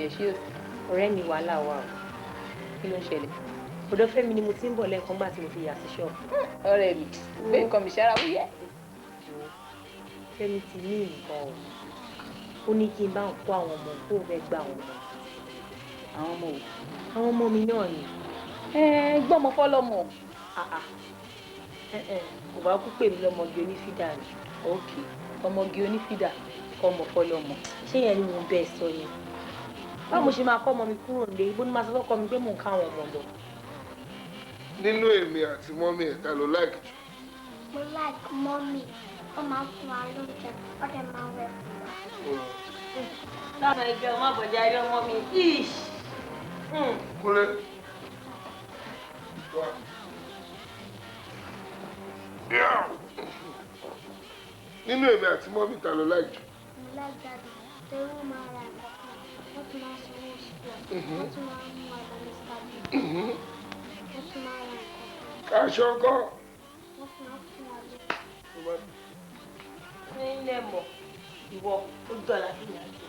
tiẹ̀ ṣé ọ̀rẹ́ mi wàhálà wà o kí ló ń ṣẹlẹ̀ ọ̀dọ̀ Fẹ́mi ni mo ti ń bọ̀ lẹ́ẹ̀kan gbà tí mo fi yà sí ṣọ́ọ̀bù. ọ̀rẹ́ mi gbé nǹkan mi ṣára wúyẹ́. Fẹ́mi ti ní nǹkan o ó ní kí n bá ń kó àwọn ọmọ kó fẹ́ gba àwọn ọmọ. àwọn ọmọ wò. àwọn ọmọ mi náà ni. gbọ́mọ fọ́lọ́mọ. kò bá kú pè mí lọ́mọge onífídà ni. ok ọmọge onífídà ọmọ fọ́lọ́mọ. ṣé yẹn ni mo bẹ́ẹ̀ sọ ni. báwo mo ṣe máa kọ́ ọmọ mi kúrò nílé ibo ni máa sọ fọ́kọ mi pé mò ń ká àwọn ọmọ lọ. nínú èmi àti mọ́mí ẹ̀ ta ló láìkì jù. mo like mọ́mí ó máa ń fún wa lóúnjẹ ó dẹ̀ máa ń wẹ̀ fún wa. láwọn ẹgbẹ́ ọmọ àbọ̀jà ilé ọmọ mi. kúnlẹ̀ wá. nínú èmi àti mọ́mí ta ló láìkì jù. mo like daddy torí wọ́n máa ra ẹ̀kọ́ wọ́n tún máa sanwó sípò wọ́n tún máa ń mú wa lọ ní sábì wọ́n tún máa ra ẹ̀kọ́. aṣọ kọ́. wọ́n tún máa fún wa lọ. ní ilé mọ̀ ìwọ ó dọ̀la sí ìyá rẹ̀.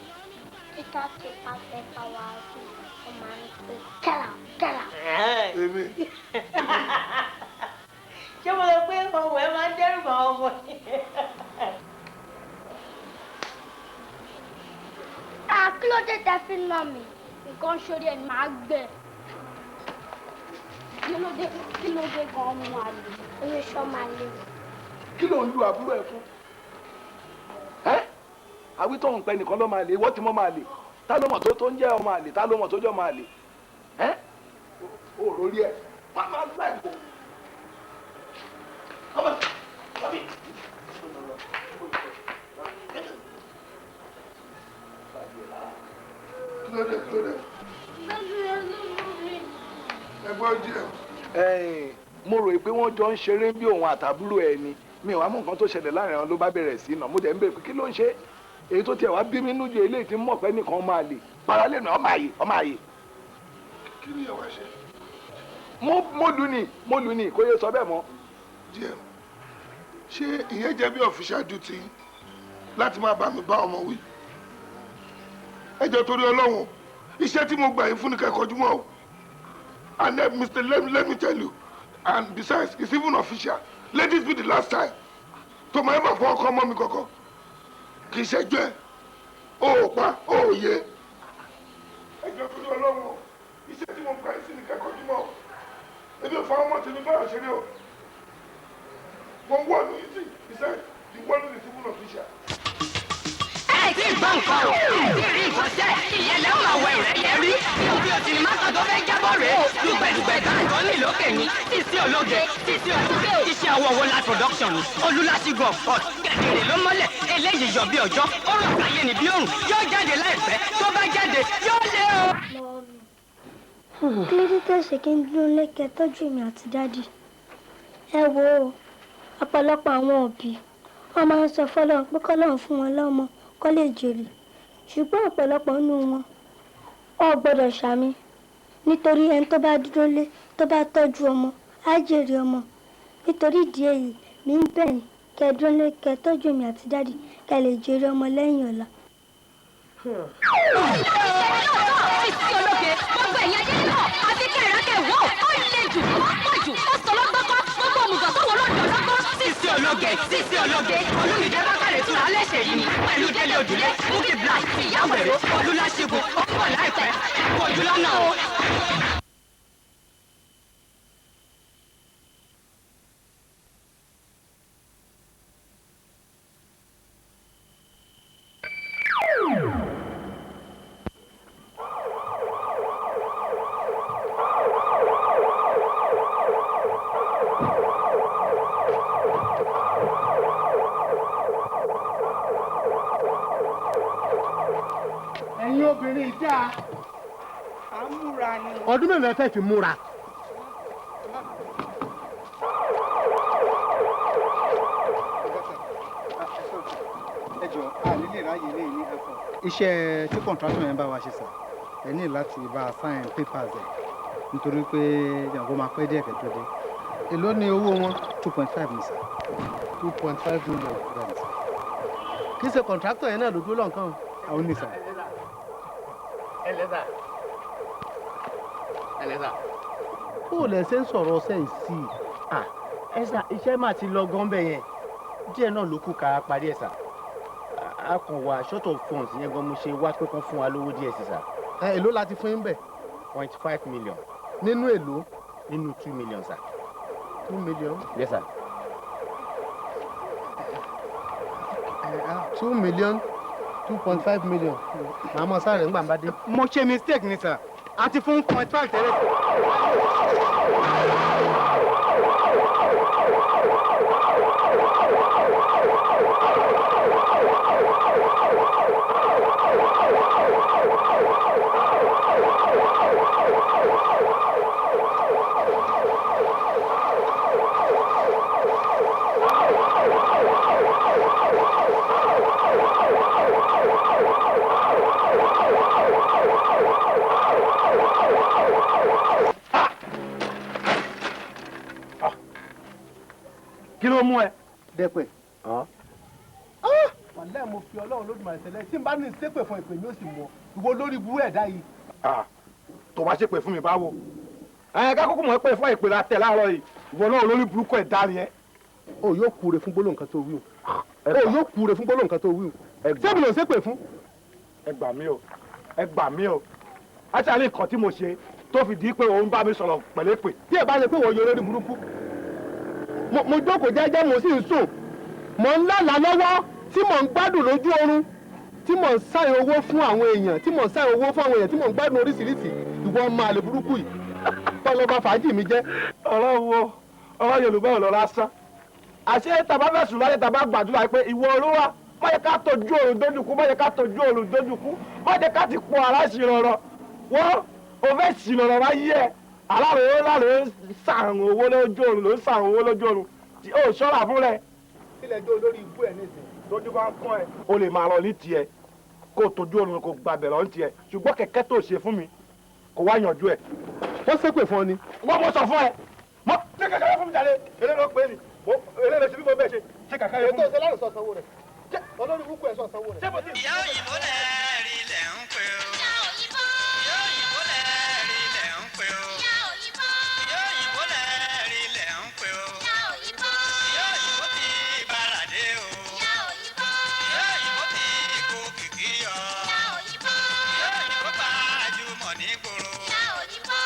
títà tó pàṣẹ káwa ọdún ó máa ń pè kẹ́là. èmi. ṣé mo lọ pé ọmọ ẹ máa ń dẹ́rù bá ọmọ yẹn. kí ló dé tẹ́ fi nà mí nǹkan sórí ẹ̀ máa gbẹ. kí ló dé gan-an mú àlè orí iṣọ́ máa lé. kí ló ń lu àbúrò ẹ fún? àwí tó ń pẹ nìkan ló máa lè ìwọ tí mo máa lè ta ló mọ̀ tó ń jẹ́ ọmọ àlè ta ló mọ̀ tó jẹ́ ọmọ àlè ó rórí ẹ má má láì bò. mo rò pé wọ́n jọ ń ṣeré bí òun àtàbúrò ẹ ni mi ò wá mú nǹkan tó ṣẹlẹ̀ láàrin wọn ló bá bẹ̀rẹ̀ sí náà mo dẹ̀ ń bèrè pé kí ló ń ṣe èyí tó tiẹ̀ wá bí mi nújú eléyìí tí ń mọ̀ pé nìkan máa lè para lẹ́nu ọmọ àyè. kí ni ìyàwó ẹ ṣe. mo lù ní kó yẹ sọ bẹ́ẹ̀ mọ́. díẹ̀ ṣé ìyẹn jẹ́ bí official duty láti máa bá mi bá ọmọ wí. ẹ jọ̀ọ́ torí Ọlọ́run iṣẹ́ tí mo gbà yín fún ni kẹ́kọ̀ọ́ jùmọ̀ o and then Mr. let me tell you and besides it's even official let this be the last time tó máa ń bá fọwọ́ kọ́ ọmọ mi kọ̀kọ́ kì í ṣẹ́jú ẹ̀ o ò pa o ò yé ẹ jọ̀ọ́ torí Ọlọ́run iṣẹ́ tí mo gbà yín sí ni kẹ́kọ̀ọ́ jùmọ̀ o ebi ò fa ọmọ tèmi báyọ̀ ṣeré o mo ń wọ́ọ̀nù yìí sí besides the world is even official. ẹ ti gbọ́ nǹkan o ẹ ti rí nǹkan jẹ́ ìyẹn lẹ́wọ̀n àwọ̀ ẹ̀rẹ́ yẹn rí bí o ti ní máa tó fẹ́ jábọ̀ rẹ̀ lùgbẹ̀lùgbẹ̀ dáńtọ́ ní lókè ní títí ológe iṣẹ́ àwọ̀ wo la production ni olùlàṣígun ọ̀pọ̀ gẹ̀gẹ̀rẹ̀ ló mọ́lẹ̀ eléyìí yọ bí ọjọ́ ó rọ̀ láyé ní bí òrùn yóò jáde láìpẹ́ tó bá jáde yóò lé o. kí ló dé tẹ́ ṣe kí n dúró lẹ́kẹ̀ẹ́ tọ́jú èmi àti dádì ẹ wo ọ̀pọ̀lọpọ̀ àwọn òbí wọ́n máa ń sọ fọ́lọ́run pé kọ́lọ́run fún wọn lọ́mọ kó lè jèrè ṣùgbọ́n ọ̀pọ̀lọpọ̀ nínú wọn ò gbọ́dọ̀ ṣàmì nítorí ẹni tó bá dúró lé tó bá tọ́jú ọmọ á jèrè ọmọ nítorí ìdí èyí mi ń bẹ̀ yín kẹ́ dúró lé kẹ́ tọ́jú èmi àti dádì kẹ́ lè jèrè ọmọ lẹ́yìn ọ̀la. ìsí ológe gbogbo ẹ̀yà jẹ́ náà àti kẹ̀rẹ́kẹ̀ wọ́ ó lè jù ó pọ̀ jù ó sọ lọ́gbọ́kọ́ gbogbo òmùgọ̀ tó wọ́n lọ́dọ̀ lọ́gbọ́. sísí ológe olùmìdé bákàrẹ̀ tún alẹ́ ṣe yìí ni pẹ̀lú délé òdùlé múkì black ìyàwó ẹ̀rọ olùlàṣẹ́gun ó pọ̀ láìpẹ́ ẹ̀kọ́ ojú lọ́nà o. obìnrin ìjà àmúra ni. ọdún mélòó ẹ fẹ́ fi múra. ẹ jọ àlè lè ráyè lè ní ẹ̀kọ́. iṣẹ́ tí kọ̀ǹtrátọ̀ yẹn bá wa ṣe sà ẹ ní láti bá a sign papers ẹ̀ nítorí pé ìyàwó máa pẹ́ díẹ̀ kẹ́ tó dé. èló ni owó wọn 2.5 ní sà. 2.5 million rent. kì í ṣe kọ̀ǹtrátọ̀ yẹn náà ló dúró lọ́nkàn àwọn ní sà. ẹlẹ́sà ẹlẹ́sà. ó lẹ ṣe ń sọ̀rọ̀ sẹ́yìn sí i. ẹ̀sà iṣẹ́ mà ti lọ gan bẹ́ẹ̀ yẹn díẹ̀ náà ló kù ká parí ẹ̀sà. a kàn wá short of funds yẹn gan mo ṣe wá pé kán fún wa lówó díẹ̀ sí sà. èló la ti fún yín bẹ̀. 0.5 million. nínú èló. nínú 2 million sà. 2 million. yes sir. 2 million 2.5 million màá mọ sáré ńgbà bá dé. mo ṣe mistake ni sir a ti fún 0.5 tẹ́lẹ̀. kí ló mú ẹ. dẹ́pẹ̀. wàlẹ́ mo fi ọlọ́run lódùmarè tẹ́lẹ̀ tí n bá ní ṣépè fún ìpè mi ó sì mọ ìwọ lórí burú ẹ̀dá yìí. tó bá ṣépè fún mi báwo. ká kúkú mọ̀ pé fún ìpè la tẹ̀ láàárọ̀ yìí ìwọ náà lórí burúkú ẹ̀dá ni ẹ. o yóò kúre fún gbólóhùn kan tó wí o yóò kúre fún gbólóhùn kan tó wí o sẹ́mi ló ṣépè fún. ẹ gbà mí o ẹ gbà mí o àtàlẹ́ nǹkan tí mo ṣe tó fi di pé òun bá mi sọ̀rọ̀ pẹ̀lẹ́pè. tí ẹ bá ṣe pé wọ́n yọ lórí burúkú mo jókòó jẹ́jẹ́ mo sì ń sùn mo ń lálàá lọ́wọ́ tí mo ń gbádùn lójú oorun tí mo ń sáyẹn owó fún àwọn èèyàn tí mo ń sáyẹn owó fún àwọn èèyàn tí mo ń gbádùn oríṣiríṣi ìwọ ọmọ àlè burúkú yìí tọ́lọ́ bá fàájì mi jẹ́. ọ̀rọ̀ wo ọ̀rọ̀ Yorùbá ò lọ lásán àṣé tàbá fẹ́ sùn lálẹ́ tàbá gbàdúrà pé ìwọ Olúwa má jẹ́ ká tọ́jú oòrùn dójúkú má jẹ́ ká tọ́jú oòrùn dójúkú má jẹ́ ká ti pọ̀ ara ṣìrọ̀rọ̀ wọ́n o fẹ́ ṣìrọ̀rọ̀ wáyé ẹ̀ aláròó sàrùn owó lójú oorun ló ń sàrùn owó lójú oorun ó ṣọ́ra fún rẹ. kílẹ̀ jó olórí ibú ẹ̀ nísìnyí. tójú bá ń kọ́ ẹ o lè máa lọ ní tiẹ̀ kó o tójú oorun kó gbàbẹ̀ lọ ní tiẹ̀ ṣùgbọ́n kẹ̀kẹ́ tó ṣe fún mi kò wá yanjú ẹ̀. wọ́n ṣépè fún ọ ni. wọ́n mo sọ fún ẹ mo ṣe kẹ̀kẹ́ fún mi jáde eré ló pé ni eré ṣe bí mo bẹ̀ ṣe kẹ̀kẹ́ yẹn fún mi. ètò ìṣẹ́lá sọ sanwó rẹ̀ olórí ibú ẹ̀ sọ sanwó rẹ̀. ìyá òyìnbó lẹ́ẹ̀rí lẹ̀ ń pè ó. ìyá òyìnbó lẹ́ẹ̀rí lẹ̀ ń pè ó. ìyá òyìnbó lẹ́ẹ̀rí lẹ̀ ń pè ó. ìyá òyìnbó ti báradé o. ìyá òyìnbó ti kó kìkì yọ. ìyá òyìnbó gbajúmọ̀ nígboro. ìyá òyìnbó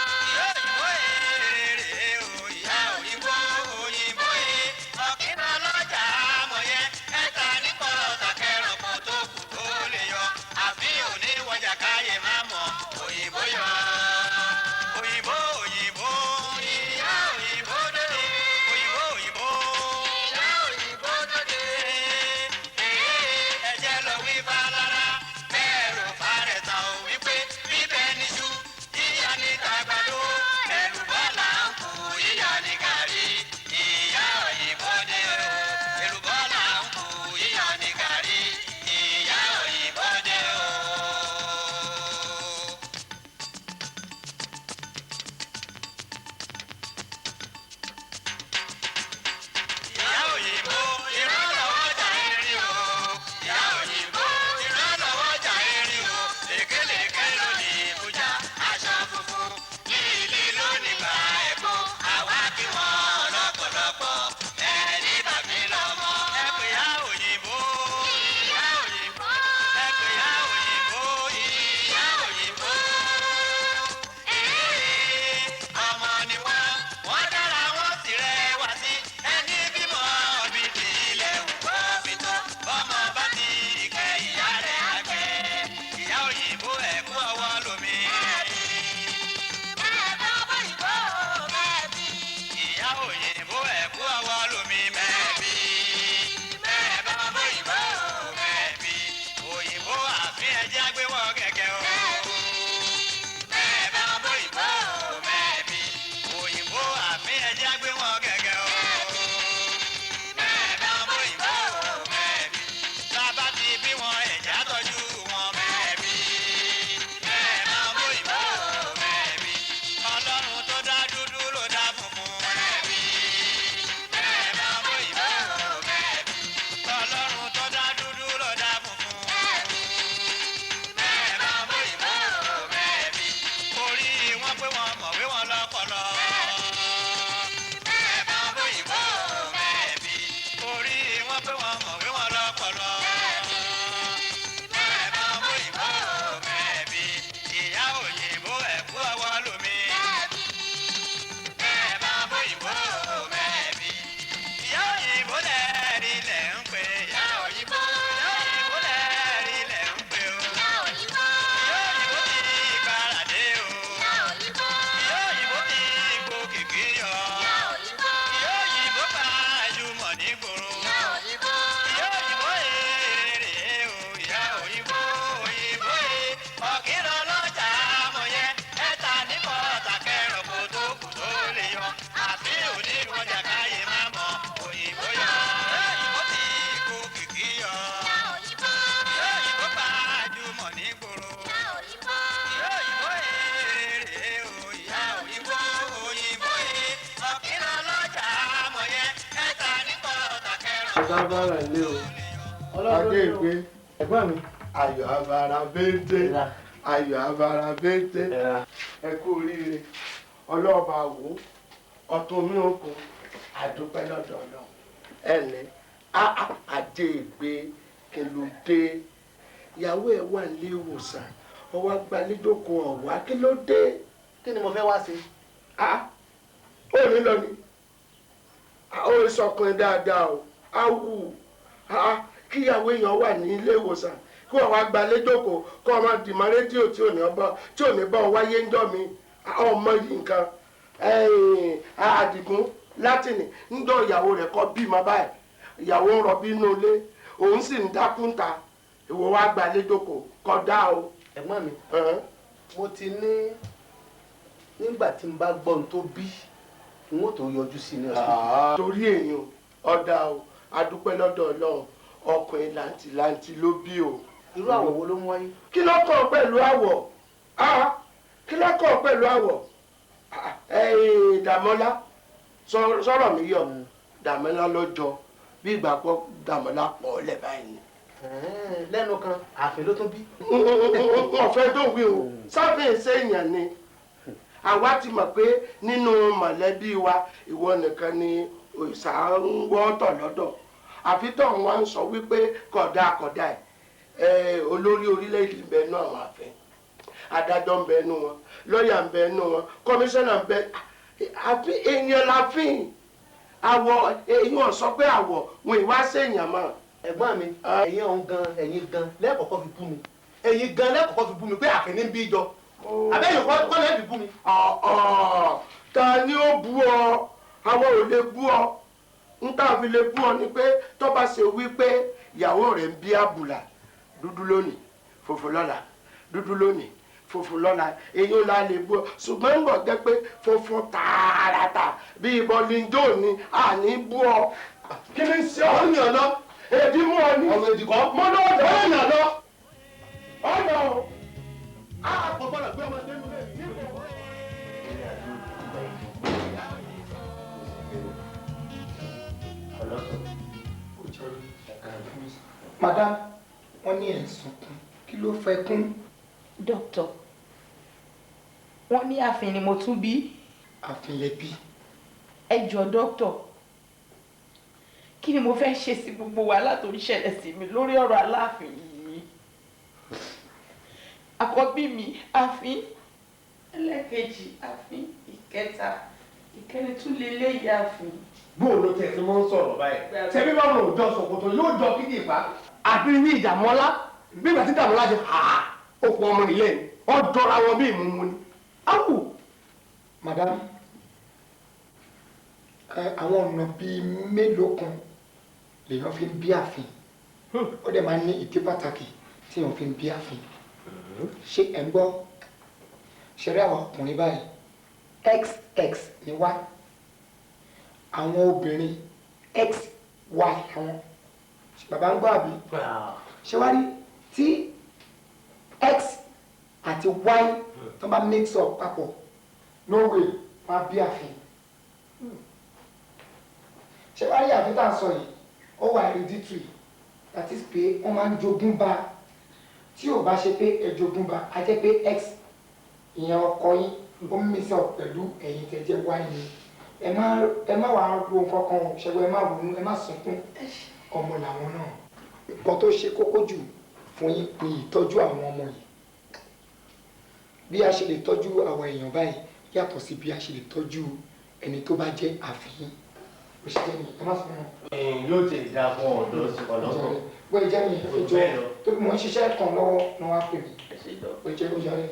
èrè o. ìyá òyìnbó òyìnbó yìí ọ̀kìnà lọ́jà mọ̀ yẹn ẹ̀ta ní kọ́lọ́ta kẹrànpọ̀ tó kù tó lè yọ. pé wọ́n mọ̀wé wọn lọ́pọlọ. ẹ bá bóyìnbó mẹ́ẹ̀bí orí wọn pé wọ́n mọ̀wé wọn lọ́pọlọ. ẹ bá bóyìnbó mẹ́ẹ̀bí ìyá òyìnbó ẹ̀kú ọwọ́ lómi. ẹ bá bóyìnbó mẹ́ẹ̀bí ìyá òyìnbó lẹ́ẹ̀rí lẹ̀ ń pè ìyá òyìnbó lẹ́ẹ̀rí lẹ̀ ń pè o. ìyá òyìnbó ti gbáradé o. ìyá òyìnbó ti gbòkìkì yọ. ìyá òyìnbó gbajúmọ̀ nígboro. ìyá òyìnbó èrè o. ìyá òyìnbó ọ̀kìrọ̀ lọ́jà mọ̀yẹ ẹ̀ta nípọ̀ tàkẹ́rọ̀ kó tó kù tó lè yọ. àti òní wọjà káyé má mọ̀ òyìnbó yọ. ìyá òyìnbó ti gbòkìkì yọ. ìyá òyìnbó gbajúmọ̀ nígboro. ìyá òyìnbó èrè o. ìyá òyìnbó ọ̀kìrọ̀ lọ́jà mọ̀yẹ ẹ̀ta nípọ̀ tàkẹ́rọ̀. agbára ilé o adé ìgbé ẹ̀gbọ́n mi ayọ̀ abara bẹ́ńtẹ́ ayọ̀ abara bẹ́ńtẹ́ ẹ kú oríire ọlọ́ọ̀bà wò ọ̀tún mi ò kún àdúpẹ́ lọ́dọ̀ náà ẹ lẹ́ adé ìgbé kí ló dé ìyàwó ẹ wà nílé ìwòsàn ọwọ́ agbalẹ́dọ́kọ ọ̀wá kí ló dé. kí ni mo fẹ́ wá sí. ó ní lọ ni ó sọkùnrin dáadáa o awù kíyàwó èèyàn wà ní ilé ìwòsàn kí wọ́n wá gbalẹ́dọ́kọ kó ọmọ dìmọ̀ rédíò tí ò ní bá ọ wáyé ń jọ mi ọmọ yìí nǹkan Àdìgún látìní ń dọ̀ ìyàwó rẹ̀ kọ́ bímọ báyìí ìyàwó ń rọbí inú ilé òun sì ń dákúńta ìwọ wá gbalẹ́dọ́kọ kọ́ dá o. ẹ̀gbọ́n mi mo ti ní nígbà tí n bá gbọ́ ohun tó bí n ó tó yọjú sí ní ọ̀sán. torí èèyàn ọ̀dà o adúpẹ́ lọ́dọ̀ Ọlọ́run ọkùnrin làǹtìlanti ló bí o. irú àwọ̀ wo ló mú wáyé. kí ló kàn pẹ̀lú àwọ̀ kí ló kàn pẹ̀lú àwọ̀ Dàmọ́lá sọ̀rọ̀ mi yọ Dàmọ́lá lọ́jọ́ bí ìgbà pọ̀ Dàmọ́lá pọ̀ lẹ̀ báyìí. lẹ́nu kan àfẹ́ ló tún bí. ọ̀fẹ́ tó wí o sáfẹ́ sẹ́yìn ni àwa ti mọ̀ pé nínú mọ̀lẹ́bí wa ìwọ nìkan ni òòṣà ń wọ́tọ̀ lọ́dọ̀ àfi tó ń wá ń sọ wípé kódà ẹ̀ olórí orílẹ̀-èdè ń bẹ nú àwọn àfẹ́ adájọ́ ń bẹ nú wọn lọ́ọ̀yà ń bẹ nú wọn kọmíṣánná ń bẹ àfi èèyàn láfín àwọ̀ èèyàn sọ pé àwọ̀ wọn ìwá sèèyàn mọ́. ẹ̀gbọ́n mi ẹ̀yin gan lẹ́kọ̀ọ́kọ́ fi bú mi ẹ̀yin gan lẹ́kọ̀ọ́kọ́ fi bú mi pé àfẹ́ní ń bí jọ àbẹ́yìn kọ́ lẹ́ẹ̀bì bú mi. ta ni ó bú ọ àwọn ò lè bú ọ ń tà fi lè bú ọ ni pé tó bá ṣe wí pé ìyàwó rẹ̀ ń bí àbùlà dúdú lónìí funfun lọ́la dúdú lónìí funfun lọ́la èyí ò la lè bú ọ ṣùgbọ́n ń bọ̀ jẹ́ pé funfun tààràtà bíi bọ́líńdó ni àní bú ọ. kí ni ṣe ọ ní ọ̀nà èdè mú ọ ní ọ̀nà ìdìkọ́ mọ́nà ọ̀dọ̀ ọ̀nà lọ ọ̀nà àkọ́gbọ́dọ̀ gbé ọmọdé nù lé ní ìwọ̀n. madam wọ́n ní ẹ̀sùn kún kí ló fẹ́ kún. dókítà wọ́n ní ààfin ni mo tún bí. ààfin lẹ bí. ẹ jọ̀ọ́ dókítà kí ni mo fẹ́ ṣe sí gbogbo wàhálà tó ń ṣẹlẹ̀ sí mi lórí ọ̀rọ̀ aláàfin yìí. àkọ́bí mi ààfin ẹlẹ́kejì ààfin ìkẹta ìkẹrin tún lè léyìí ààfin. bóun ló tẹ̀ sí mọ́ ń sọ̀rọ̀ báyìí ṣebí báwọn ò jọ ṣòkòtò yóò jọ kíkì pa àbí ní Dàmọ́lá bí ìgbà tí Dàmọ́lá ṣe okùn ọmọ nílẹ̀ ni wọ́n jọra wọn bí ìmúmu ni. áwù. madam àwọn ọ̀nà bíi mélòó kan lèèyàn fi ń bí ààfin ó dẹ̀ máa ń ní ìdí pàtàkì tí èèyàn fi ń bí ààfin ṣé ẹ̀ ń gbọ́ ṣeré àwọn ọkùnrin báyìí xx ni wá àwọn obìnrin xy àwọn bàbá ń gbọ́ àbí ṣé wá rí tí x àti y tó bá mix up papọ̀ no way wọ́n á bí ààfin ṣé wá rí ààfin tá à ń sọ yìí ó wà hereditary that is pé wọ́n máa ń jogún bá tí ò bá ṣe pé ẹ jogún bá a jẹ́ pé x ìyẹn ọkọ yín ó mí sọ pẹ̀lú ẹ̀yin tẹ́ jẹ́ wáìnì ẹ má wàá ro nǹkan kan ṣẹ́gun ẹ má ronú ẹ má sunkún ọmọ làwọn náà nǹkan tó ṣe kókó jù fún yín ni ìtọ́jú àwọn ọmọ yìí bí a ṣe lè tọ́jú àwọn èèyàn báyìí yàtọ̀ sí bí a ṣe lè tọ́jú ẹni tó bá jẹ́ àfihàn òṣìṣẹ́ ni ẹ má sọ wọn. yóò tẹ̀ dá fún ọ̀dọ́ ọ̀dọ́kọ̀. bó ẹ jẹ́ mi ìjọ tó bí mo ń ṣiṣẹ́ kan lọ́wọ́ ni wọ́n á pè mí ó jẹ́ ó yọrí.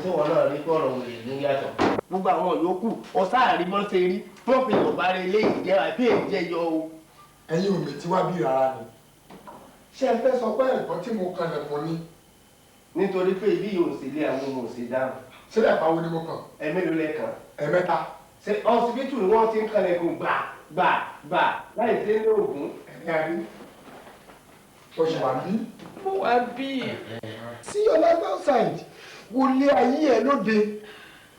tí wọn náà rí kọ́ọ̀rọ̀ òun lè ní yàtọ̀. gbogbo àwọn yòókù ọ̀sáàrí mọ́ ṣe rí wọ́n fi yorùbá rẹ lé ìjẹ́ àbí èjẹ́ yọ o. ẹ̀yin ò mètí wá bí rárá ni ṣé ẹ fẹ́ sọ pé ẹ̀gbọ́n tí mo kan lẹ̀kùn ni. nítorí pé ibi yóò sì lé àwọn ọmọ òsì dáhùn. sílẹ̀ pàwọn ni mo kàn. ẹ̀mélòó lẹ́ẹ̀kan. ẹ̀mẹ́ta. ṣe ọsibítù ni wọ́n ti ń kanlẹ̀kùn gbà láì sí ní oògùn. ẹ̀mí àrí oṣù wà bí. mo wá bí. see your life outside wọlé ayé ẹ lóde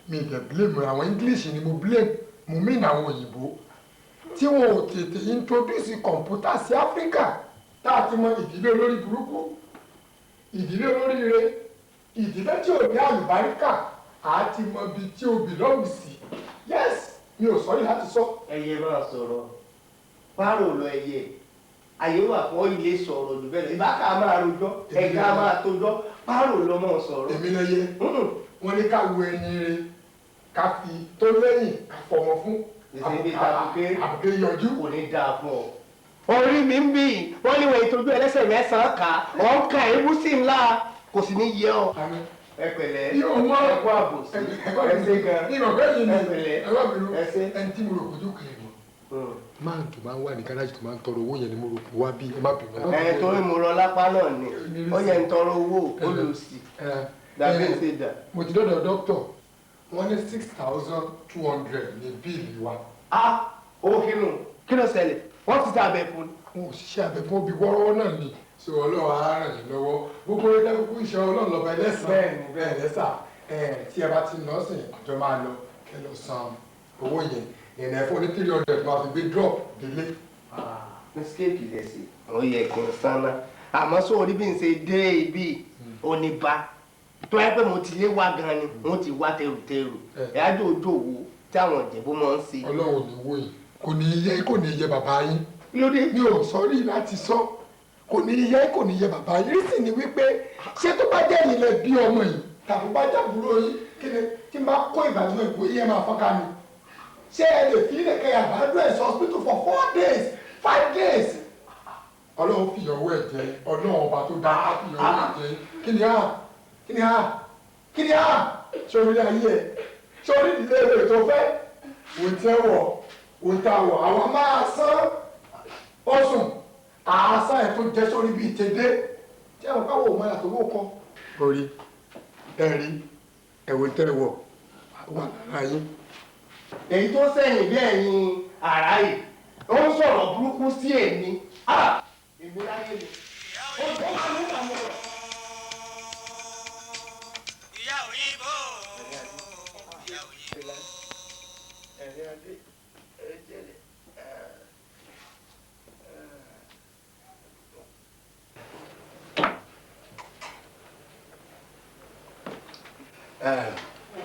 mi dẹ̀ blame àwọn english ni mo blame mo mean àwọn òyìnbó tí wọn ò tètè introduce kọ̀ǹpútà sí áfíríkà tá a ti mọ ìdílé olórí burúkú ìdílé olóríire ìdílé tí ò ní àlùbáríkà á ti mọ ibi tí o belong sí yes mi ò sọrí láti sọ. ẹyẹ máa sọ̀rọ̀ párò lọ ẹyẹ àyè wà fún ilé sọ̀rọ̀ jù bẹ́ẹ̀ lọ ìbáka máa rojọ́ ẹ̀ka máa tójọ́ párò lọ máa sọ̀rọ̀. èmi lẹyẹ wọn ní ká wo ẹni rẹ ká fi tó lẹ́yìn ká fọmọ fún àbùké yọjú. kò ní dáa fún ọ. orí mi ń bì wọ́n ní wọ́n ìtọ́jú ẹlẹ́sẹ̀ mẹ́sàn-án kà ọ̀ ń ka ewu sí ńlá kò sì ní yẹ ọ. ẹ pẹ̀lẹ́ ẹkọ àbòsí ẹsẹ gan ẹ pẹ̀lẹ́ ẹsẹ ẹni tí mo rò kojú kàn yín mọ máa tó máa ń wà ní gáràjì tó máa ń tọrọ owó yẹn ni mo rò wá bí ẹ má bínú. ẹ torí mo rọ lápá náà ni ó yẹ ń tọrọ owó olùsí dàbí ṣe dà. mo ti dọ́dọ̀ dókítà wọ́n ní 6,200 ní bíìlì wa. owó kí ló ṣẹlẹ̀ wọ́n ti ta abẹ fún. wọn ò ṣiṣẹ́ abẹ fún obì wọ́rọ́wọ́ náà ni ṣé ọlọ́run á ràn yín lọ́wọ́ gbogbo ẹgbẹ́ kúkú iṣẹ́ ọlọ́run lọ́ba ẹlẹ́sàn bẹ́ẹ̀ lẹ́sà tí ẹ bá ti nọ́ọ̀sìn àjọ máa lọ kẹ lọ san owó yẹn ìrìn ẹ̀fọ́ ní 300 máa fi gbé drop délé. mistake lẹ sí ó yẹ kí n sanná àmọ́ sórí bí n ṣe dé ibi oníbà tó yẹ pé mo ti lé wá gan ni mo ti wá tẹrùtẹrù ìyájọ́ ojú òwò tí àwọn ìjẹ̀bú máa ń ṣe. ọlọ́run ní wò yìí kò ní yẹ bàbá yín lóde mi ò sọrí láti sọ kò ní yẹ bàbá yín rí sì ni wípé ṣé tó bá jẹ́ ilẹ̀ bí ọmọ yìí tàbí bá jábúrò yín kí ni tí n bá kó ìbàdàn ìbò yìí ẹ máa fọ́nká mi ṣé ẹ lè fi ilẹ̀ kẹyà àbádọ́ ẹ̀ sọ hospital for 4 days 5 days. ọlọ́run fi ìyọ̀wọ́ ẹ̀ jẹ ọlọ́run ọba tó dá á fi ìyọ̀wọ́ ẹ̀ jẹ kí ni sórí ayé ẹ sórí ìdílé rẹ tó fẹ́ òun tẹ́ wọ̀ àwọn máa sán ọ̀sùn àásá ẹ̀ tó jẹ́ sórí bíi tèdè tí àwọn káwọ̀ ọmọ yàtọ̀ owó kan. orí ẹ̀rí ẹ̀wọ̀n tẹ́ wọ̀ wà lára yín. èyí tó sẹ́yìn bí ẹ̀yin àrá yìí ó ń sọ̀rọ̀ burúkú sí èmi èmi láyé mi. ìyá òyìnbó ìyá òyìnbó.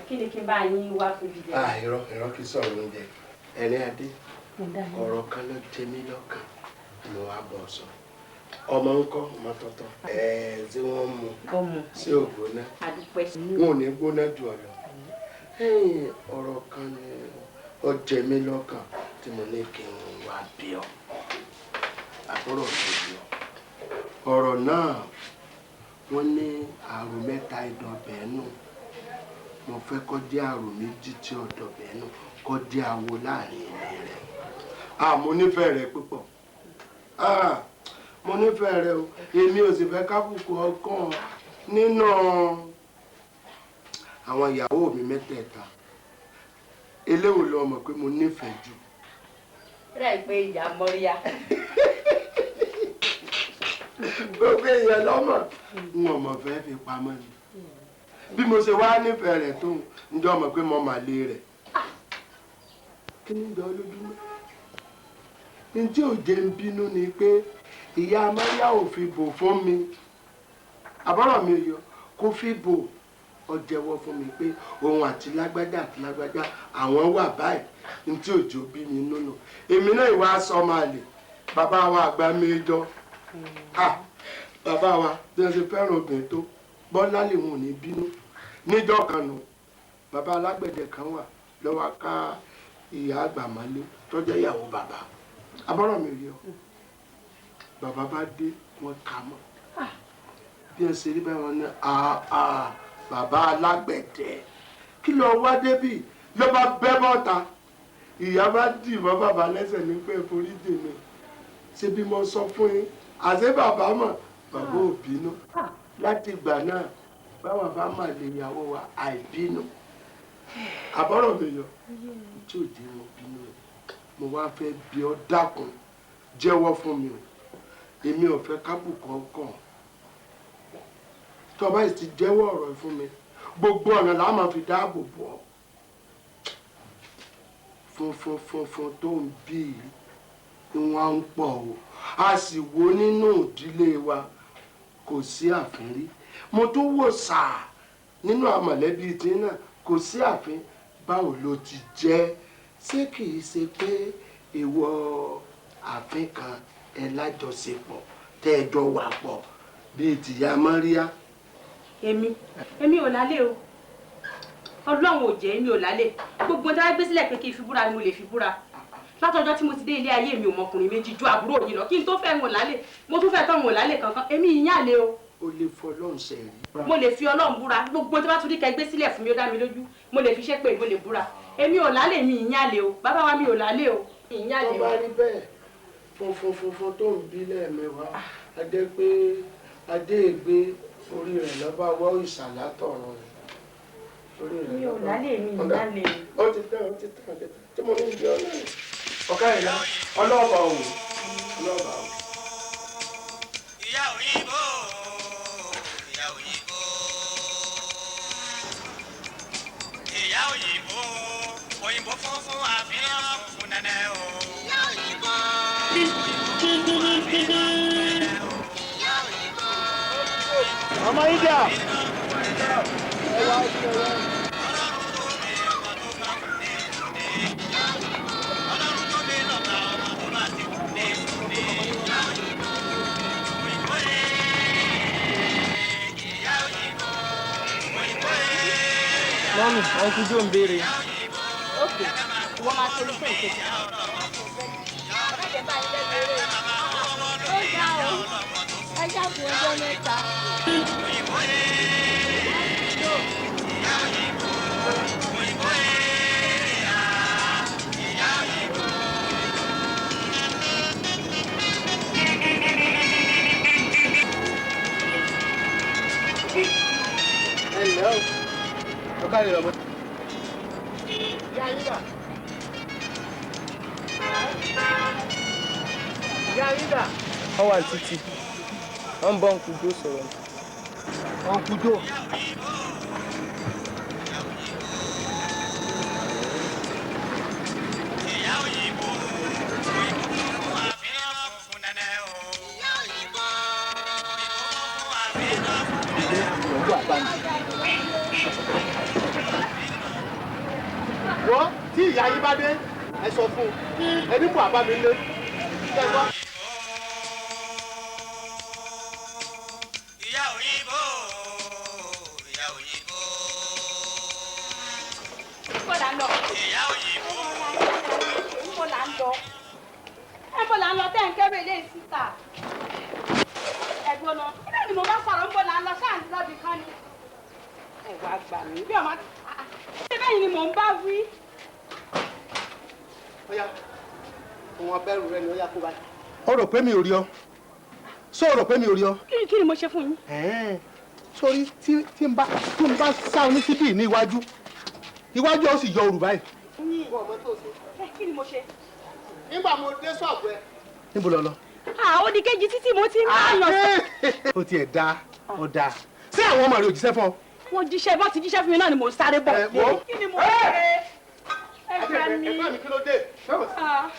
kí ni kí n bá yín wá fún jíjẹ. irọ́ kì í sọ̀rọ̀ oúnjẹ ẹ̀rín adé ọ̀rọ̀ kan ló jẹ mí lọ́kàn mo wá bọ̀ sọ ọmọ ńkọ́ ọmọ tọ́tọ́ tí wọ́n mú sí ògbóná wọn ò ní gbóná jù ọ lọ ọ̀rọ̀ kan ni ó jẹ mí lọ́kàn tí mo ní kí n wá bí ọ àbúrò tó bí ọ ọ̀rọ̀ náà wọ́n ní àrùn mẹ́ta ìdọ̀bẹ̀ nù mo fẹ́ kó jẹ́ àrùn méjì tí ọ̀dọ̀ bẹ́ẹ̀ nù kó jẹ́ awo láàrin ilé rẹ̀ mo nífẹ̀ẹ́ rẹ púpọ̀ mo nífẹ̀ẹ́ rẹ o èmi ò sì fẹ́ kábùkù ọkàn nínú àwọn ìyàwó mi mẹ́tẹ̀ẹ̀ta eléwo ló mọ̀ pé mo nífẹ̀ẹ́ jù. rẹ̀ pé ìyá mọ́ríyá. gbogbo èèyàn lọ́mọ n ò mọ̀ fẹ́ fi pamọ́ ni bí mo ṣe wá nífẹ̀ẹ́ rẹ̀ tó ń jọ mọ̀ pé mo mà lé rẹ̀ kí ni jọ lójúmọ́ ní tí ò jẹ́ ń bínú ni pé ìyá amáyá ò fi bò fún mi àbọ̀rọ̀ mi yọ kó fi bò ó jẹ́wọ́ fún mi pé òun àti lágbájá àwọn wà báyìí ní tí òjò bí mi nínú èmi náà ìwà sọ máa lè bàbá wa àgbà méjọ bàbá wa bí wọ́n ṣe fẹ́ràn obìnrin tó bọ́lá lè wọn ò ní bínú níjọ́ kan nù bàbá alágbẹ̀dẹ kan wà lọ́wọ́ ká ìyá àgbà mọ́lé tó jẹ́ ìyàwó bàbá abọ́rọ̀ mi rí ọ bàbá bá dé wọn kà mọ́ bí ẹ ṣe rí báyìí wọn ní bàbá alágbẹ̀dẹ kí ló wá débì ló bá bẹ́ bọ́ta ìyá bá dì mọ́ bàbá lẹ́sẹ̀ ní pé forí dèmi ṣé bí mo sọ fún yín àṣé bàbá mọ̀ bàbá ò bínú láti ìgbà náà báwọn bá mà lè yàwó wa àìbínú àbọ̀rọ̀ mi yọ tí ò dé wọn bínú ẹ mo wá fẹ́ bí ọ dákun jẹ́wọ́ fún mi o èmi ò fẹ́ kábùkù ọkàn tó bá sì ti jẹ́wọ́ ọ̀rọ̀ fún mi gbogbo ọ̀nà la máa fi dáàbò bò ọ́ funfun tó ń bí wọn ń pọ̀ o a sì wo nínú ìdílé wa kò sí àfin rí mo tún wò sáà nínú àmọ̀lẹ́bí tí náà kò sí àfin báwo ló ti jẹ́ ṣé kìí ṣe pé ìwọ àfin kan ẹ lájọṣepọ̀ tẹ́ ẹ jọ wà pọ̀ bíi tìyá Màríà. èmi ò lálé o ọlọ́run ò jẹ́ èmi ò lálé gbogbo tí wọ́n gbé sílẹ̀ pé kí n fi búra ni mo lè fi búra látọjọ́ tí mo ti dé ilé ayé mi ò mọkùnrin méjì ju àbúrò yìí lọ kí n tó fẹ́ wọn lálé mo tún fẹ́ tán wọn lálé kankan èmi ìyá lé o. o lè fọlọ́run ṣẹ̀rí. mo lè fi ọlọ́run búra gbogbo tí wọ́n tún rí kẹ́ gbé sílẹ̀ fún mi ó dá mi lójú mo lè fi ṣépè mo lè búra èmi ò lálé mi ìyá lé o bàbá wa mi ò lálé o ìyá lé o. wọ́n bá rí bẹ́ẹ̀ funfun tó ń bí lẹ́ẹ̀mẹ́wàá adé pé adé ègbé orí rẹ̀ lọ́ba wọ́ ìsàlátọ̀rọ̀ rẹ̀ orí rẹ̀ lọ́ba. mi ò lálé mi ìyá lé o. ó ti tán tí mo ní ìdí ọlọ́run ọ̀ká ìlà ọlọ́ọ̀bà òun ọlọ́ọ̀bà òun. ìyá òyìnbó ìyá òyìnbó ìyá òyìnbó òyìnbó funfun àfihàn funfun nẹ́nẹ́ o. ìyá òyìnbó òyìnbó funfun àfihàn nẹ́nẹ́ o. ìyá òyìnbó. ọmọ India ẹ wá sí ẹ wá. Mọ́mí, àwọn kújú ń béèrè. ok wọ́n máa ṣe iṣẹ́ ìkejì. ó dá o ẹ jáde ọjọ́ mẹ́ta. Hello. Ọ̀ká ni ọmọ. ìyá yídà. Ìyá yídà. Wọ́n wà títí. Wọ́n ń bọ́ nkùjó sọ̀rọ̀. Ọ̀nkùjó. ìyá òyìnbó òyìnbó funfun àfihàn funfun nẹ́nẹ́ o. ìyá òyìnbó òyìnbó funfun àfihàn funfun nẹ́nẹ́ o. Ọjọ́ àbámi. Wọ́n tí ìyá yín bá dé ẹ sọ fún un ẹni mú àbámi lé. ìyá òyìnbó ìyá òyìnbó. níbo là ń lọ. ìyá òyìnbó. níbo là ń lọ. níbo là ń lọ tẹ́ ń kẹ́rù eléyìí síta. ẹ̀gbọ́n náà níbẹ̀ ni mo bá sọ̀rọ̀ níbo là ń lọ ṣáà ń lọ́bì kan ni. ẹ wá gbà mí bí ọmọ ṣé bẹ́ẹ̀ ni mò ń bá wí. Ọya òun abẹ́rù rẹ ni ó yá kó báyìí. Ó rò pé mi ò rí ọ. Ṣé o rò pé mi ò rí ọ? kí ni mo ṣe fún yín. Sórí tí n bá sá oní síbí ní iwájú ó sì yọ òrù báyìí. kí ni mo ṣe. Nígbà mo dé ṣọ́ọ̀bù ẹ. Níbo lọ lọ? ó di kejì títí mo ti ń bá lọ. Ó tiẹ̀ da ọ̀dà. Ṣé àwọn ọmọ rẹ ò jíṣẹ́ fún ọ? wọ́n jíṣẹ́ bọ́ ti jíṣẹ́ fún mi náà ni mò ń sáré bọ̀. kí ni mo ṣe. Ẹgbẹ́ mi kí ló dé?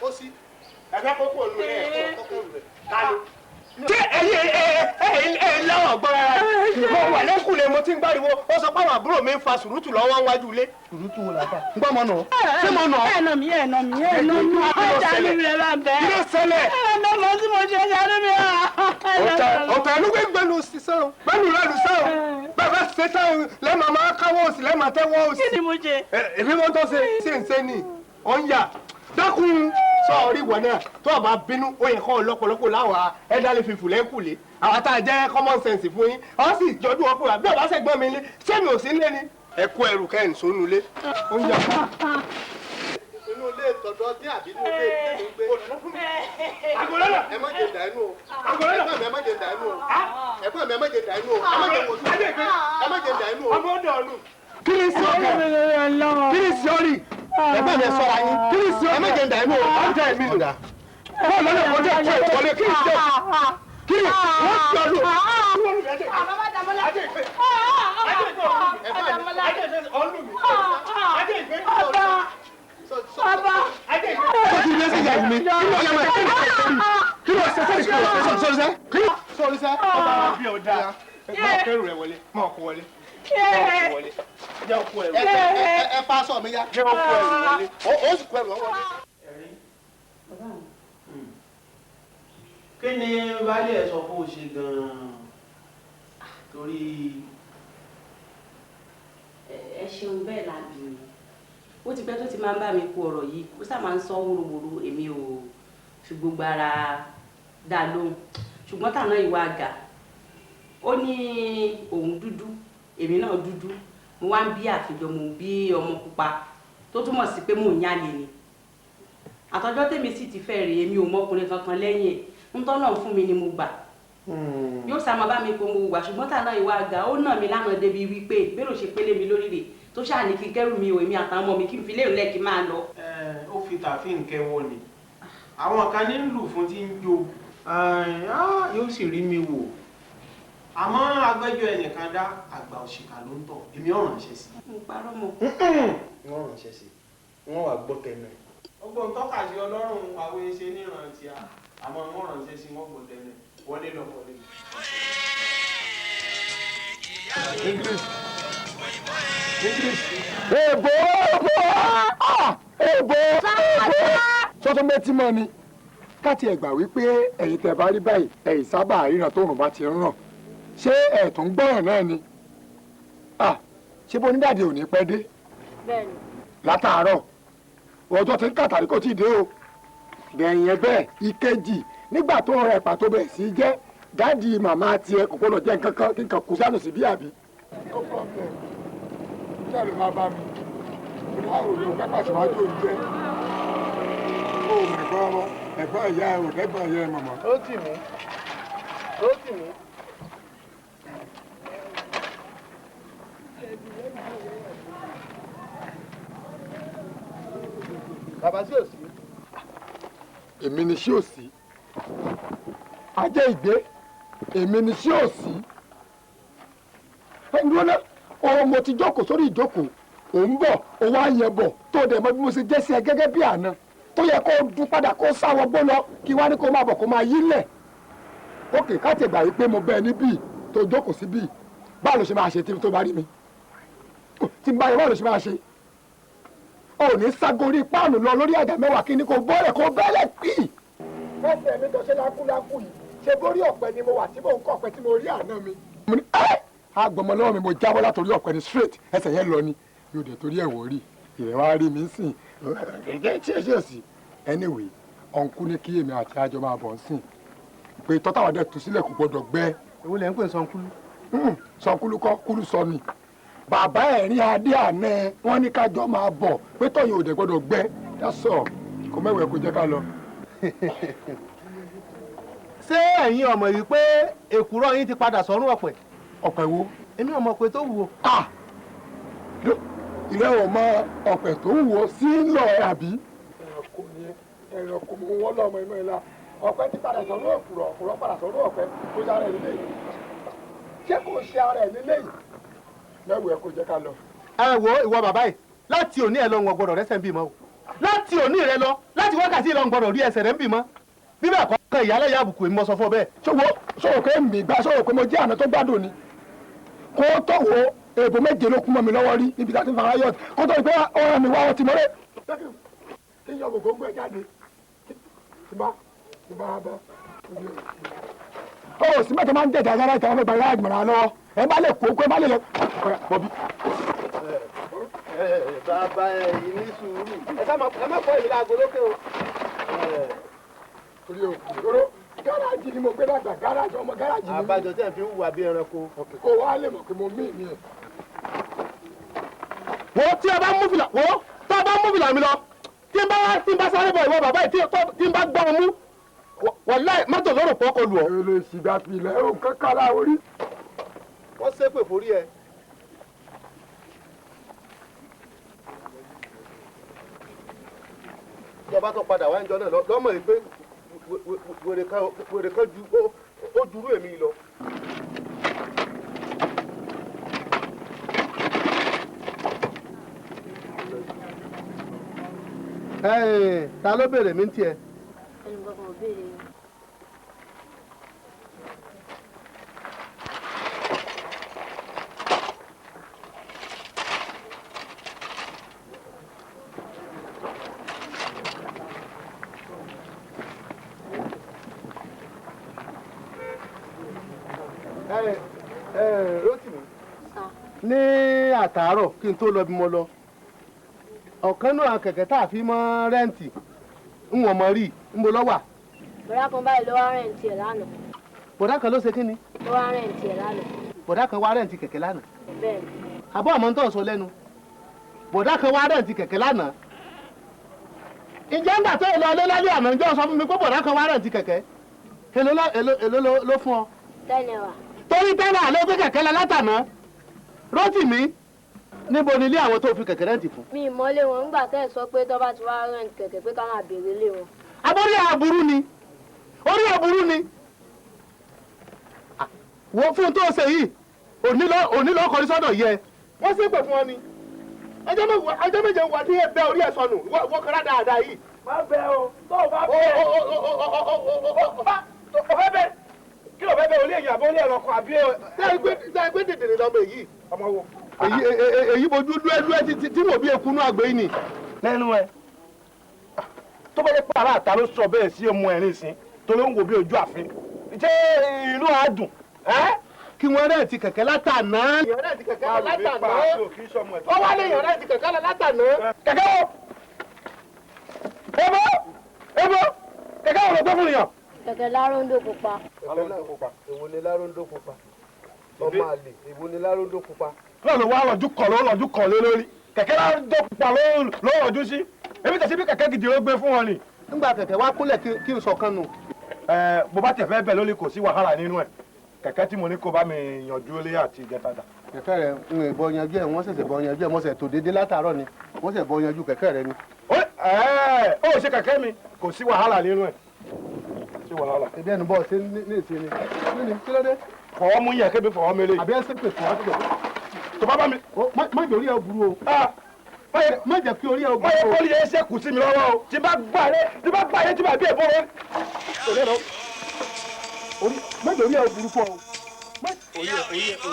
Ó sí. Ẹgbẹ́ kókó olú rẹ̀ kókó olú rẹ̀. Dání. ṣé ẹ̀yin lọ́wọ́ gbọ́ rárá mo wà lẹ́kùnlé mo ti ń gbáriwo ó sọ pé àwọn àbúrò mi ń fa sùrùtù lọ́wọ́ wájú ilé. sùrùtù wo la fà ń gbọ́ mọ́ nà ọ́ ṣé mo nà ọ́. ẹ̀ nà mí ọjà mi rẹ̀ bá bẹ́ẹ̀. kí ló ṣẹlẹ̀. ẹ̀ nà mọ́ tí mo ṣe ṣàánú mi. ọ̀tọ̀ ẹnu gbẹ́nu sísẹ́ o gbẹ́nu lẹ́nu sẹ́ o bẹ́ẹ̀ ṣe tán lẹ́mọ̀ máa káwọ́ òsì lẹ́mọ̀ tẹ́wọ́ òsì. kí ni mo ṣe. èmi mo tó ṣe ṣe ni ọ̀ ń yà dákun sọ̀rí ìwọ náà tó o bá bínú ó yẹ kọ́ lọ́pọ̀lọpọ̀ láwa ẹ̀dá lè fi fùlẹ́ kùlé àwọn tá a jẹ́ common sense fún yín ọ sì jọjú wọn fúnra bí ọba ṣẹgbọ́n mi lé sẹ́mi ò sí ń lé ni ẹ kó ẹrù kẹ́hìn sónú lé ó ń yà fún. inú ilé tọ̀dọ̀ tí àbí inú ilé tó gbé. agolọ́lá ẹ má jẹ dànù o agolọ́lá ẹ má jẹ dànù o ẹ̀gbọ́n mi ẹ má jẹ dànù o ẹ má jẹ wòjú ẹ má jẹ dànù o. ọmọ ọdọ ọlù. kí ni sọ́ọ̀rì kí ni sọ́ọ̀rì ẹ̀gbọ́n mi ẹ sọ́ra yín kí ni sọ́ọ̀rì ẹ má jẹ dànù o ọjà ẹ̀mí nù. bọ́ọ̀lù ọ̀nà ọjọ́ ìkọ́ ìkọ́lé kí ni sọ́ọ̀rì kí ni wọ́n ti ọlù. ẹ fa aṣọ mi ya. ó sì kó ẹrù ọwọ́ mi. kí ni baálé ẹ sọ fún o ṣe gan-an torí. ẹ ṣeun bẹ́ẹ̀ lábì mi ó ti pẹ́ tó ti máa ń bá mi kó ọ̀rọ̀ yìí ó sá máa ń sọ wóróworó èmi ò fi gbogbo ara dá lóhùn ṣùgbọ́n tàná ìwà àgà ó ní òun dúdú èmi náà dúdú mo wá ń bí àfijọ́ mo bí ọmọ pupa tó túmọ̀ sí pé mò ń yálè ni àtọjọ́ tèmi sì ti fẹ́ rèé èmi ò mọkùnrin kankan lẹ́yìn ẹ̀ ń tọ́nà fún mi ni mo gbà yóò sá máa bá mi pé mo wà ṣùgbọ́n tàná ìwà àgà ó nà mí lánàá débi wípé bẹ́ẹ̀ ló ṣe pélé mi lórí rẹ̀ tó ṣáà ní kí n kẹ́rù mi ò èmi àtàwọn ọmọ mi kí n fi léèrè lẹ́ẹ̀kí máa lọ. ó fi tàfin kẹwọ ni àwọn kan ní lù fún tí ń jó yóò sì rí mi wò àmọ́ agbẹ́jọ́ ẹnìkan dá àgbà òṣìkà ló ń tọ̀ èmi ò ránṣẹ́ sí. mo parọ́ mọ́. wọ́n ránṣẹ́ sí wọ́n wà gbọ́ tẹnu ẹ̀. ọgbọ́n tọ́ka sí ọlọ́run àwọn ẹṣẹ́ nírántí àmọ́ wọ́n ránṣẹ́ sí wọ́n gbọ́ tẹnu ẹ̀ wọlé lọ wọlé. English. Èbó sọ́tún mẹ́tí mọ́ ni káti ẹ̀gbà wípé ẹ̀yin tẹ̀ bá rí báyìí ẹ̀yin sábà ríran tóòrùn bá ti ń ràn ṣé ẹ̀tún gbọ́ràn náà ni ṣé bó onídàdí ò ní pẹ́ dé látàárọ̀ ọjọ́ tí ń kàtàrí kò tí ì dé o gbẹ̀yìn ẹ bẹ́ẹ̀ ìkejì nígbà tó rẹ̀ pàtó bẹ̀ sí jẹ́ dáàdi màmá tiẹ̀ kò gbọ́dọ̀ jẹ́ nǹkan kan kí nǹkan kù sánù sí bí àbí. no problem kí ẹ lè máa bá mi ìdáhùn òní òkè pàṣípàájú òní jẹ́ ó mẹ̀gbọ́n ọmọ ẹ̀gbọ́n ìyá ẹ̀ òdẹ́gbọ́n ìyá ẹ̀ màmá. ó tì mí ó tì mí. bàbá sí òsì. èmi ni sí òsì ajé ìgbé èmi ni sí òsì ẹnudọ́nà ọ̀rọ̀ mo ti jókòó sórí ìjókòó òun bọ̀ òun á yẹ bọ̀ tó dẹ̀ mọ́ bí mo ṣe jẹ́ sí ẹ gẹ́gẹ́ bí àná tó yẹ kó dún padà kó sáwọ́ gbó lọ kí wá ní kó máa bọ̀ kó máa yí lẹ̀ ókè káàtì gbà wípé mo bẹ́ẹ̀ níbí tó jókòó síbí báwo ló ṣe máa ṣe tí tó bá rí mi tí n bá yẹ báwo ló ṣe máa ṣe ò ní ságórí páànù lọ lórí àjà mẹ́wàá kí ni kò bọ́ọ̀lẹ̀ kó bẹ́ẹ̀lẹ̀ pì. fẹ́fẹ́ mi tó ṣe lákúlákú yìí ṣe borí ọ̀pẹ ni mo wà tí mò ń kọ́ ọ̀pẹ tí mo rí àná mi. mo ní agbọmọ lọ́wọ́ mi mo jábọ́ látòrí ọ̀pẹ ni straight ẹsẹ̀ yẹn lọ ni yóò dé torí ẹ̀wọ̀ rí ìrẹ̀ wá rí mi sìn gẹ́gẹ́ tí ẹ ṣe sí anyway ọ̀nkú ní kí èmi àti àjọ máa bọ̀ ń sìn pé tọ́tàwọ̀ dẹ̀ tú sílẹ̀ kò gbọ́dọ̀ gbẹ́. èwo lẹ́ ń pè sọ̀nkúlú. sọ̀nkúlú kọ́ kúlú sọ ni bàbá ẹ̀rín adé àná ẹ wọ́n ní kájọ máa bọ̀ pé tọ̀yìn òde gbọ́dọ̀ gbẹ́ dásọ̀ kò mẹ́wẹ̀ẹ́ kó jẹ́ ká lọ. ṣé ẹ̀yin ọmọ yìí pé èkùrọ́ yín ti padà sọ́run ọ̀pẹ. ọ̀pẹ wo. èmi ọmọ pé tó wù ó. ilé ọmọ ọ̀pẹ tó wù ó sí ń lọ ẹ àbí. ẹranko mú wọn lọmọ inú ẹ la ọ̀pẹ ti padà sọ́run òkùrọ̀ òkùrọ̀ padà sọ́run ọ̀pẹ kó ṣe ara ẹ nílé yìí ṣé kò ṣe ara ẹ nílé yìí mẹ́wẹ̀ẹ́ kó jẹ́ ká lọ. ẹ wo ìwọ bàbá yìí láti òní ẹ lọ ń gbọ́dọ̀ rẹsẹ̀ ń bì mọ́ o láti òní rẹ lọ láti wákàtí lọ ń gbọ́dọ̀ rí ẹsẹ̀ rẹ ń bì mọ́ bí bẹ́ẹ̀ kọ́. kan ìyálẹ̀ ìyá àbùkù èmi mọ sọ fún ọ bẹ́ẹ̀. sọ̀rọ̀ pé mi gbà sọ̀rọ̀ pé mo jẹ́ àná tó gbádùn ni kó tó wo èèbò méje ló kún mọ́ mi lọ́wọ́ rí níbi tá a ti fara yọ̀ kó tó pé ọ̀rọ̀ mi wá wọn ti mọ́lẹ̀. kí n yọ gbogbo gbé jáde tí bá bá ó sì mẹ́ta máa ń dẹ̀dẹ̀ agbára ìtàn ọmọ ìgbà yára ìgbìmọ̀ lọ́wọ́ ẹ bá lè kó ẹ bá lè lọ bọ́bí. bàbá ní sùúrù ẹ má fọ ìlà àgọ́ lókè o. torí òkúrò gáràjì ni mo gbé dàgbà gáràjì ọmọ gáràjì ni. àbájọ tẹ̀ fi ń wà bí ẹranko. kó wá lè mọ̀ pé mo mí mi ẹ̀. wo tí a bá mú fìlà wo tá a bá mú fìlà mi lọ tí n bá sáré bọ̀ ìwọ bàbá yìí tí n bá gbọ́ ọ mú wàláì mọ́tò lọ́rùn pọ̀ kọlù ọ. èlò ìsìgbà pilẹ̀ ó kankan la orí. wọ́n ṣépè forí ẹ. ìjọba tó padà wá ìjọ náà lọ́mọ yìí pé wèrè kan ju ó jurú èmi lọ. ta ló béèrè mi ń tiẹ̀. ẹnì kankan ò béèrè yín. Rótìmí ní àtàárọ̀ kí n tó lọ bí mo lọ ọ̀kan náà kẹ̀kẹ́ tá a fi mọ́ rẹ́ǹtì ń wọ̀n mọ́ rí ń bo lọ́wà. bọ̀dá kan báyìí ló wá rẹ̀ǹtì ẹ̀ lánàá. bọ̀dá kan ló ṣe kí ni. ló wá rẹ̀ǹtì ẹ̀ lánàá. bọ̀dá kan wá rẹ̀ǹtì kẹ̀kẹ́ lánàá. bẹ́ẹ̀ni. àbọ̀ àmọ́ tó ń sọ lẹ́nu bọ̀dá kan wá rẹ̀ǹtì kẹ̀kẹ́ lánàá. ìjẹ́ ńgbà tó lọ lé lálẹ́ àná ìjọ sọ fún mi pé bọ̀dá kan wá rẹ̀ǹtì kẹ̀kẹ́ èló ló fún ọ. 10 naira. torí 10 naira ló gbé kẹ̀kẹ́ lọ látàná Rótìmí níbo ni ilé àwọn tó fi kẹ̀kẹ́ rẹ́ǹtì fún. mi ìmọ̀lé wọn ńgbà tẹ́ ẹ̀ sọ pé tó bá ti wá rẹ̀ǹtì kẹ̀kẹ́ pé ká máa béèrè lé wọn. abórí àbúrú ni orí àbúrú ni wọ́n fún tó ṣe yìí òní ló kọrí sọ́dọ̀ yẹ wọ́n sì pè fún ọ ni ẹjọ́ méje wà ní ẹgbẹ́ orí ẹ̀ sọnù wọ́n kọ́ra dáadáa yìí. má bẹ o tó o bá bẹ o fẹ́ bẹ kí ló fẹ́ bẹ olú èyàn àbí olú ẹ̀rọ kan àbí. dáa gbé dèdèrè lọ́mọ èyí. ọmọ wo. èyí bojú lúẹ́lúẹ́ tí wò bí ekunú àgbẹ̀ yìí ni. lẹ́nu ẹ̀ tó bá yẹ pé ara àta ló sọ bẹ́ẹ̀ sí ọmọ ẹ̀ nísìn tó ló ń wò bí ojú àfin ṣé ìlú àádùn. kí wọ́n rẹ̀ ti kẹ̀kẹ́ látàná. ìyọ̀rẹ́ ti kẹ̀kẹ́ látàná. ó wá lé ìyọ̀rẹ́ ti kẹ̀kẹ́ látàná. kẹ̀kẹ́ wo ebo kẹ̀kẹ́ wo ló gbé fún yàn. kẹ̀kẹ́ láróńdó pupa. èwo ni láróńdó pupa ọmọ àlè èwo ni láróńdó pupa. lọ́nà wa lọ́jú kọ̀ lé lórí kẹ̀kẹ́ láróńdó pupa ló rọ̀jú sí ebi tẹ̀sí bí kẹ̀kẹ́ gidi ló gbé fún wọn ni. nígbà kẹ̀kẹ́ wá kúnlẹ̀ kí n sọ kan nù. bó bá tẹ̀ fẹ́ bẹ̀ lórí kò sí wàhálà nínú ẹ̀ kẹ̀kẹ́ tí mo ní kó bá mi yanjú lé àti ìjẹtada. kẹ̀kẹ́ rẹ̀ ń bọ yanjú ẹ̀ wọ́n ṣẹ̀ṣẹ̀ bọ yanjú ẹ̀ wọ́n ṣẹ̀ tó dédé látàárọ̀ ni wọ́n ṣẹ̀ bọ yanjú kẹ̀kẹ́ rẹ̀ ni. ó ṣe kẹ̀kẹ́ mi kò sí wàhálà nínú ẹ̀ sí wàhálà. ẹbí ẹnu bọ́ọ̀ ṣe ní ìsinmi ní kí ló dé. fọwọ́ mú yẹ kébi fọwọ́ mi lé. àbí ẹsẹ̀ pè fún ọ tó bá bá mi. má jẹ́ orí ẹ̀ burú o. má jẹ́ kí orí ẹ̀ burú o. má yẹ kó lè ṣe kù sí mi lọ́wọ́ o tí bá gbà yé tí bá bí èbó rẹ. má jẹ́ orí ẹ̀ burú fún ọ. ìyá òyìnbó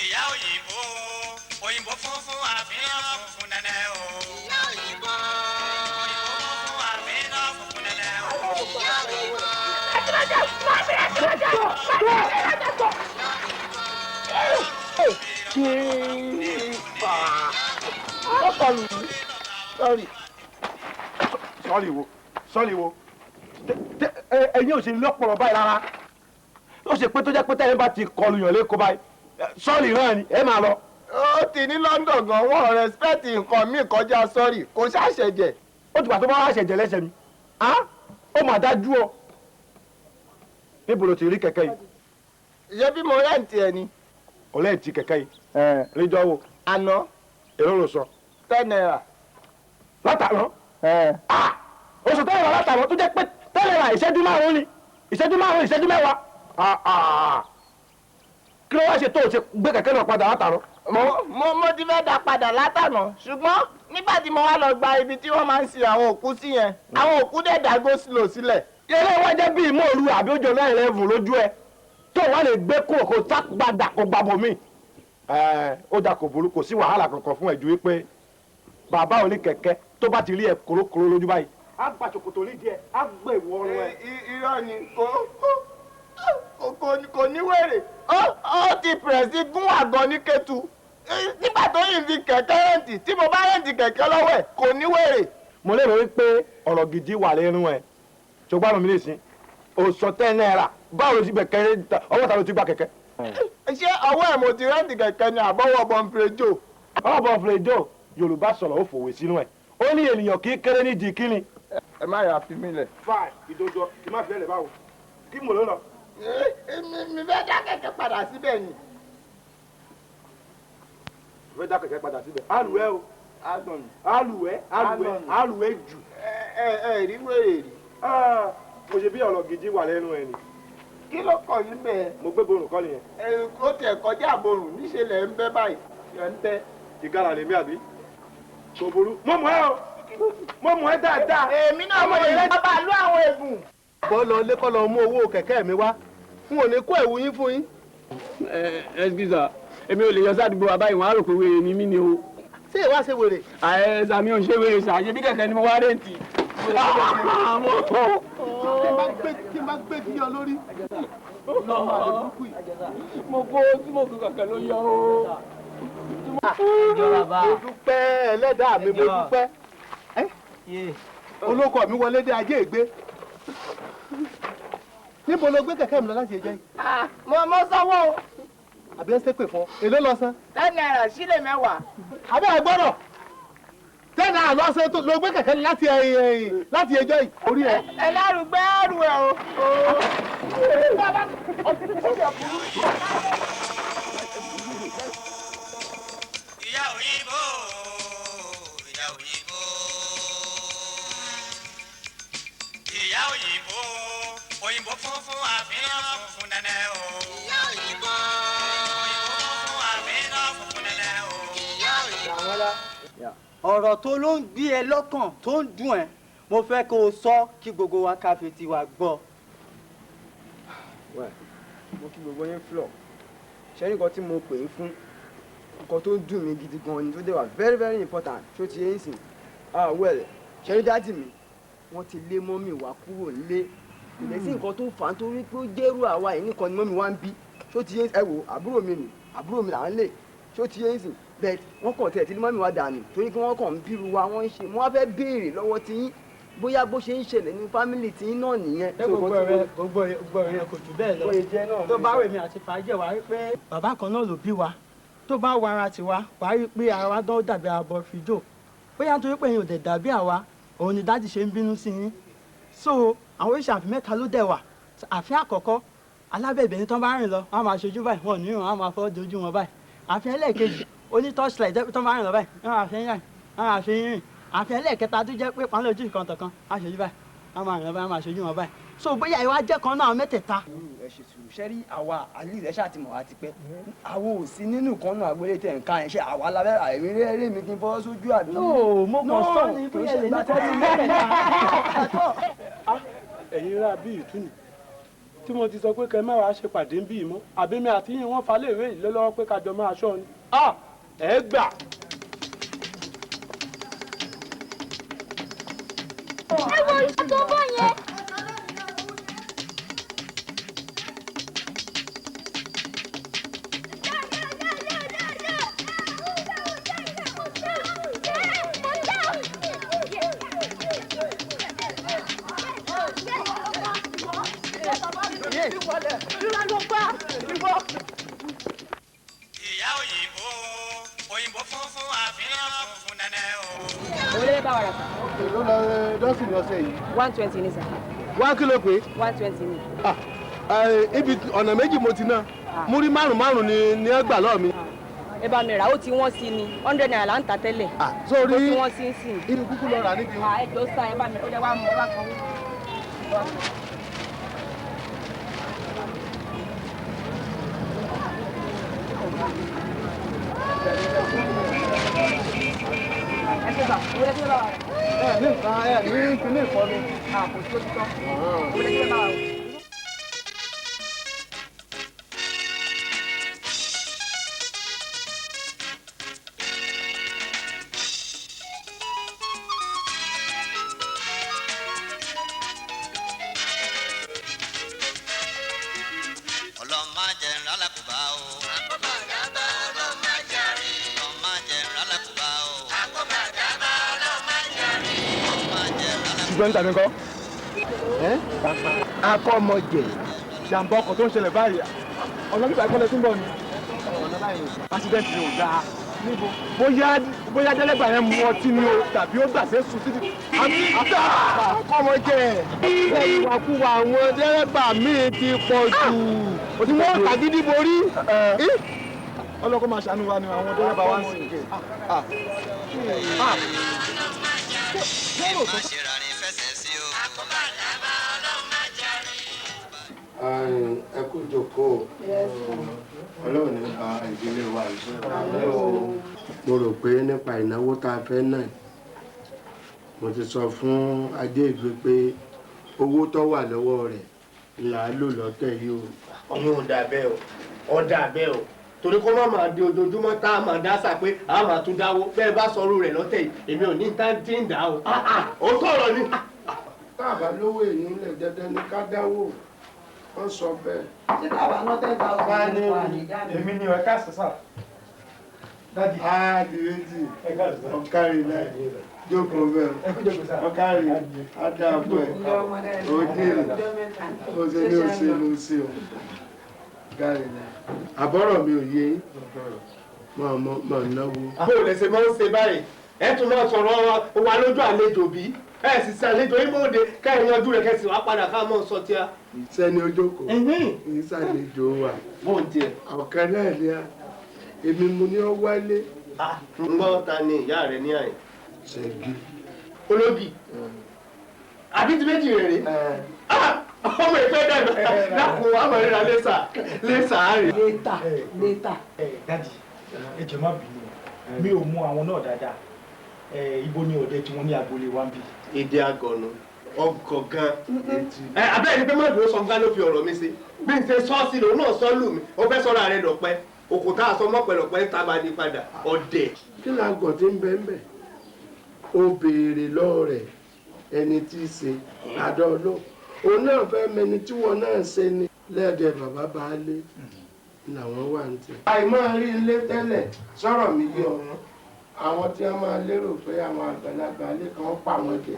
ìyá òyìnbó òyìnbó funfun àfihàn funfun nẹ́nẹ́ o. ìyá òyìnbó òyìnbó funfun àfihàn funfun nẹ́nẹ́ o. ìyá òyìnbó. sọ́ọ̀lì wo ẹ̀yin ò ṣe lọ́pọ̀lọ́ báyìí rárá ó ṣe pé tó jẹ́ pé tẹ́yìn bá ti kọlu yàn lẹ́kọ̀ọ́ báyìí sọ́ọ̀lì náà ni ẹ máa lọ. ó ti ní London gan wọn respect nǹkan míì kọjá sọ́ọ̀rì kò ṣàṣẹjẹ. ó ti gbà tó bá wá ṣẹ̀jẹ̀ lẹ́sẹ̀ mi ó mà dájú ọ níbo ló ti rí kẹ̀kẹ́ yìí. ṣé bí mo rẹ́ǹtì ẹ ni. o rẹ́ǹtì kẹ̀kẹ́ yìí níjọ́ wo. àná. èrò ló sọ. 10 naira. látàná. oṣù tẹ́lẹ̀ rà látàná tó jẹ́ pé tẹ́lẹ̀ rà ìṣẹ́jú márùn-ún ni ìṣẹ́jú mẹ́wàá. kí ló wá ṣe tó o ṣe gbé kẹ̀kẹ́ náà padà látàná. mo ti fẹ́ dá padà látàná ṣùgbọ́n nígbà tí mo wá lọ gba ibi tí wọ́n máa ń sin àwọn òkú sí yẹn àwọn òkú dẹ̀ dàgbò sílò sílẹ̀. eré wọn jẹ́ bí ìmọ̀ọ́lù àbí ojú ọlọ́run ẹ̀rẹ́fù lójú ẹ tó wà lè gbé kó kó tá gbàdà kó gbàbọ̀ mí. ó dà kò burú kò sí wàhálà kankan fún ẹ̀jú wípé bàbá òní kẹ̀kẹ́ tó bá ti rí ẹ kórókóró lójú báyìí. á gba ṣòkòtò lídìí ẹ á gbé ìwọ ọrùn ẹ. irọ́ ni kò ní wèrè ó ti pẹ̀rẹ̀ sí gún àgọ́ ní Kétu nígbà tó yìí fi kẹ̀kẹ́ rẹ̀ǹtì tí mo bá rẹ̀ǹtì kẹ̀kẹ́ lọ́wọ́ ẹ̀ kò ní wèrè. mo lérò wípé ọ̀rọ̀ gidi wà lẹ́nu ẹ̀ ṣùgbọ́n àrùn mi lè sìn òsàn 10 náírà báwo ló ti bẹ̀ kẹ́rẹ́ ọwọ́ ta ló ti gba kẹ̀kẹ́. ṣé ọwọ́ ẹ̀ mo ti rẹ́ǹtì kẹ̀kẹ́ ni àbọ̀wọ̀ bọ̀ǹfẹ̀jọ. ọwọ́ bọ̀ǹfẹ̀jọ Yorùbá sọ̀rọ̀ ó fòwe sínú ẹ̀ ó ní ènìyàn kì í kéré ní di kíni. ẹ má yà fi mí lẹ̀. fine ìdodo kì í má fi ẹ̀ lẹ̀ báwo kí mo ló lọ. mi fẹ́ dá kẹ̀kẹ́ padà síbẹ̀ ni. fẹ́ dá kẹ̀kẹ́ padà síbẹ̀ alùwẹ̀ o alùwẹ̀ jù. ẹ rí wèrè rí. mo ṣe bí ọ̀rọ̀ gidi wà lẹ́nu ẹ̀ ni. kí ló kọ̀ níbẹ̀. mo gbé borùn kọ́ nìyẹn. ó tiẹ̀ kọjá àborùn níṣẹ́ lẹ̀ ń bẹ́ báyìí ẹ̀ ń bẹ́. ìgalà lèmi àbí kò burú. mo mọ̀ ẹ́ o mo mọ̀ ẹ́ dáadáa. èmi náà mo lè lẹ́jọ́ bá lú àwọn ègùn. bọ́ lọ lé kọ́ lọ mú owó kẹ̀kẹ́ mi wá n ò ní kó ẹ̀wù yín fún yín. ẹsikisa èmi ò lè yọ sádùúgbò wa báyìí wọn á rò pé wèrè ni mí ni o. ṣé ìwà ṣe wèrè. ààrẹ sàmì ò ń ṣe wèrè ṣàṣẹ bí kẹ̀kẹ́ ni mo wá rẹ́ǹtì. kí n bá gbé kí ọ lórí. mo kó tí mo fi kẹ̀kẹ́ ló yọ o. mo dúpẹ́ ẹlẹ́dàá mi mo dúpẹ́. olóko mi wọlé dé ajé ìgbé. níbo ló gbé kẹ̀kẹ́ mi lọ láti ẹjẹ́ yìí. mo sanwó. àbí ẹ ṣépè fún ọ èló lọ san. 10 náírà sílẹ̀ mẹ́wàá. àbí ẹ gbọ́dọ̀ 10 náírà lọ san tó ló gbé kẹ̀kẹ́ láti ẹjọ́ yìí orí ẹ. ẹlẹ́rù gbé ẹrù ẹ o. ìyá òyìnbó ìyá òyìnbó ìyá òyìnbó òyìnbó funfun àfihàn funfun nẹ́nẹ́ o. ìyá òyìnbó òyìnbó funfun àfihàn funfun nẹ́nẹ́ o. ìyá òyìnbó. ọ̀rọ̀ tó ló ń gbé ẹ lọ́kàn tó ń dùn ẹ́ mo fẹ́ kó o sọ kí gbogbo wa ká fi tiwa gbọ́. mo kí gbogbo yín flọ ṣé nǹkan tí mo pè é fún nǹkan tó ń dùn mí gidi gan ni tó dé wà very very important tó ti yé ń sìn well ṣe rí dáàdì mi wọ́n ti lé mọ́mì wá kúrò nílé ìlẹ̀ sí nǹkan tó fà á nítorí pé ó jẹ́rú àwa yìí nìkan ni mọ́mì wá ń bí tó ti yé ẹ wò àbúrò mi là ń lè tó ti yé ń sìn bẹ́ẹ̀ wọ́n kàn tẹ̀ tí mọ́mì wá dànù torí pé wọ́n kàn ń bírú wa wọ́n ń ṣe wọ́n á fẹ́ béèrè lọ́wọ́ ti yín bóyá bó ṣe ń ṣẹlẹ̀ ní fámìlì tí náà nìyẹn. gbogbo ìyẹn kò jù bẹ́ẹ̀ lọ tó bá wèmí àti fàájẹ́ wá rí pé bàbá kan náà ló bí wa tó bá wà ara tiwa wàá rí pé ara wa dán dàbí abọ́ fìjò bóyá nítorí pé èèyàn ò dẹ̀ dàbí àwa òun ni dáàdì ṣe ń bínú sí yín so àwọn oríṣi àfin mẹ́ta ló dẹ̀ wà àfin àkọ́kọ́ alábẹ̀bẹ̀ ni tán bá rìn lọ wọ́n á máa ṣojú báyìí wọn ò ní rìn wọ́n á máa fọ́ dojú wọn báyìí àfin ẹlẹ́ẹ̀kejì oní torchlight tán bá rìn lọ báyìí wọ́n á fi ń rìn wọ́n á fi ń rìn àfin ẹlẹ́ẹ̀kẹta tó jẹ́ pé pàálẹ̀ ojú ìkan tọ̀kan á ṣojú báyìí wọ́n máa rìn lọ báyìí wọ́n máa ṣojú wọn báyìí so bóyá ìwà jẹ́ kan náà mẹ́tẹ̀ẹ̀ta. ẹ ṣe sùúrù ṣẹ́rí àwa àlè rẹ̀ ṣàtìmọ̀ àti pẹ́ àwa ò sí nínú kan náà àgbélé tẹ̀ ń ká ẹ̀ ṣe àwa lábẹ́ àìrí rẹ́rẹ́ mi kí n fọwọ́ sójú àbí. yóò mo kàn sọ ní ìpínlẹ̀ lè ní tẹ́tí mẹ́tẹ̀ẹ̀ta. ẹ̀yin rà bí ìtúnì tí mo ti sọ pé kẹ́ ẹ má wàá ṣe pàdé ń bí i mọ́ àbí mi àti yín wọ́n falẹ̀ ìwé ìlé lọ́wọ́ pé kájọ máa ṣọ́ ni ẹ gbà. ẹ wo ìṣó tó bọ̀ yẹn. ìyá òyìnbó òyìnbó funfun àfihàn funfun nẹ́nẹ́ o. èwo lè bá wa rà sá. èló lọ dọ́sìn ọ̀sẹ̀ yìí. 120 ni sá. wá kí ló pé. 120 ni. ibi ọ̀nà méjì mo ti ná múrí márùn-ún ni ẹ gbà lọ́ọ̀ mi. ẹ bá mi rà ó ti wọ́n sí ni 100 naira là ń ta tẹ́lẹ̀. sórí ó ti wọ́n sí ń sìn. inú kúkú lọ rà níbi. ẹ jọ sá ẹ bá mi ó jẹ wá mọ wá kan wí. sà owó lẹ́sẹ̀ bá wa ẹ̀ ní nǹkan ẹ̀ ní kíní ìfọ́nu àpòtí ó ti tán owó lẹ́sẹ̀ bá wa. ṣùgbọ́n níta mi kọ́. akọ́mọjẹ. jàǹbá ọkọ̀ tó ń ṣẹlẹ̀ báyìí ọ̀nà bíbá ìkọ́lẹ̀ tó ń bọ̀ ni. accident ni ò dáa. bóyá dẹ́lẹ́gbà yẹn mu ọtí ni o tàbí ó gbà sẹ́ sùn títí. akọ́mọjẹ. ìwàkuwà àwọn dẹ́rẹ́bà míì ti pọ̀ jù. tí wọ́n tàgídí borí. ọlọ́kọ́ máa ṣàánú wa ni àwọn dẹ́rẹ́bà wa ń sìn. ẹ kú jókòó ọlọ́run nípa ìdílé wa mo rò pé nípa ìnáwó tá a fẹ́ náà mo ti sọ fún ajé ìgbé pé owó tó wà lọ́wọ́ rẹ̀ là á lò lọ́tẹ̀ yìí o. ọ̀hún ò dà bẹ́ẹ̀ o ọ̀ dà bẹ́ẹ̀ o torí kó má máa di ojoojúmọ́ tá a máa dá sà pé a máa tún dáwó bẹ́ẹ̀ bá sọ̀rọ̀ rẹ̀ lọ́tẹ̀ yìí èmi ò ní tá tí ń dà o. ó sọ̀rọ̀ ni. tá a bá lówó èyí lẹ̀ dandan ní ká dáwó wọ́n sọ bẹ́ẹ̀. ṣé káwa ná 10,000 ní wà ní dáná. èmi ni ẹ̀ka sọ́sà. Adìrẹ́jì ọ̀kárí náà jókòó bẹ́ẹ̀ ọ̀kárí adáàbọ̀ ẹ̀ òdìrì òṣèlú ọ̀kárí náà. àbọ̀rọ̀ mi ò yé mọ̀ náwó. bó o lè ṣe máa ń ṣe báyìí ẹ tún máa sọ̀rọ̀ wa lójú àlejò bí ẹ sì ṣe àlejò ìmọ̀ọ́dẹ káyọ̀ yanjú rẹ̀ kẹsì wá padà ká mọ̀ sọ tí a. sẹ́ni ojókòó ìsàlejò wa ọ̀kan náà ni a èmi mo ní ọ wálé. ń gbọ́ ta ni ìyá rẹ̀ ní àyè. ṣẹ́gi. olóbì àbí ti méjì rẹ̀ rí. ọmọ ìfẹ́ dàgbà lákùn amọ̀rẹ́ra lẹ́sà rẹ̀. létà. dádì ẹ jẹ́ má bínú mi ò mú àwọn náà dáadáa ibo ni ọdẹ tí wọ́n ní agboolé wa ń bí. èdè àgọ̀nù ọgọ̀ gan. abẹ́rẹ́ ni pé má dúró sọ fún ló fi ọ̀rọ̀ mi sí bí n ṣe sọ́ọ̀sì lòun náà sọ́ lù mí ó fẹ́ sọ́ra rẹ̀ dọ̀pẹ́ òkúta àsọ mọ́pẹ̀lọpẹ́ ń tábà ní padà ọ̀dẹ̀. kí la gọ̀ tí ń bẹ́ ń bẹ̀ ó béèrè lọ́wọ́ rẹ̀ ẹni tí í ṣe àdọ́ọ̀lọ́ òun náà fẹ́ mẹni tí wọn náà ṣe ni lẹ́ẹ̀dẹ̀ bàbá baálé làwọn wà ń tẹ̀. àìmọ́ rí ilé tẹ́lẹ̀ sọ̀rọ̀ mi yé ọ̀run àwọn tí wọ́n máa lérò pé àwọn àgbàlagbà ilé kan pa wọn jẹ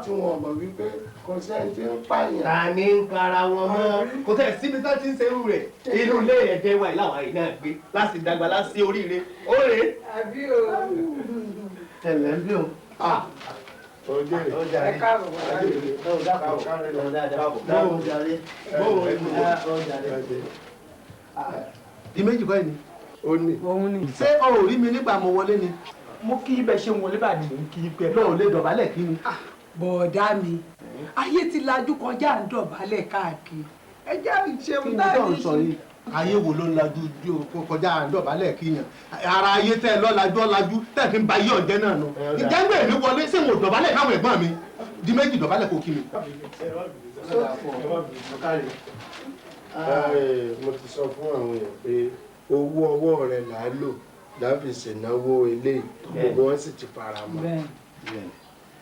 tí wọn mọ̀ wípé kò sẹ́ni tí ń pààyàn. ta ni ń para wọn mọ́ kò tẹ̀ síbi tá ti ń ṣerú rẹ̀ inú ilé ẹ̀jẹ̀ wa ìlàwọ̀ àyè náà gbé láti dàgbà láti oríire ó rè é. àbí o. tẹ̀lé ń bí o. ẹ káàbọ̀ di méjì kọ́ ẹ̀ ni. òun ni. ṣé o ò rí mi nígbà mo wọlé ni. mo kí ibẹ̀ ṣe wọlé bá ní mò ń kí pẹ́. lọ́ọ̀ lè dọ̀bálẹ̀ kí ni. bọ̀ọ̀dá mi ayé ti lajú kọjá à ń dọ̀bálẹ̀ káàkiri ẹ jẹ́ ìṣeun táyé ṣe. ayé wo ló ń lajú kọjá à ń dọ̀bálẹ̀ kí yàn ara ayé tẹ́ ẹ lọ́lajú ọ̀lajú tẹ́ ẹ fi ń ba ayé ọ̀jẹ́ náà nù. ìjẹ́gbẹ́ mi wọlé ṣé mo dọ̀bálẹ̀ káwọn ẹ̀gbọ́n mi di méjì dọ̀bálẹ̀ kò kí mi. mo ti sọ fún àwọn èèyàn pé owó ọwọ́ rẹ̀ là á lò láfi ṣènáwó eléyìí gbogbo wọn sì ti fara mọ́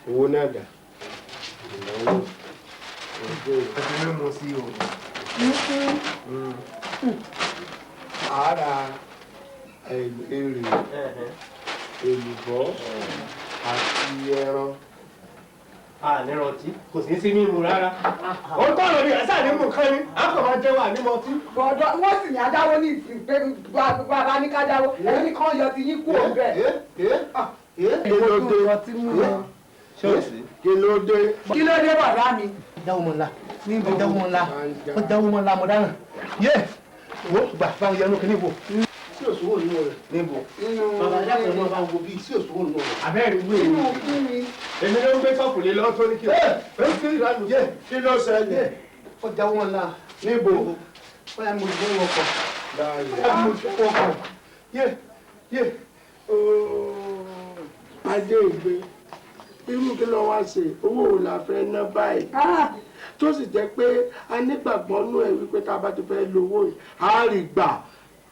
owó náà dà ìnáwó ọjọ́ ìtọ́jú mímú sí o. ara èrè èlùbọ́ àti ẹran. ànírọ̀tí kò sí sí mímu rárá. ó tọrọ ní ẹ̀sà ní mú kan ní àkọ́mọ́ jẹ́ wà ní mọtí. bọ̀dọ̀ wọ́n sì ní adáwó ní ìsìn pé bàbá ní ká dáwó ẹni kan yọ ti yín kú òun bẹ́ẹ̀. kí ló dé kí ló dé. kí ló dé bọ̀dá mi. dáwọ́ mọ́ ńlá dáwọ́ mọ́ ńlá ó dáwọ́ mọ́ ńlá mọ́ dáhùn yé wo gbà báwọn yẹnu kìíní wo. sí òṣùwò nínú rẹ̀ níbo. bàbá adákùnrin náà bá wo bí sí òṣùwò nínú rẹ̀. abẹ́rẹ́ ìwé mi èmi ló ń gbé sọ́ọ̀kù lé lọ́wọ́ tó ní kí o. kí ló ṣẹlẹ̀. ó dáwọ́ mọ́ ńlá níbo. ó yà mo gbé wọkọ̀. mo gbé wọkọ̀. yé adé ìgbé irú kí ló wá ṣe owó wo la fẹ́ ná báyìí tó sì jẹ́ pé a nígbàgbọ́ nú ẹ̀ wípé tá a bá ti fẹ́ lo owó yìí á rí gbà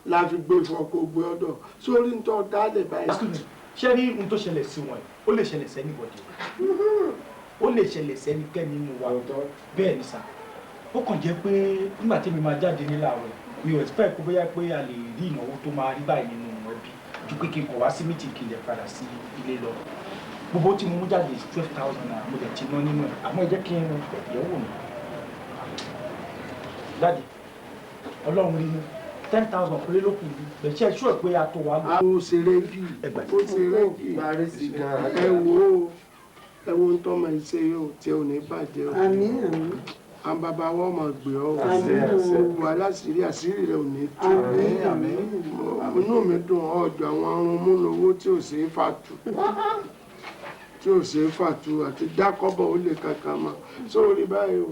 la fi gbé fún ọkọ̀ gbé ọ̀dọ̀ sórí ń tọ́ dálẹ̀ báyìí. ṣé rí ohun tó ṣẹlẹ̀ sí wọn ó lè ṣẹlẹ̀ sẹ́ni bọ̀dé ó lè ṣẹlẹ̀ sẹ́ni kẹ́ni nínú wa bẹ́ẹ̀ ni sà ó kàn jẹ́ pé nígbà tí mi máa jáde ní láàárọ̀ mi ò expect kó bóyá pé a lè rí ìnáwó tó máa rí báyìí nínú ẹbí ju pé kí n kọ̀ wá sí meeting kí n lè padà sí ilé lọ gbogbo tí mo mú jáde 12,000 naira mo lè ti ná nínú ẹ̀ àmọ́ ẹ jẹ́ kí n yẹ̀wò mi jáde ọlọ́run rí mi 10,000 péré ló kù ní bẹ̀ṣẹ̀ ṣú ẹ̀ pé a tó wà lọ. ó ṣeré jù ó ṣeré jù ẹ wo ń tọ́mọ ìṣe yóò tí ò ní bàjẹ́ o. àmín àmín. àwọn bàbá wọn máa gbé ọ gbogbo aláṣírí àṣírí rẹ ò ní tú. inú mi dùn ọjọ́ àwọn arun múlòwó tí ò ṣeé fàtú àti dákọ́bọ̀ ó lè kankan mọ́ sórí báyìí o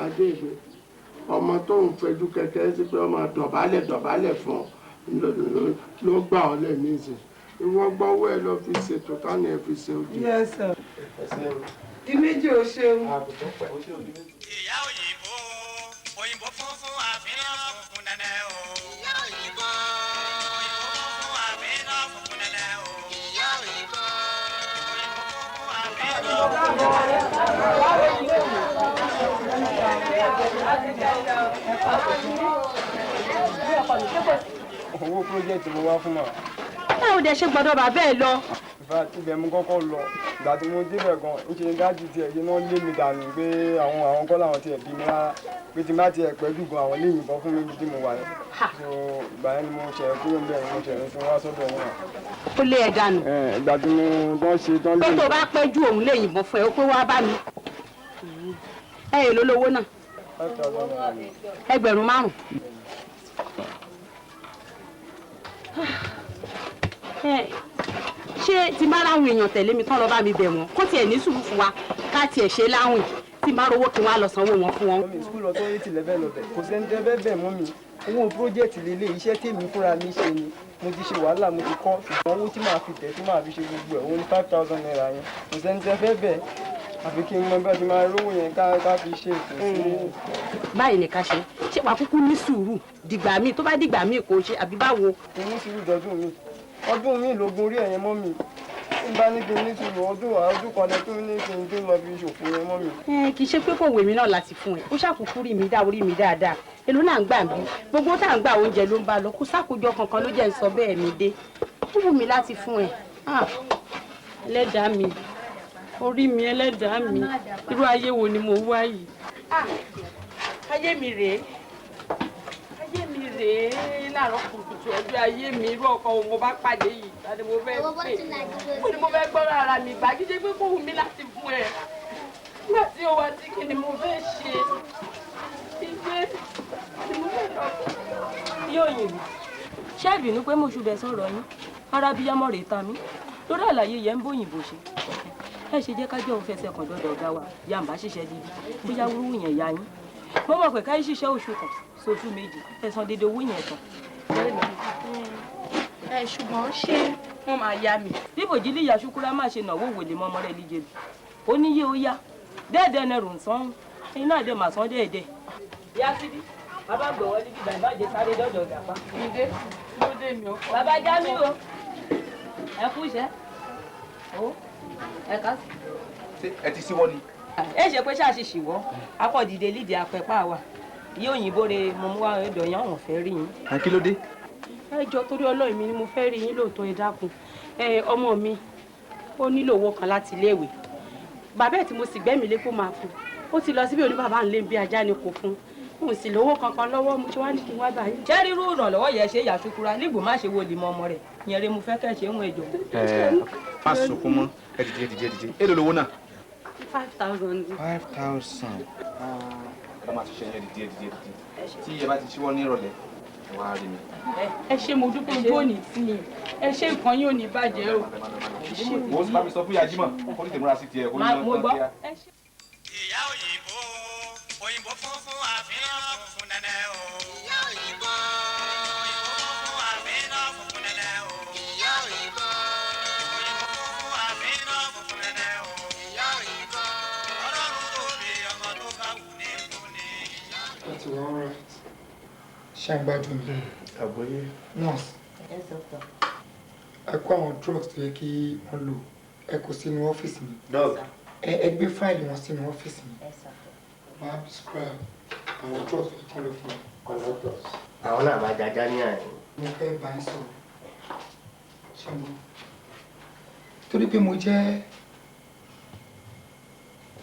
adé ìgbé ọmọ tó ń fẹjú kẹ̀kẹ́ sí pé ọmọ dọ̀bálẹ̀ fún ọ ló gbà ọ lẹ́ẹ̀mí ìsìn ìwọ gbọ́wọ́ ẹ lọ fi ṣètò táwọn ẹ fi ṣe ojú. Yes sir. Di méjì o ṣeun. ìyá òyìnbó funfun àfihàn funfun nẹ́nẹ́ o. ìyá òyìnbó funfun àfihàn funfun nẹ́nẹ́ o. ìyá òyìnbó owó pírójẹ́tì mo wá fún ma. báwo dẹ ṣe gbọ́dọ̀ bàbá ẹ lọ. ìfà ibẹ̀ mú kọ́kọ́ lọ ìgbà tí mo débẹ̀ gan ń ṣe dájú tiẹ̀ ṣe náà lé mi dànù pé àwọn kọ́ làwọn tiẹ̀ bí mi rárá pé tí má tiẹ̀ pẹ́ jù gan àwọn lè yìnbọn fún mi níbi tí mo wà yẹn. so ìgbà yẹn ni mo ṣe kúrò níbẹ̀ ni mo ṣe ń wá sọ́dọ̀ wọn. ó lé ẹ dànù. ìgbà tí mo tán ṣe tán lé mi. pé tó bá pẹ́ jù òun lè yìnbọn fún ẹ ó pé wá bá mi. ẹ èlò lówó náà. 5,000 naira. 5,000. ṣé tí bá láwọn èèyàn tẹ̀lé mi kán lọ bá mi bẹ̀ wọ́n kó tiẹ̀ ní sùúrù fún wa ká tiẹ̀ ṣe láwìn tí bá rówó kí wọ́n á lọ sanwó wọn fún wọn. mi skul ọtọ yìí tilẹ̀ bẹ́ẹ̀ lọ bẹ̀ kò sẹ́ni tẹ́ bẹ́ẹ̀ bẹ̀ mọ́ mi owó pírójẹ́tì lélẹ̀ iṣẹ́ tèmi fúnra mi ṣe ni mo ti ṣe wàhálà mo ti kọ́ ṣùgbọ́n owó tí màá fi tẹ̀ tí màá fi ṣe gbogbo ẹ̀ òun ní 5,000 naira yẹn kò sẹ́ni tẹ́ fẹ́ bẹ̀ àfi kí n mọ bí a ti máa rówó yẹn ká fi ṣe ètò sí. báyìí ni ká ṣe ṣé wàá kúkú ní sùúrù dìgbà míì tó bá dìgbà míì kò ṣe àbí báwo. mo ní sùúrù dọdún mi ọdún mi lógun orí ẹ̀yẹn mọ́ mi n bá ní kí n ní sùúrù ọdún kan lẹ tó ní kí n tó lọ fi ṣòfò yẹn mọ́ mi. kì í ṣe pé kò wèmí náà láti fún ẹ ó ṣàkókò rí mi dá orí mi dáadáa èló náà ń gbà mí gbogbo tá à ń gbà oúnjẹ ló ń bá lọ kó sákòjọ kankan ló jẹ́ ń sọ bẹ́ẹ̀ mi dé ó wù mí láti fún ẹ ẹlẹ́dàá mi orí mi ẹlẹ́dàá mi irú ayé wo ni mo wá yìí. ayé mi rèé láàárọ̀ kùtùkùtù ọjọ́ ayé mi irú ọkọ wo mo bá pàdé yìí tani mo fẹ́ pè mo ni mo fẹ́ gbọ́rọ̀ ara mi gbà jíjẹ́ pé kò wù mí láti fún ẹ nígbà tí ó wá tí kí ni mo fẹ́ ṣe ìgbé ni mo fẹ́ lọ. yóò yìnbọn ṣé ìbínú pé mo ṣubẹ̀ sọ̀rọ̀ yín ara bíi yámọ̀ rèé ta mí lórí àlàyé yẹn ń bóyìnbó ṣe ẹ ṣe jẹ́ ká jẹ́ òun fẹsẹ̀ kan dọ́dọ̀ ọ̀gá wa yàǹbá ṣiṣẹ́ dídí bóyá wúwú yẹn ya yín mo mọ̀ pé káyí ṣiṣẹ́ oṣù kan sóṣù méjì ẹ̀sán dédé owó yẹn tán. ṣùgbọ́n ṣé wọ́n máa yá mi. bí bòjìlì ìyá ṣukura máa ṣe náwó wòlé mọ́ ọmọ rẹ̀ líjẹ bì ó níyé ó yá dẹ́ẹ̀dẹ́ ẹnẹ rò ń sán ẹyin náà dẹ̀ máa sán dẹ́ẹ̀dẹ́. ìyá síbí bàbá gbọ̀wọ́ níbi ìgbà ìbàjẹ́ sáré dọ́dọ̀ gàpá. ìdè ló dé mi ọkọ. bàbá já mi o ẹ kú iṣẹ́ o ẹ ká sí. ṣé ẹ ti síwọ́ ni. ẹ ṣe pé ṣáà ṣe ṣìwọ́ akọ̀dìdẹ lídìí apẹ̀pá wa yóò yìnbó re mo mú wa ẹ̀dọ̀ yẹn àwọn fẹ́ rí yín. kí ló dé. ẹ jọ torí Ọlọ́run mi ni mo fẹ́ rí yín lóòótọ́ ẹ dákun ọmọ mi ó nílò owó kan láti iléèwé bàbá ẹ̀ tí mo sì gbẹ́mìí lé kó máa fún ó ti lọ síbi òní bàbá ńlẹ̀ bí ajá ni kò fún n sì lówó kankan lọ́wọ́ mo ṣe wá ní kí n wá bá yín. ṣé rírú ìrànlọ́wọ́ yẹn ṣe yàṣukura nígbò má ṣe wo lè mọ ọmọ rẹ̀ yẹn rẹ mo fẹ́ kẹ́ ṣe ń wọ ẹjọ́. má sunkún mọ́ ẹ dìde èlò lówó náà. 5,000. 5,000. ká máa ṣiṣẹ́ yẹn dìde tí ẹ bá ti ṣíwọ́ ní ìrọ̀lẹ́ ẹ wá rí mi. ẹ ṣe mo dúpẹ́ ojú òní tí yín ẹ ṣe nǹkan yín ò ní bàjẹ́ o. mo bá mi sọ fún Yajimọ kó ní tèmúra sí tiẹ̀ kó ní lọ́ọ́ kíá. ìyá òyìnbó funfun àfihàn funfun nẹ́nẹ́ o. ìyá òyìnbó funfun àfihàn funfun nẹ́nẹ́ o. ìyá òyìnbó funfun àfihàn ṣé ń gbádùn mi. àgbọ́yé. nurse ẹ kó àwọn drugs tó yẹ kí wọ́n lò ẹ kó sínú ọ́fíìsì mi. ẹ gbé fáìlì wọn sínú ọ́fíìsì mi. máa prescribe àwọn drugs tó yẹ kí wọ́n lò fún mi. conductors. àwọn náà máa jaja ní àyè. mo fẹ́ bá ń sọ̀rọ̀ ṣé mo torí pé mo jẹ́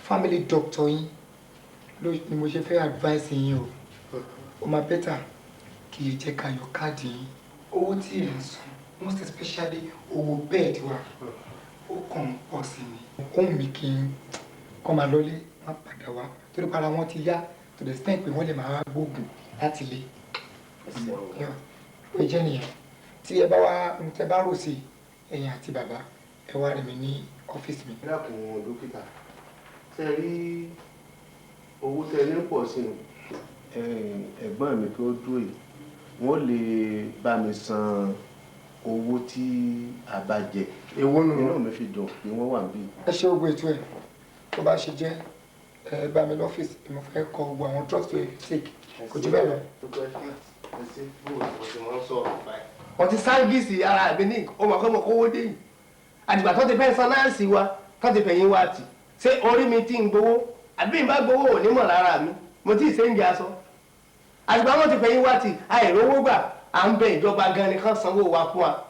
family doctor yín ni mo ṣe fẹ́ advice yín o ó máa bẹ́tà kí ẹ jẹ́ ká yọ káàdì yín owó tí ẹ̀ ń san most especially owó bẹ́ẹ̀dì wa ó kàn ń pọ̀ sí ni ohun mi kì í kọ́ máa lọlé má padà wá torí para wọn ti yá to the extent pé wọ́n lè máa gbóògùn láti lé ó jẹ́ nìyẹn tí ẹ bá wá tẹ bá rò sí ẹ̀yin àti bàbá ẹ wá rí mi ní ọ́fíìsì mi. dákun dókítà ṣe rí owó tẹ ní pọ̀ sí i ẹ̀gbọ́n mi tó dúró yìí wọ́n lè bá mi san owó tí a bá jẹ. èwo nù. inú mi fi dùn pé wọ́n wà níbí. ẹ ṣe gbogbo ètò ẹ tó bá ṣe jẹ́ ẹ bá mi lọ́fíìsì mo fẹ́ kọ gbogbo àwọn drugs tó yẹ take kò jù bẹ́ẹ̀ lọ. wọ́n ti sáńgìsì ara mi ní ọmọkọ́mọ kówó dé yìí àdìgbà tó ti fẹ́ san náà sí wa tó ti fẹ̀yìn wa tì ṣé orí mi ti ń gbowó àbí ìbá gbowó ò ní mọ̀ lára mi mo ti ṣe ń jẹ aṣọ àdìgbà wọn ti fẹ̀yìn wa tì àìrówó gbà à ń bẹ ìjọba gan ni kán sanwó wa fún wa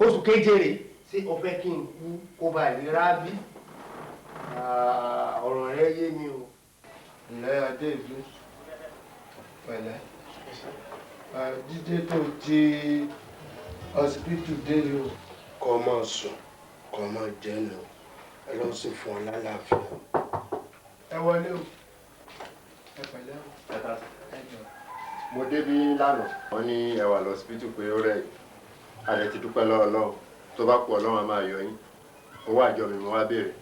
oṣù keje rèé ṣé o fẹ́ kí n kú kó bá lè rà bí ọ̀rọ̀ rẹ yé mi o. ǹlẹ́ adé ìlú pẹ̀lẹ́ dídé tó ti hospital dé yìí o kọ́ máa sùn kọ́ máa jẹun o ẹ lọ sí fún ọ lálàáfíà. ẹ wọlé o ẹ pẹ̀lẹ́ o. mo débí lánàá wọ́n ní ẹ wà lọ́sibítù pé ó rẹ̀ ààrẹ ti dúpẹ́ lọ́wọ́ Ọlọ́run tó bá kú Ọlọ́run á máa yọ yín owó àjọ mi mo wá béèrè.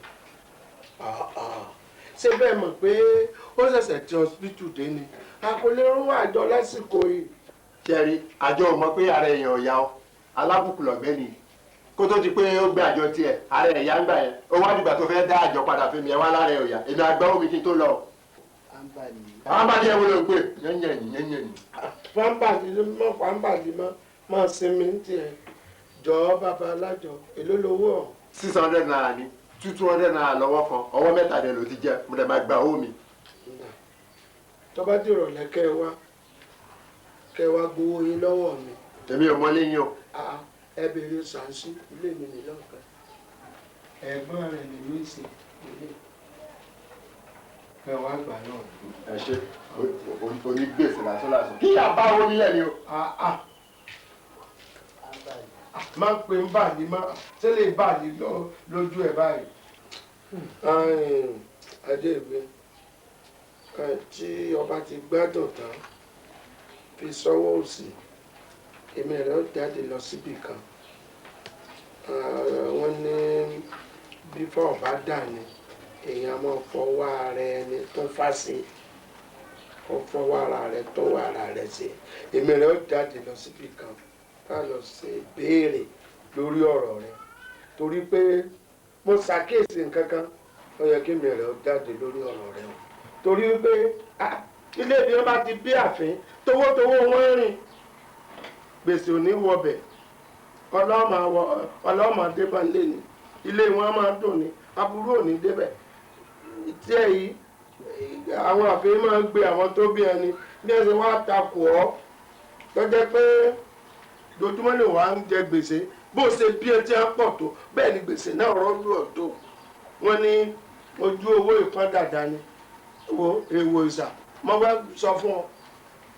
ṣé bẹ́ẹ̀ mọ̀ pé ó ṣẹ̀ṣẹ̀ ti hospital dé ni a kò lè rówó àjọ lásìkò yìí. ṣẹ́rí àjọ ò mọ̀ pé ara èèyàn ò yá ọ alábùkù lọ́gbẹ́ni kó tó ti pé ó gbé àjọ tiẹ̀ ara ẹ̀yà ń gbà yẹn ó wá dìgbà tó fẹ́ dá àjọ padà fún mi ẹ wá lára ẹ̀ ò yá èmi àgbà omi kí n tó lọ. àǹbàlì ẹ̀ wo ló ń pè yẹ́nyẹ̀ni. fáńbàlì máa sinmi ní tiẹ̀ jọ̀ọ́ bàbá alájọ èló lówó ọ̀. 600 naira ni 200 naira lọ́wọ́ kan ọwọ́ mẹ́ta dẹ̀ ló ti jẹ́ mo dẹ̀ máa gba owó mi. tó bá dìrọ̀ lẹ́ kẹ́ ẹ wá gbowó yín lọ́wọ́ mi. èmi ò mọlé yín o. ẹ bèrè sàǹsì ilé mi nìyẹn kan ẹ̀gbọ́n rẹ̀ ní mí sí ilé ẹ wá gbà náà. ẹ ṣe onígbèsè lásán kí ìyá bá owó nílẹ̀ ni o. máa ń pè ń bàlí ṣé lè bàlí lójú ẹ báyìí. adéègbé tí ọba ti gbádùn tán fi sọ́wọ́ òsì èmi rẹ̀ ó jáde lọ síbì kan wọ́n ní bífọ̀ ọba dà ní èèyàn máa fọwọ́ ara ẹni tó fà sí kó fọwọ́ ara rẹ̀ tó wà ara rẹ̀ sí èmi rẹ̀ ó jáde lọ síbì kan ká lọ ṣe béèrè lórí ọ̀rọ̀ rẹ̀ torí pé mo ṣàkíyèsí nǹkan kan ó yẹ kí èmi rẹ̀ ó jáde lórí ọ̀rọ̀ rẹ̀ o torí pé ilé ìbí wọn bá ti bí àfin towótowó wọn rìn gbèsè òní wọbẹ̀ ọlọ́mọ débà lé ní ilé wọn máa dùn ní aburú òní débẹ̀ tí ẹ yìí àwọn àfihàn máa ń gbé àwọn tó bí ẹni bí ẹsẹ̀ wá takò ọ́ tó jẹ́ pé dojúmọ́ lè wá ń jẹ gbèsè bó ṣe bí etí á pọ̀ tó bẹ́ẹ̀ ni gbèsè náà rọ́ọ̀lù ọ̀tọ̀ wọ́n ní ojú owó ìpọ́n dàda ni wo èèwọ̀ ìsà mo bá sọ fún ọ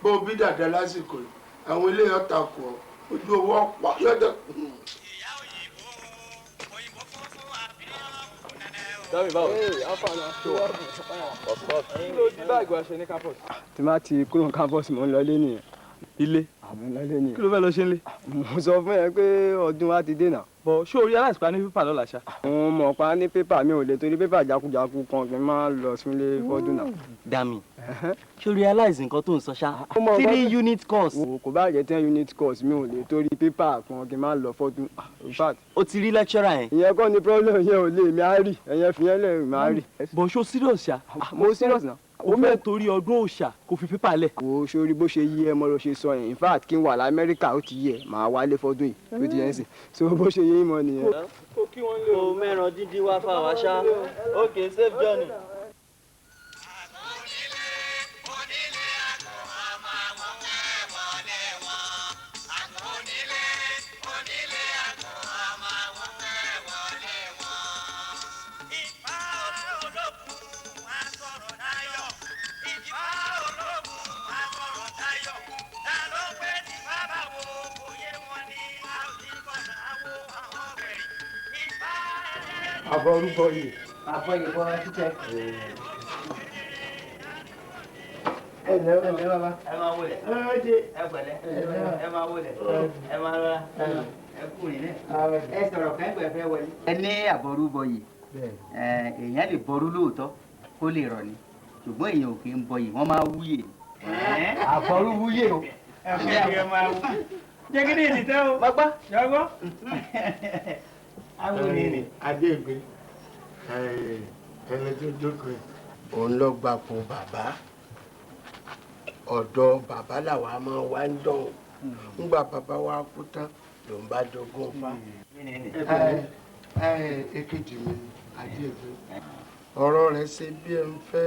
bó bí dàda lásìkò yìí àwọn ilé ọ̀tà kù ọ ojú owó ọ̀pọ̀ yọ̀dọ̀. Dami báwo. Kí ló di báàgì wa ṣe ní campus? Tí máa ti kúrò ní campus mò ń lọlé nìyẹn. Ilé? Àmọ́ ń lọlé nìyẹn. Kí ló fẹ́ lọ ṣe nílé? Mo sọ fún yẹn pé ọdún wa ti dé náà. Bọ̀ ṣé o realize pa ní pépà lọ́la ṣá? Mo mọ̀ pa ní pépà mi ò lè torí pépà jákujáku kan kí n máa lọ sílé fọ́dún náà. Dami, ṣé o realize nǹkan tó ń sọ ṣá? 3 unit course. Kò bá jẹ́ 10 unit course mi ò lè torí pépà kan kí n máa lọ fọ́dún. O ti rí lecturer yẹn? Ìyẹn kọ́ ni problem yẹn ò lè mi á rí ẹ̀yẹn fi yẹn lè mi á rí. Bọ̀ ṣó serious ṣá? Mo serious náà. ó fẹ́ torí ọdún òòṣà kò fi pépà lẹ̀. wo sórí bó ṣe yí ẹ mọ ló ṣe sọ yẹn in fact kí n wà lamẹ́ríkà ó ti yẹ màá wálé fọdún yìí tó ti yẹn sìn so bó ṣe yé mọ nìyẹn. o mẹ́ran dídí wá fáwọn aṣá okay safe journey. Àbọ̀rúbọ yìí. Àbọ̀yìnbọ títẹ. Ẹ lẹ́wọ̀n ẹ bàbá. Ẹ máa wọlé. Ẹ pẹ̀lẹ́. Ẹ máa wọlé. Ẹ máa rọra. Ẹ kú rìn náà. Ẹ sọ̀rọ̀ kẹ́ńgbẹ́ fẹ́ wọlé. Ẹ ní àbọ̀rúbọ yìí. Èèyàn lè bọrú lóòótọ́ kó lè rọ̀ ni. Ṣùgbọ́n èèyàn ò kì í bọ yìí, wọ́n máa wúyè. Àbọ̀rú wúyè o. Ẹ máa wú. Jẹ́ kí ni èsì tẹ́ o. Bàbá. Ṣọ́gbọ́. Adéègbé ẹni tó jókòó òun lọ gbapò bàbá ọ̀dọ̀ bàbá làwa máa wá ń dán ńgbà bàbá wa kú tán ló ń bá jogún fa. Èkejì mi Adéègbé ọ̀rọ̀ rẹ̀ ṣe bí ẹ ń fẹ́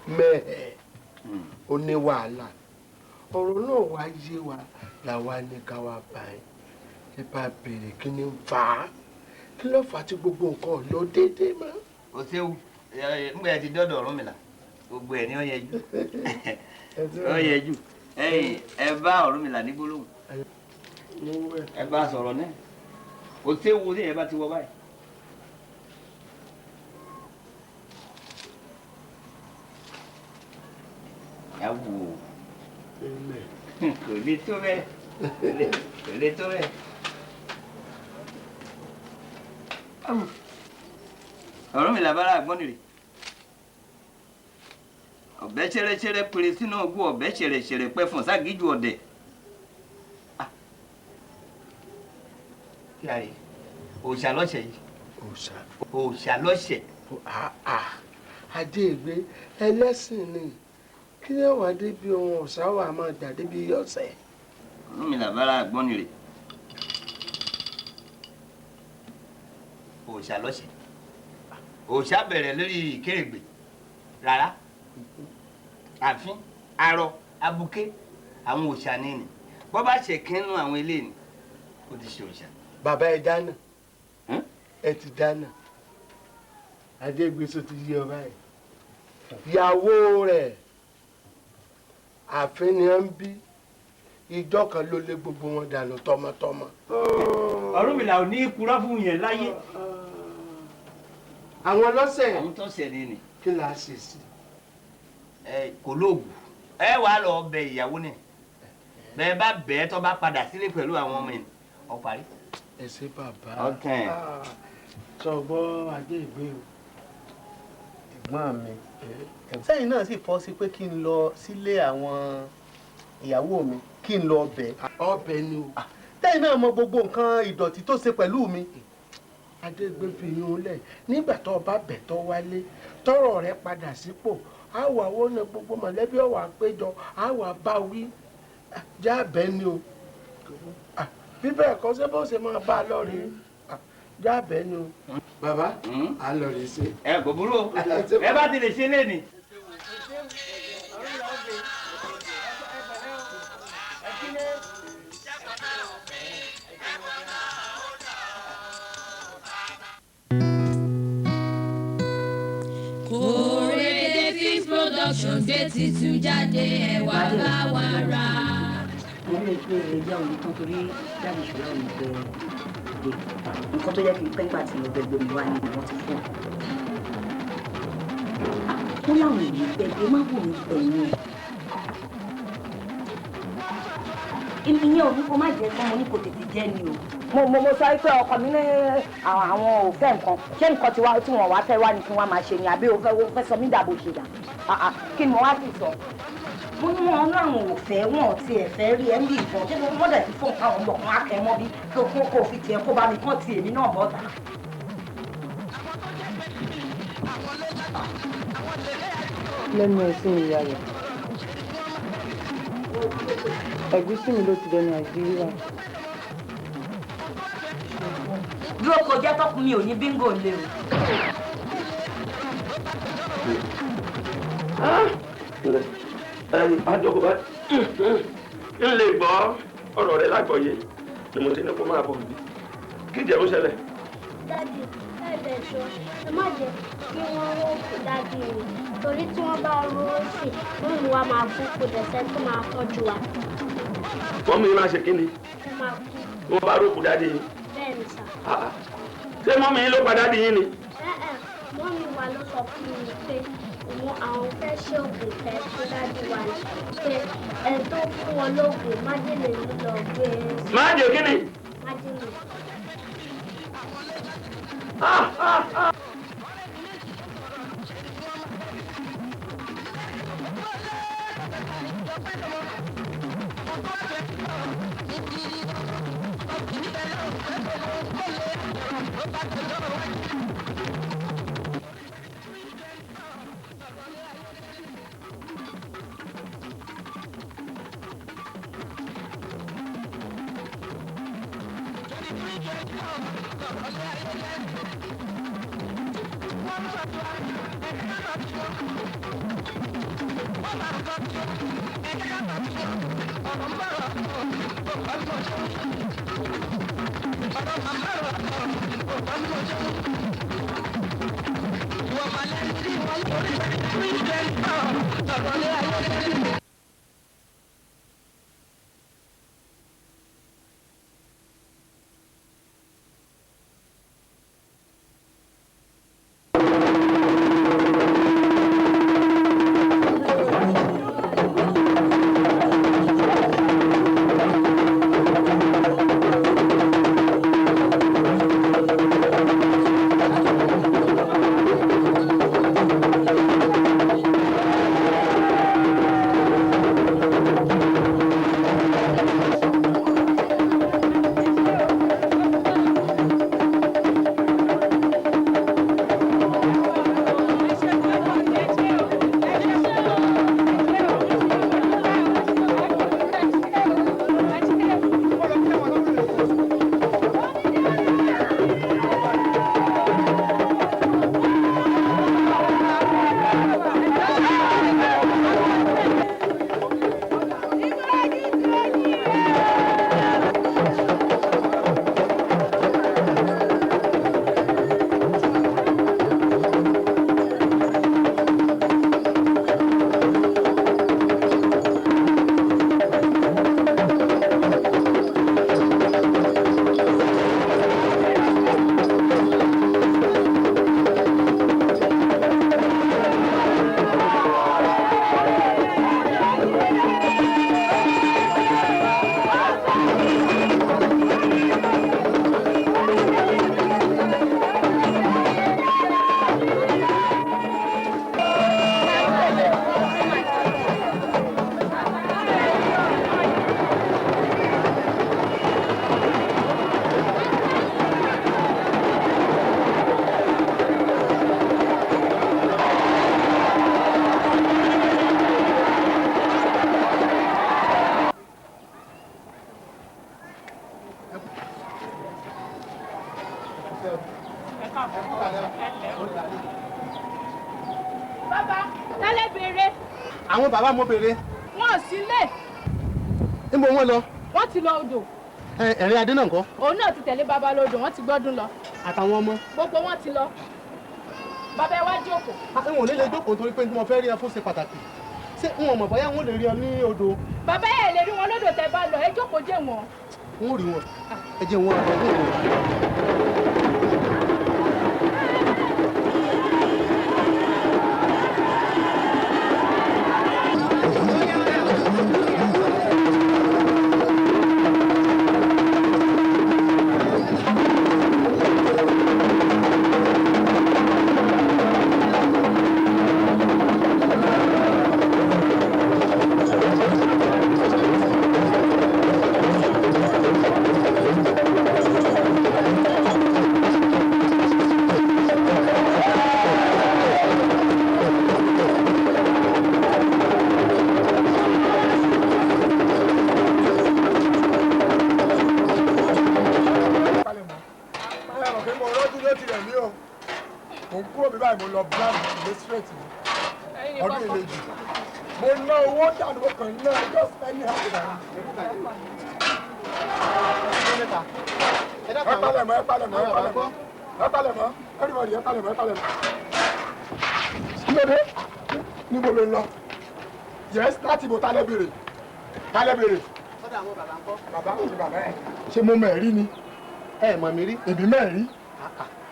mẹ́ẹ̀ ó ní wàhálà ọ̀rọ̀ náà wá yé wa làwa ní ká wá báyìí ẹ bá béèrè kí ni ń fà á kí ló fà á tí gbogbo nǹkan lọ déédéé mọ́. O ṣeun ngbà ẹ ti dọ́dọ̀ Ọ̀rúnmìlà gbogbo ẹ̀ ní ó yẹ jù ó yẹ jù ẹ bá Ọ̀rúnmìlà ní gbólóhùn ẹ bá sọ̀rọ̀ náà o ṣeun ní ẹ bá ti wọ báyìí. Yà wò ó kò lè tó bẹ́ẹ̀ kò lè tó bẹ́ẹ̀. Ọ̀rúnmìlà bára àgbọ́n nìrè ọ̀bẹ ṣẹrẹṣẹrẹ pèrè sínú ogún ọ̀bẹ ṣẹrẹṣẹrẹ pẹ́ fún ságíjú ọ̀dẹ̀. Kí a rí òòṣà lọ́sẹ̀ yìí òòṣà lọ́sẹ̀. Adéègbé ẹlẹ́sìn ni kí ló wà débi ohun ọ̀sà wà máa dà débi ọ̀sẹ̀. Ọ̀rúnmìlà bára àgbọ́n nìrè òòṣà lọ́sẹ̀ òòṣà bẹ̀rẹ̀ lórí ìkérègbè rárá àfin arọ abuké àwọn òòṣà nínú bọ́ bá ṣe kínú àwọn eléyìí ó ti ṣe òòṣà. Bàbá ẹ dáná ẹ ti dáná Adéègbé sọ ti yí ọ báyìí ìyàwó rẹ̀ àfin ni ó ń bí ìjọ kan ló lé gbogbo wọn dànù tọmọtọmọ. Ọ̀rúnmìlà ò ní kúrọ́ fún yẹn láyé. Àwọn lọ́sẹ̀. Àwọn tó ṣẹ̀ ni. Kí la ṣe sí? Kò lóògùn. Ẹ wàá lọ bẹ ìyàwó ni. Bẹ́ẹ̀ bá bẹ́ẹ̀ tó bá padà sílé pẹ̀lú àwọn ọmọ ẹ̀ ọ parí. Ẹ ṣé bàbá. Ọkàn. Sọ̀gbọ́n Adéègbé o. Ẹ̀gbọ́n mi. Sẹ́yìn náà sì fọ́ sí pé kí n lọ sílé àwọn ìyàwó mi kí n lọ bẹ̀. Ọbẹ̀ ni o. Sẹ́yìn náà mọ gbogbo nǹkan ìdọ̀tí tó ṣe pẹ̀lú mi. Adéègbé fi yún lẹ̀ nígbà tó o bá bẹ̀ tó wálé tọ́rọ̀ rẹ̀ padà sípò àwọ̀ àwọn ọ̀nà gbogbo mọ̀lẹ́bí ọ̀wà péjọ àwọ̀ bá wí já bẹ́ẹ̀ ni o bíbẹ̀ ẹ̀kọ́ ṣé bó ṣe máa bá a lọ rí já bẹ́ẹ̀ ni o. Bàbá a lọ rí sí. Ẹ kò burú o ẹ bá ti lè ṣe léèní. Korede Films Production gbé titun jáde ẹ wá bá wa rà. Mo ní pé ẹja òní kan torí jáde ìṣòro òní pé dé nǹkan tó yẹ kí n pẹ́ nígbà tí mo gbẹgbẹ́ mi wá ní ìwọ̀n ti fún un. Wọ́n láwọn èèyàn gbẹgbẹ́ má wò ní ẹ̀yìn. Ìyẹn ò ní kó má jẹ́ fún mo ní kò tètè jẹ́ ni o. Mo sọ pé ọkọ mi ní àwọn ò fẹ́ nǹkan ṣé nǹkan tí wọ́n wá fẹ́ wá ní kí wọ́n máa ṣe ni àbí o fẹ́ sọ mí dàbò ṣe dà kí ni mo wá sì sọ. Mo ní wọn láwọn ò fẹ́ wọn ò tiẹ̀ fẹ́ rí ẹ́ ń bí ìbọn ṣé wọ́n dẹ̀ ti fún àwọn ọmọkùnrin akẹ́mọ́ bí kó fi tiẹ̀ kó bá mi kán ti èmi náà bọ́ta. lẹ́nu ẹ̀sìn ìyá rẹ̀ ẹ̀gúsí mi ló ti dẹnu àìjíríà. dúró kó jẹ́ tọ́kùn mi ò ní bíngò lé o. àjọkọ̀ bá ń lè gbọ́ ọ̀rọ̀ rẹ lágbọ̀ọ́yé ni mo ti ní kó máa bọ̀ bí kí ìjẹ́ ó ṣẹlẹ̀. Dádì ẹ̀ẹ́dẹ̀ sọ ẹ má jẹ́ kí wọ́n ró òkú dádì mi torí tí wọ́n bá ró sí mọ́mí wa máa kú kó dẹ̀sẹ̀ tó máa tọ́jú wa. wọ́n mi máa ṣe kí ni ẹ máa kú. wọ́n bá rókù dádì yín. bẹ́ẹ̀ ni sà. ṣé mọ́mí yín ló pa dádì yín ni. mọ́mí wa ló sọ fún mi pé àwọn fẹ́ ṣe oògùn fẹ́ fún dádì wa ni pé ẹ tó fún wọn lóògùn májèlé ló lọ gbé. májè kí ni. májèlé. Bàbá, tálẹ̀ béèrè. Àwọn bàbá mo béèrè. Wọ́n ò sílé. Níbo wọ́n lọ? Wọ́n ti lọ odò. Ẹ̀rín adé náà ńkọ́? Òun náà ti tẹ̀lé bàbá lodò, wọ́n ti gbọ́dún lọ. Àtàwọn ọmọ? Gbogbo wọn ti lọ. Bàbá ẹ wá jókòó. N ò ní lè jókòó torí pé mo fẹ́ rí ẹ fún ṣe pàtàkì. Ṣé n ò mọ̀ bóyá n ò lè rí ọ ní odò? Bàbá ẹ lè rí wọn lódò tẹ́ bá lọ, ẹ jókòó jẹ́ wọn. N ò rí wọn. Ẹ jẹ́ wọn àgbẹ̀ ní ìlú. ti rẹ̀ mí o mo ń kúrò bí báyìí mo lọ brand ilé straight mi ọdún ìlejì mo ná owó dànù mo kàn ná just any half an hour. ẹ palẹ̀ mọ́ ẹ palẹ̀ mọ́ ẹ palẹ̀ mọ́ ẹ palẹ̀ mọ́ everybody ẹ palẹ̀ mọ́ ẹ palẹ̀ mọ́. kílódé níbo ló ń lọ yes láti ibo tálẹ̀ béèrè tálẹ̀ béèrè. sọ́dọ̀ àwọn bàbá ń kọ́. bàbá mi ni bàbá ẹ̀ ṣé mo mẹ̀rí ni. ẹ mọ̀ mi rí. èmi mẹ̀rí.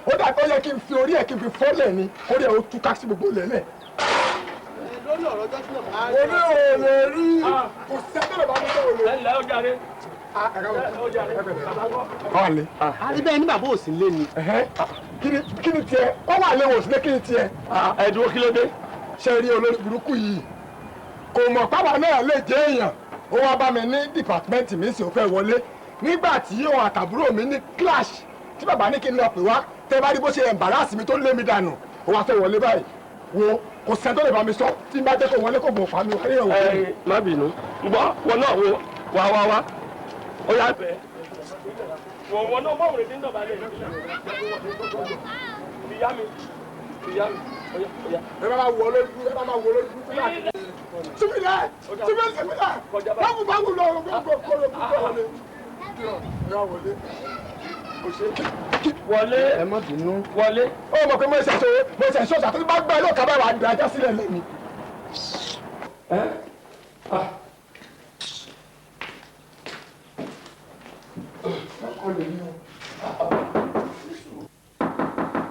ó dà tó yẹ kí n fi orí ẹ̀ kí n fi fọ́lẹ̀ ni orí ẹ̀ ó túká sí gbogbo lẹ́lẹ̀. lórí ọ̀rọ̀ ọjọ́ sílẹ̀ mọ́. orí ò lè rí kò sẹ́tẹ̀lẹ̀ bá mi tó lè. ẹ ǹlẹ́ ó jàre. Báàlẹ̀. Ibẹ̀ ní bàbá òsì lé ni. Kí ni tiẹ̀? Ó wà léwọ̀ sílé kí ni tiẹ̀? Ẹ dúró kí ló dé? Ṣé rí olórí burúkú yìí? Kò mọ̀ páwa náà lè jẹ́ èèyàn. Ó wá bá mi ní dìpátímẹ́ǹtì mi sì ó fẹ́ wọlé. Nígbà tí òun àtàbúrò mi ní clash tí bàbá ní kí n lọ pè wá tẹ́ bá rí bó ṣe embarrass mi tó lé mi dànù. Ó wá fẹ́ wọlé báyìí. Wo kò sẹ́ni tó lè bá mi sọ tí n bá jẹ́ kó wọlé kó gbọ̀n fà mí wọlé yẹn wọlé. Ẹ má bínú. Gbọ́ wọn náà wo wá. Ó yá bẹ́ẹ̀. Wọ̀wọ̀ náà báwo lè dín dọ̀bálẹ̀? Ìyá mi. Ẹ bá máa wọ lójú, ẹ bá máa wọ lójú. Súnmílẹ̀! Báwo lọ wọlé? Wọlé. Ẹ má bínú. Wọlé. Ó mọ̀ pé mo ṣe ṣọ́ọ̀ṣì àti bá gbá lóòkà bá wà á dájá sílẹ̀ lẹ́ni.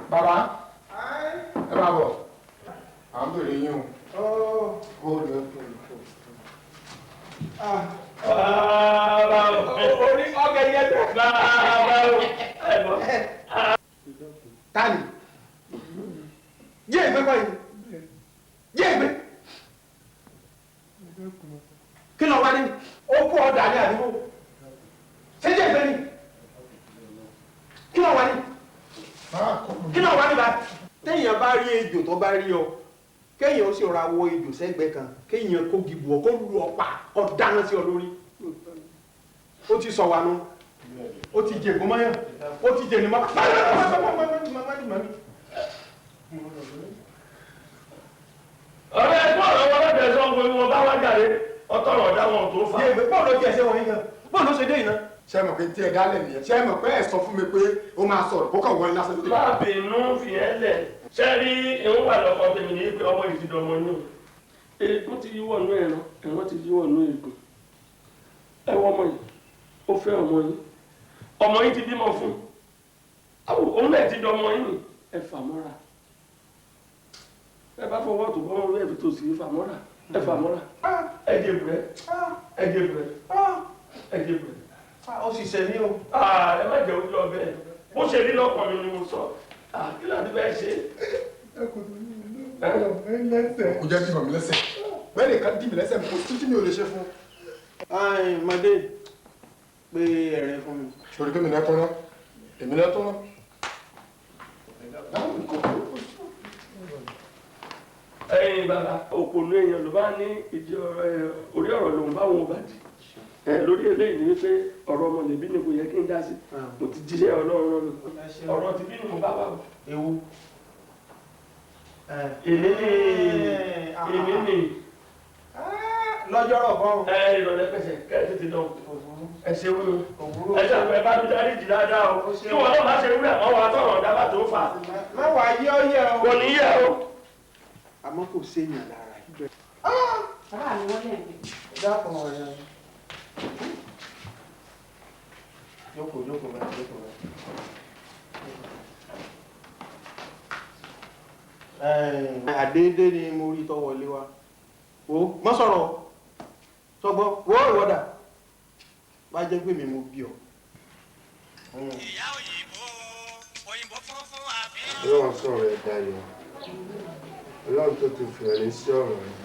Bàbá, ẹ bá bọ̀, à ń bèrè yín o. Orí ọ̀gẹ̀ yẹn tẹ̀. Tani? Jẹ́ ìgbé kọ́ yìí. Jẹ́ ìgbé. Kí lọ wá ní? Ó kú ọ̀dà ní àdúgbò. Ṣé jẹ́ ìgbé ni? Kí lọ wá ní? Kí lọ wá ní bá? Téèyàn bá rí ejò tó bá rí ọ, kéèyàn ó sì ra wo ejò sẹ́gbẹ́ kan, kéèyàn kó gìbù ọ, kó lu ọ̀pá, ọ̀dáná sí ọ lórí. Ó ti sọ wa nù. Ó ti jẹ ègún mọ́yàn. Ó ti jẹ ní mọ́. Ọ̀rẹ́ ẹ̀gbọ́n ọ̀rọ̀ wọn lọ́dẹ̀ sọ pé wọn bá wá jáde ọtọ́rọ̀ ọ̀dá wọn tó fà. Yé ìgbé bọ́ọ̀lù ọjọ́ ẹsẹ̀ wọ̀nyí gan. Bọ́ọ̀lù ó ṣe dé ìná. Ṣé ẹ mọ̀ pé tí ẹ dálẹ̀ nìyẹn? Ṣé ẹ mọ̀ pé ẹ sọ fún mi pé ó máa sọ̀rọ̀ kó kàn wọlé lásán lóde? Má bínú fìyẹn lẹ̀. Ṣé rí ìhun wà lọ́kọ̀ tèmi ní pé ọmọ yìí ti dọmọ yín? Ègún ti yíwọ̀ nú ẹ̀rọ, ẹ̀rọ ti yíwọ̀ nú ègún. Ẹ wọ ọmọ yìí, ó fẹ́ ọmọ yín. Ọmọ yín ti bímọ fún. Òun náà ti dọmọ yín, ẹ fà mọ́ra. Ẹ bá fọwọ́ tó bọ́ wọn ẹ fi tòsí fà mọ́ra. Ẹ fà mọ́ra. Ẹ jẹ bùrẹ́. Ẹ jẹ bùrẹ́. Ẹ jẹ bùrẹ́. Ó sì ṣẹ̀mí o. Ẹ má jẹ́ ojú ọbẹ̀. Bó ṣe rí lọ́kàn mi ni mo sọ. Kí ló ti bẹ́ẹ̀ ṣe? Kò jẹ́ kí màmí lẹ́sẹ̀. Bẹ́ẹ̀ ni ká dì mí lẹ́sẹ̀ kò sí tí mi ò lè ṣe fún. Màdé pé ẹ̀rín fún mi. Ṣòrí pé mi náà tọ́ná. Èmi náà tọ́ná. Ẹ̀yin bàbá òpònú èèyàn ló bá ní ìdí orí ọ̀rọ̀ lòun bá wọn bá dì. Lórí eléyìí ni wípé ọ̀rọ̀ ọmọ lèbí ni kò yẹ kí n dá sí. Mo ti jíṣẹ́ Ọlọ́run rán mi. Ọ̀rọ̀ ti bí ni mo bá wà. Ewu. Èmi ni. Lọ́jọ́rọ̀ kan. Ìrọ̀lẹ́ pẹ̀sẹ̀ kẹ́ẹ̀tì ti dán. Ẹ ṣe wúlò. Ẹ ṣàpẹ bá mi dárí jì dáadáa o. Kí wọn náà má ṣe wúlò àwọn wa tọrọ ọ̀dà bá tó fà. Má wàá yẹ ọ yẹ o. Kò ní yẹ o. Àmọ́ kò séèyàn lára yìí. Bàbá mi wọ́n lẹ̀ ń bẹ̀. Dákun ọ̀rẹ́ rẹ̀. Jókòó bẹ́ẹ̀. Àdéédé ni mo rí tọ́ wọlé wa. Wo mọ́ sọ̀rọ̀ sọgbọ́ wo ìwọ́dà bá jẹ́ pé mi mo bí ọ. Ìyá òyìnbó funfun àbí. Ọlọ́run sọ̀rọ̀ ẹ̀ dayọ̀. Ọlọ́run tó ti fi ẹ̀rín sí ọ̀rọ̀ rẹ̀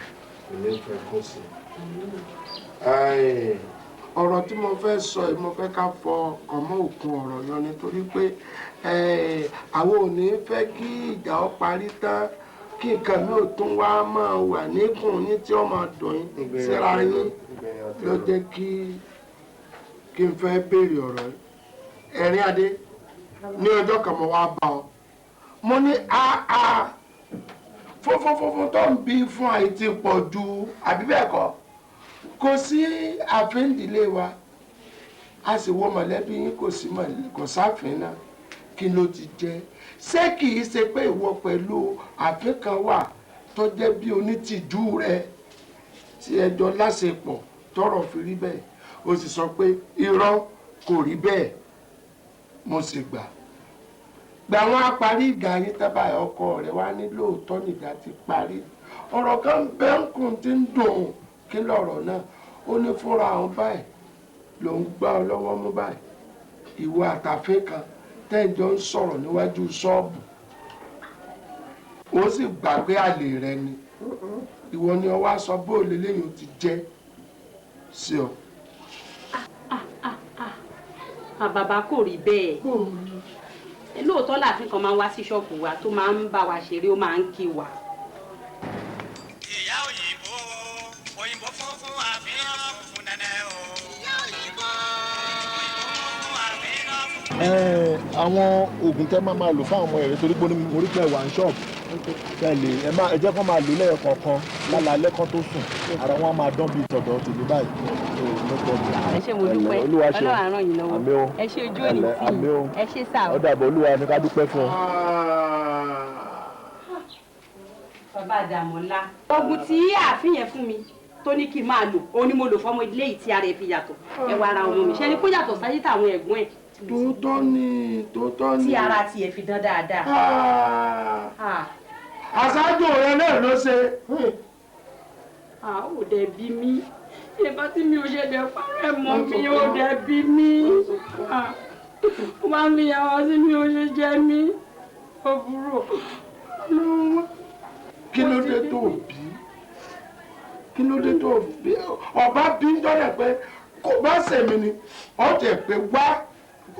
kò ní fẹ́ kó sí. Ọ̀rọ̀ tí mo fẹ́ sọ yìí mo fẹ́ ká fọ ọmọ òkun ọ̀rọ̀ yan nítorí pé àwọn ò ní fẹ́ kí ìjà ó parí tán kí nǹkan mi ò tún wá máa wà níkùn yín tí ó máa dùn yín síra yín ló jẹ́ kí n fẹ́ béèrè ọ̀rọ̀ yìí. Ẹ̀rín adé ní ọjọ́ kan mo wá bá ọ mo ní àá fúnfúnfúnfún tó ń bí fún àìtí pọ̀ ju àbí bẹ́ẹ̀ kọ́ kò sí ààfin ìdílé wa a sì wo mọ̀lẹ́bí yín kò sáfin náà kí ló ti jẹ́ ṣé kì í ṣe pé ìwọ pẹ̀lú ààfin kan wà tó jẹ́ bí onítìjú rẹ tí ẹjọ́ láṣepọ̀ tọrọ fi rí bẹ́ẹ̀ o sì sọ pé irọ́ kò rí bẹ́ẹ̀ mo sì gbà wọn á parí ìgbà yín tábà ọkọ rẹ̀ wá ní lóòótọ́ nígbà tí parí ọ̀rọ̀ kan bẹ́ẹ̀ ń kùn tí ń dùn kí lọ̀rọ̀ náà ó ní fúnra àwọn báyìí ló ń gbá ọ lọ́wọ́ mú báyìí ìwọ àtàfin kan tẹ́jọ́ ń sọ̀rọ̀ níwájú ṣọ́ọ̀bù ó sì gbà pé àlè rẹ ni ìwọ ni ọwọ́ aṣọ bóòlù lẹ́yìn ti jẹ́ sí ọ. Bàbá kò rí bẹ́ẹ̀ lóòótọ́ láàfin kan máa ń wá sí ṣọ́ọ̀bù wa tó máa ń bá wa ṣeré ó máa ń kí wa. ìyá òyìnbó funfun àfihàn funfun nẹ́nẹ́ o. ìyá òyìnbó funfun àfihàn funfun. Àwọn oògùn tẹ́ máa lò fáwọn ọmọ ẹ̀rẹ́ torí pé mo rí pé wà ní ṣọ́ọ̀bù tẹ́lẹ̀ ẹ jẹ́ kó máa lò lẹ́ẹ̀kọ̀ọ̀kan lálẹ́ kan tó sùn ara wọn á máa dán bíi tọ̀dọ̀ tèmi báyìí. Ẹ ṣé mo dúpẹ́ Ọlọ́run á ràn yín lọ́wọ́ ẹ ṣé ojú òní sí ẹ ṣé sáà. Ó dàbọ̀ Olúwa ní ká dúpẹ́ fún ọ. Bàbá Àdàmọ́lá oògùn tí ààfin yẹn fún mi tó ní kí n máa lò òun ni mo lò fọmọ ilé yìí tí ara ẹ fi yàtọ̀ ẹ wá ara ọmọ mi ṣe ni kó yàtọ̀ sáyé táwọn ẹ̀gbọ́n ẹ̀. Tòótọ́ ni. Tí ara tiẹ̀ fi dán dáadáa. Àṣáájú rẹ náà ló ṣe. Ó dẹ̀ bí mi ìbá tí mi ò ṣe dẹ̀ parẹ́ mọ́ mi ò dẹ̀ bí mi. Ó máa ń fi àwọn tí mi ò ṣe jẹ mí. Òbúrò. Kí ló dé tó bí? Kí ló dé tó bí? Ọba bí ń jọ́lẹ̀ pé kò bá ṣèmi ni ọ̀jẹ̀ pé wá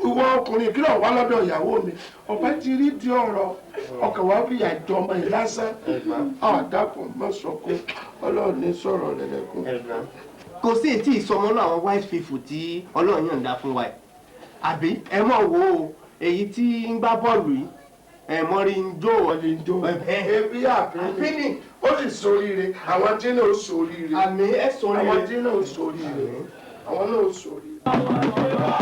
ìwọ ọkùnrin kí ló wá lọ́dọ̀ ìyàwó mi ọba ti rí di ọ̀rọ̀ ọkàn wa fìyà jọ ọmọ yìí lásán àdàpọ̀ mọ́sọ̀kó Ọlọ́run ní sọ̀rọ̀ rẹ̀ lẹ́kùn. Kò sí ètí ìsọmọ náà àwọn white people tí Ọlọ́run yọ̀ǹda fún wa yìí àbí ẹ mọ̀ wo èyí tí ń gbá bọ́ọ̀lù yìí mọ́rí ń jó ebi àfin ni ó sì ṣoríire àwọn tí náà ó ṣoríire àmì ẹ ṣoríire àwọn tí náà ó ṣoríire àwọn náà ó ṣoríire.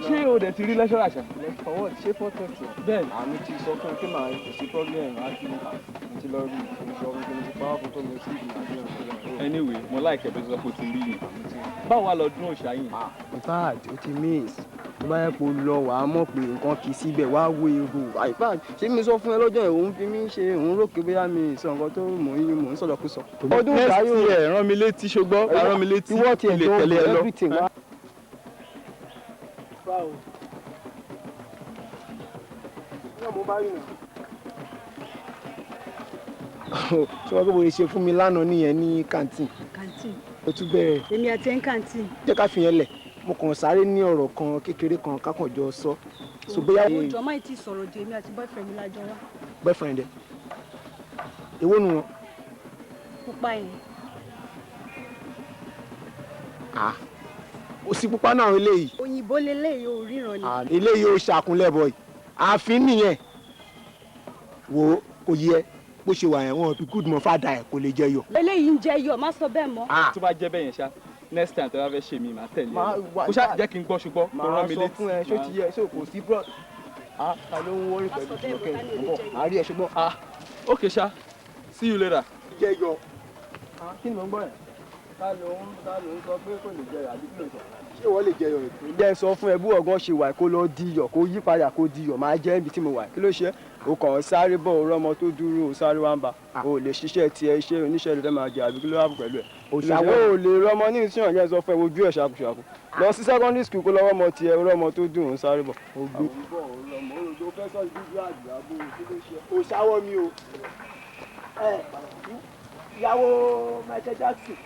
Ṣé o dẹ̀ ti rí lẹ́ṣọ́rà ṣá? Fọwọ́ ṣé fọ́tò ṣe? Bẹ́ẹ̀ni. Àmì ti sọ fún un pé màá kò sí problem láti mo ti lọ rí ìṣòro pé mo ti pa ọkùnrin tó mi sí ìgbìmọ̀ àti ọ̀rọ̀. Anyway, mo láìkẹ́ bẹ́ẹ̀ sọ pé o ti rí yìí. Báwo wá lọ dún òṣà yìí? In fact, o ti miss. Tó bá yẹ kó lọ wàá mọ̀ pé nǹkan kì í síbẹ̀ wá wo èrò. In fact, ṣé mi sọ fún ẹ lọ́jọ́ ẹ̀ òun fi mí ṣe òun rò pé bóyá mi sọ nǹkan tó mò ń sọ̀rọ̀ kú sọ. Ọdún ìṣáyò rẹ̀ rán mi létí ṣùgbọ́n rán mi létí ilé tẹ̀lé ẹ lọ. Báwo? Mo bá rí nà. Ṣé wọ́n gbọ́ ṣe fún mi lánàá nìyẹn ní kàǹtìn? Kàǹtìn. O tún bẹ̀rẹ̀. Èmi àti ẹ̀ ń kàǹtìn. Jẹ́ ká fi yẹn lẹ̀. Mo kàn sáré ní ọ̀rọ̀ kan kékeré kan kákànjọ sọ. So bóyá. Òjò máa ti sọ̀rọ̀ ju èmi àti boyfriend mi lájọ wá. Boyfriend ẹ? Èwo nu wọn? Pupa yẹn. O sì pupa náà eléyìí. Òyìnbó leléyìí ò ríran ni. Eléyìí ò ṣàkúnlẹ̀ bọ̀ yìí. Ààfin nìyẹn. Wo kò yẹ bó ṣe wà yẹn wọn bí good mọ fàdà ẹ kò lè jẹ yọ. Eléyìí ń jẹ yọ má sọ bẹ́ẹ̀ mọ́. Tó bá jẹ́ bẹ́ẹ̀ yẹn ṣá next time tó bá fẹ́ ṣe mi màá tẹ̀lé ẹ kó ṣáà jẹ́ kí n gbọ́ ṣùgbọ́n kó rán mi létí. máa sọ fún ẹ ṣó ti yẹ ṣó kò sí bro ta ló ń wọrí pẹ̀lú ìjọkẹ́ ìbọ̀ àárí ẹ̀ ṣùgbọ́n. ok ṣá see you later. jẹyọ kí ni mo ń gbọ́ yẹn ta ló ń sọ pé kò lè jẹyọ àbí kí ló sọ. ṣé wọ́n lè jẹyọ rẹ̀. ǹjẹ́ sọ fún ẹ bú ọ̀gán ṣe wà kó lọ diyọ̀ kó yí padà kó diyọ̀ máa jẹ́ ibi tí mo wà kí ló ṣe o kàn sáré bọ̀ òru ọmọ tó dúró o sáré wá ń bá o lè ṣiṣẹ́ tiẹ̀ iṣẹ́ oníṣẹ́ ló fẹ́ máa jẹ àbí kí ló wà pẹ̀lú ẹ̀. òṣàwọ̀ ò lè rọmọ ní ìsìn ọ̀yẹ́ sọ fún ẹ ojú ẹ̀ ṣàkùṣàkù lọ sí secondary school kó lọ́wọ́ ọmọ tiẹ̀ òru ọmọ tó dùn ún sáré bọ̀. òṣàwọ̀ mi o ìyàwó Michael Jackson.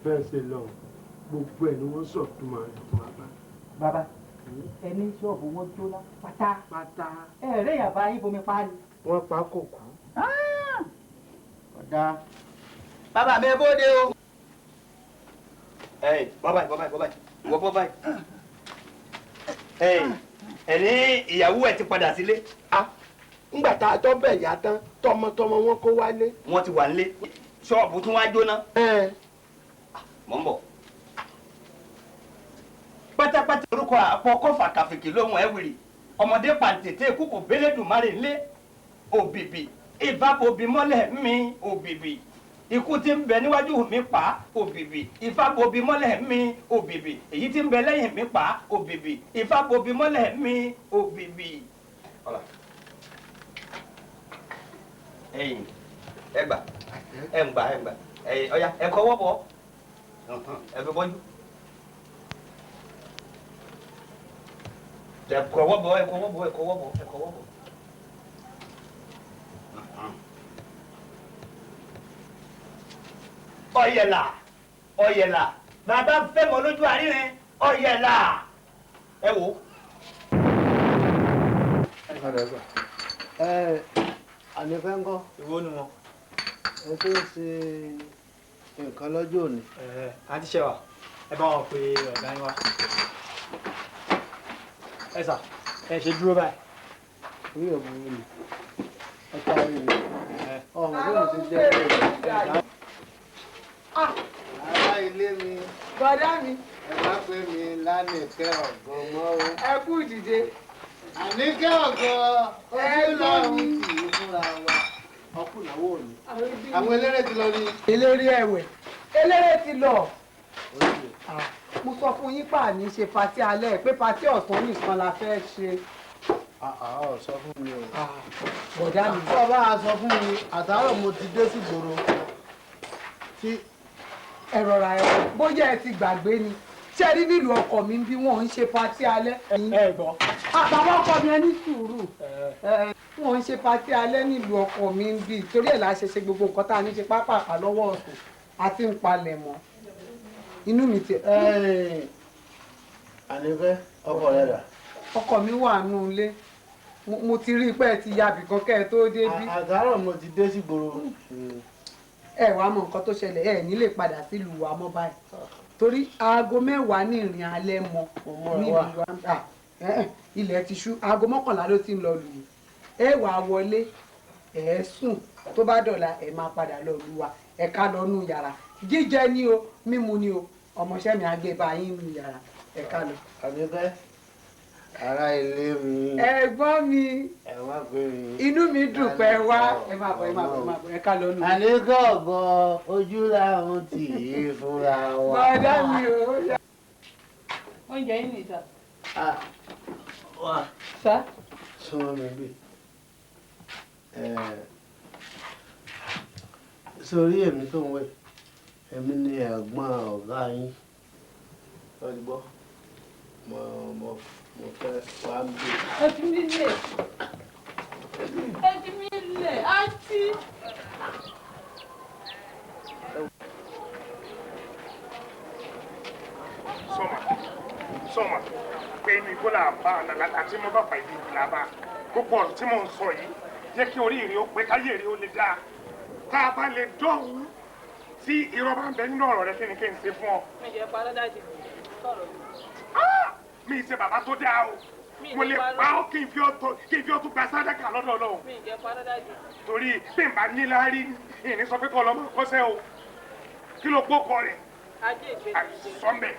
bẹ́ẹ̀ ṣe lọ gbogbo ẹ̀ ni wọ́n sọ tó máa rẹ̀ fún wa bá. bàbá ẹni ṣọ́ọ̀bù wọn jóná pátá ẹ̀rẹ́ yàrá yín bomi pa ni. wọ́n pa kò kú. ọ̀dà bàbá mi bóde o. bọ́ báyìí. ẹni ìyàwó ẹ̀ ti padà sílé. ńgbà tá a tọ́ bẹ̀ yá tán tọmọtọmọ wọn kó wálé. wọ́n ti wà nílé ṣọ́ọ̀bù tún wá jóná. mọ̀ ń bọ̀. pátápátá orúkọ àpọ̀kọ́fà kàfìkì lóhùn ẹ̀ wìrì ọmọdé pàǹtẹ̀tẹ̀ kúkú bélédùmarè ńlé òbìbì ìfàbòbí mọ́lẹ̀ mi òbìbì ikú tí ń bẹ níwájú mi pa òbìbì ìfàbòbí mọ́lẹ̀ mi òbìbì èyí tí ń bẹ lẹ́yìn mi pa òbìbì ìfàbòbí mọ́lẹ̀ mi òbìbì. ẹ̀yin ẹgbà ọ̀ya ẹ kọ́wọ́ bọ̀ ẹ fi bọ́jú. ẹ kọ́wọ́ bọ̀. ọ̀yẹ̀là bàbá fẹ́ mọ lójú àrírin ọ̀yẹ̀là ẹ wò. ànífẹ́ ńkọ́. ìwọ ni wọn. ẹ tó ń ṣe nǹkan lọ́jọ́ òní. àǹtí ṣẹ́wà ẹ bá wọn pe ọ̀gá yín wá. ẹ sà ẹ ṣe dúró báyìí. orí ẹ̀ burú ni ẹ kárí mi ọmọ bí mo ti jẹ́ ẹ̀ ará ilé mi. bọ̀dá mi. ẹ má pè mí lánìkẹ́ ọ̀gọ́ mọ́ o. ẹ kú ìdìde. àníkẹ́ ọ̀gọ́ ojú lọ́run kì í fúnra wa ọkùnrin òní. àwọn eléré ti lọ ní. eléré ẹ̀wẹ̀ eléré ti lọ. mo sọ fún yín pa ní ṣe patí alẹ́ pé patí ọ̀sán nìkan la fẹ́ ṣe. ọ̀ sọ fún mi o. bọ̀dá mi. tí ọba a sọ fún mi àtàárọ̀ mo ti dé sí ìgboro tí ẹ rọra ẹ bóyá ẹ ti gbàgbé ni ṣé rí nílùú ọkọ mi bí wọn ń ṣe patí alẹ́. ẹ gbọ́. bàbá ọkọ mi ẹ ní sùúrù wọn ń ṣe patí alẹ́ nílùú ọkọ mi ń bí torí ẹ̀ la ṣe ṣe gbogbo nǹkan tá a ní ṣe pápákà lọ́wọ́ ọ̀sùn àti ń palẹ̀ mọ́ inú mi ti. ànífẹ́ ọkọ rẹ rà. ọkọ mi wà nù ilé mo ti rí i pé ẹ ti ya bìkan kẹ́ ẹ tó débí. àtàárọ̀ mo ti dé sí ìgboro. ẹ wàá mọ nǹkan tó ṣẹlẹ̀ ẹ ní lè padà sílùú wa mọ́ báyìí torí aago 10 ní ìrìn alẹ́ mọ́ nílùú wa ilẹ̀ ti ṣú aago 11 ló ti ń lọ lù ú ẹ wàá wọlé ẹ sùn tó bá dọ̀la ẹ máa padà lọ lù wá ẹ ká lọ nù yàrá jíjẹ ni o mímu ni o ọmọọṣẹ́ mi á gbé bá yín nù yàrá ẹ ká lọ. àbíkẹ́ ará ilé mi. ẹ̀gbọ́n mi ẹ má pè mí. inú mi dùn pé wá ẹ máa bọ̀ ẹ máa bọ̀ ẹ máa bọ̀ ẹ ká lọ nù. àníkọ́ ọ̀gọ́ ojú làwọn tì í fúnra wa. bọ́dá mi o. oúnjẹ yín nìta. Sá. Súnmọ́ mi bí. Sórí èmi tó ń wẹ̀, èmi ni ẹ̀gbọ́n ọ̀gá yín. Ọ̀dùgbọ́, mo fẹ́ wá ń bè. Ẹ fi mí lẹ̀. Ẹ fi mí lẹ̀, àǹtí. Sọ́mà pé ní kó là bá àlàlà àti mo bá fà ìdí ìlà bá gbogbo ọ̀rọ̀ tí mò ń sọ yìí jẹ́ kí oríire ó pé káyé rí ó lè dáa tá a bá lè dọ́hùn tí irọ́ bá ń bẹ nínú ọ̀rọ̀ rẹ kí ni kí n ṣe fún ọ. Mi jẹ́ parọ́ dájú sọ̀rọ̀. Mi ṣe bàbá tó dáa o mo lè pa ọ́ kí n fi ọ́ tún gba sádàkà lọ́dọ̀ Ọlọ́run. Mi jẹ́ parọ́ dájú. Torí bí n bá ní láárí ìní sọ pé kọ́ ọlọ́mọ kọ́sẹ́ o kí ló pọ̀ kọ rẹ̀. Ajé ìgbésí. Sọ́mbẹ̀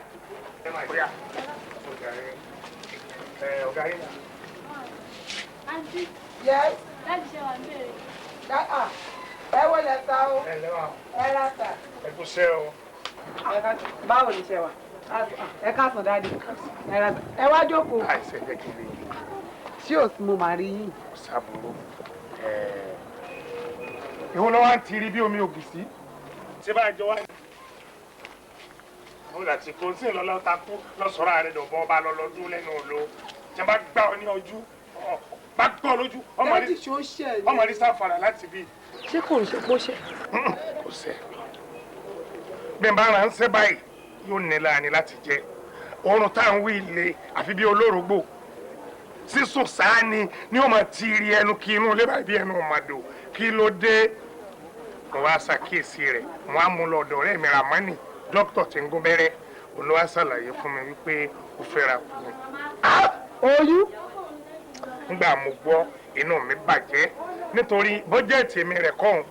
ẹ máa gbéra ọ̀gá yín. Àǹtí. Yes. Láti ṣe wà bẹ́ẹ̀. Ẹ wọlé sá o. Ẹ lẹ́wà. Ẹ rà sá. Ẹ kú ṣẹ́ o. Báwo ni ṣe wà? Ẹ káàsán dáadé. Ẹ rà sá. Ẹ wá jókòó. Àìsàn jẹ́ kí n lè yí. Ṣé o sì mo máa rí yín? Ṣàbùrù. Ìwọ ló wá ń tiri bí omi ògìsí. Ṣé bá jọ wá ní? Mo láti kó sí ìlọ́lọ́ takú lọ́sọ̀rọ̀ ààrẹ dọ̀bọ̀ ọba lọ́lọ́dún lẹ́nu òlo. Ṣé bá gbá ọ ní ojú? Bá gbọ́ lójú. Ọmọ rí sáfàrà láti bí. Ṣé kò ń ṣe pọ́ ṣẹ́? Kò sẹ́. Bí n bá ránṣẹ́ báyìí, yóò nílá ni láti jẹ. Oorun tá à ń wí ilé àfi bí olórògbò. Sísùn sáà ni ó máa ti rí ẹnu kí inú ilé báyìí bí ẹnu màdò. Kí ló dé? Mo wá ṣàkíyèsí rẹ̀. Mo á mú lọ ọ̀dọ̀ ọ̀rẹ́ mi Ramani. Dókítà tí ń gún bẹ́rẹ́ olówó ṣàlàyé fún mi wípé ó fẹ́ra kù mí. Oyún. Nígbà mo gbọ́ inú mi bàjẹ́ nítorí bọ́jẹ̀tì mi rẹ̀ kọ́hún.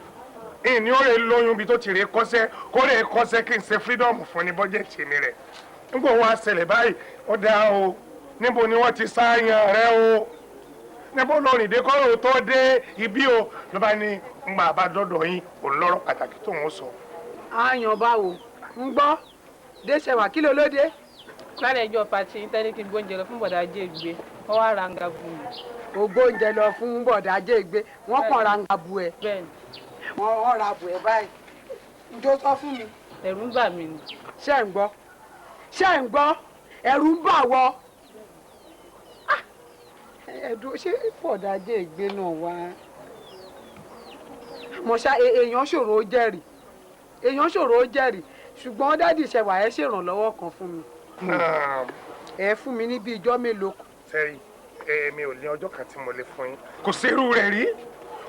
Ìní ó lè lóyún bí tó ti rè kọ́sẹ́ kó lè kọ́sẹ́ kí n ṣe fírídọ́ọ̀mù fún ní bọ́jẹ̀tì mi rẹ̀. Nígbà wo àṣẹlẹ̀ báyìí ó dáa o níbo ni wọ́n ti sáyàn rẹ o níbo lórí ìdè kọ́rọ̀ tó dé ibi o ló bá ní ngbà bá dọ́dọ̀ yín òun lọ́rọ̀ pàtàkì tó ń sọ. Àyàn báwo ń gbọ́ déṣẹ̀wà kí ló lóde. Lálẹ́ ẹjọ́ pàtí tẹ́lẹ̀ kí n gbóúnjẹ lọ fún bọ̀dá ajé ìgbé wọ́n wá ranga bu mi. O gbóúnjẹ lọ fún bọ̀dá ajé ìgbé wọ́n kàn ranga bu ẹ. Bẹ́ẹ̀ni. Wọ́n ra bu ẹ báyìí. Njó sọ fún mi. Ẹ̀rù ń bà mí ni. Ṣé ń gbọ́? Ṣé ń gbọ́? Ẹ̀rù ń bà wọ́. Ẹ̀dùn ṣé bọ̀dá ajé ìgbé náà wá. Àmọ́ ṣá èèyàn ṣòro ó jẹ́rìí. Èèyàn ṣòro ó jẹ́rìí. Ṣùgbọ́n dádì ṣẹ̀wà ẹ ṣèrànlọ́wọ́ kan fún mi. Ẹ fún mi ní bí ijọ́ mélòó kan. Sẹ́rí èmi ò ní ọjọ́ kan tí mo lè fún yín. Kò sírú rẹ̀ rí.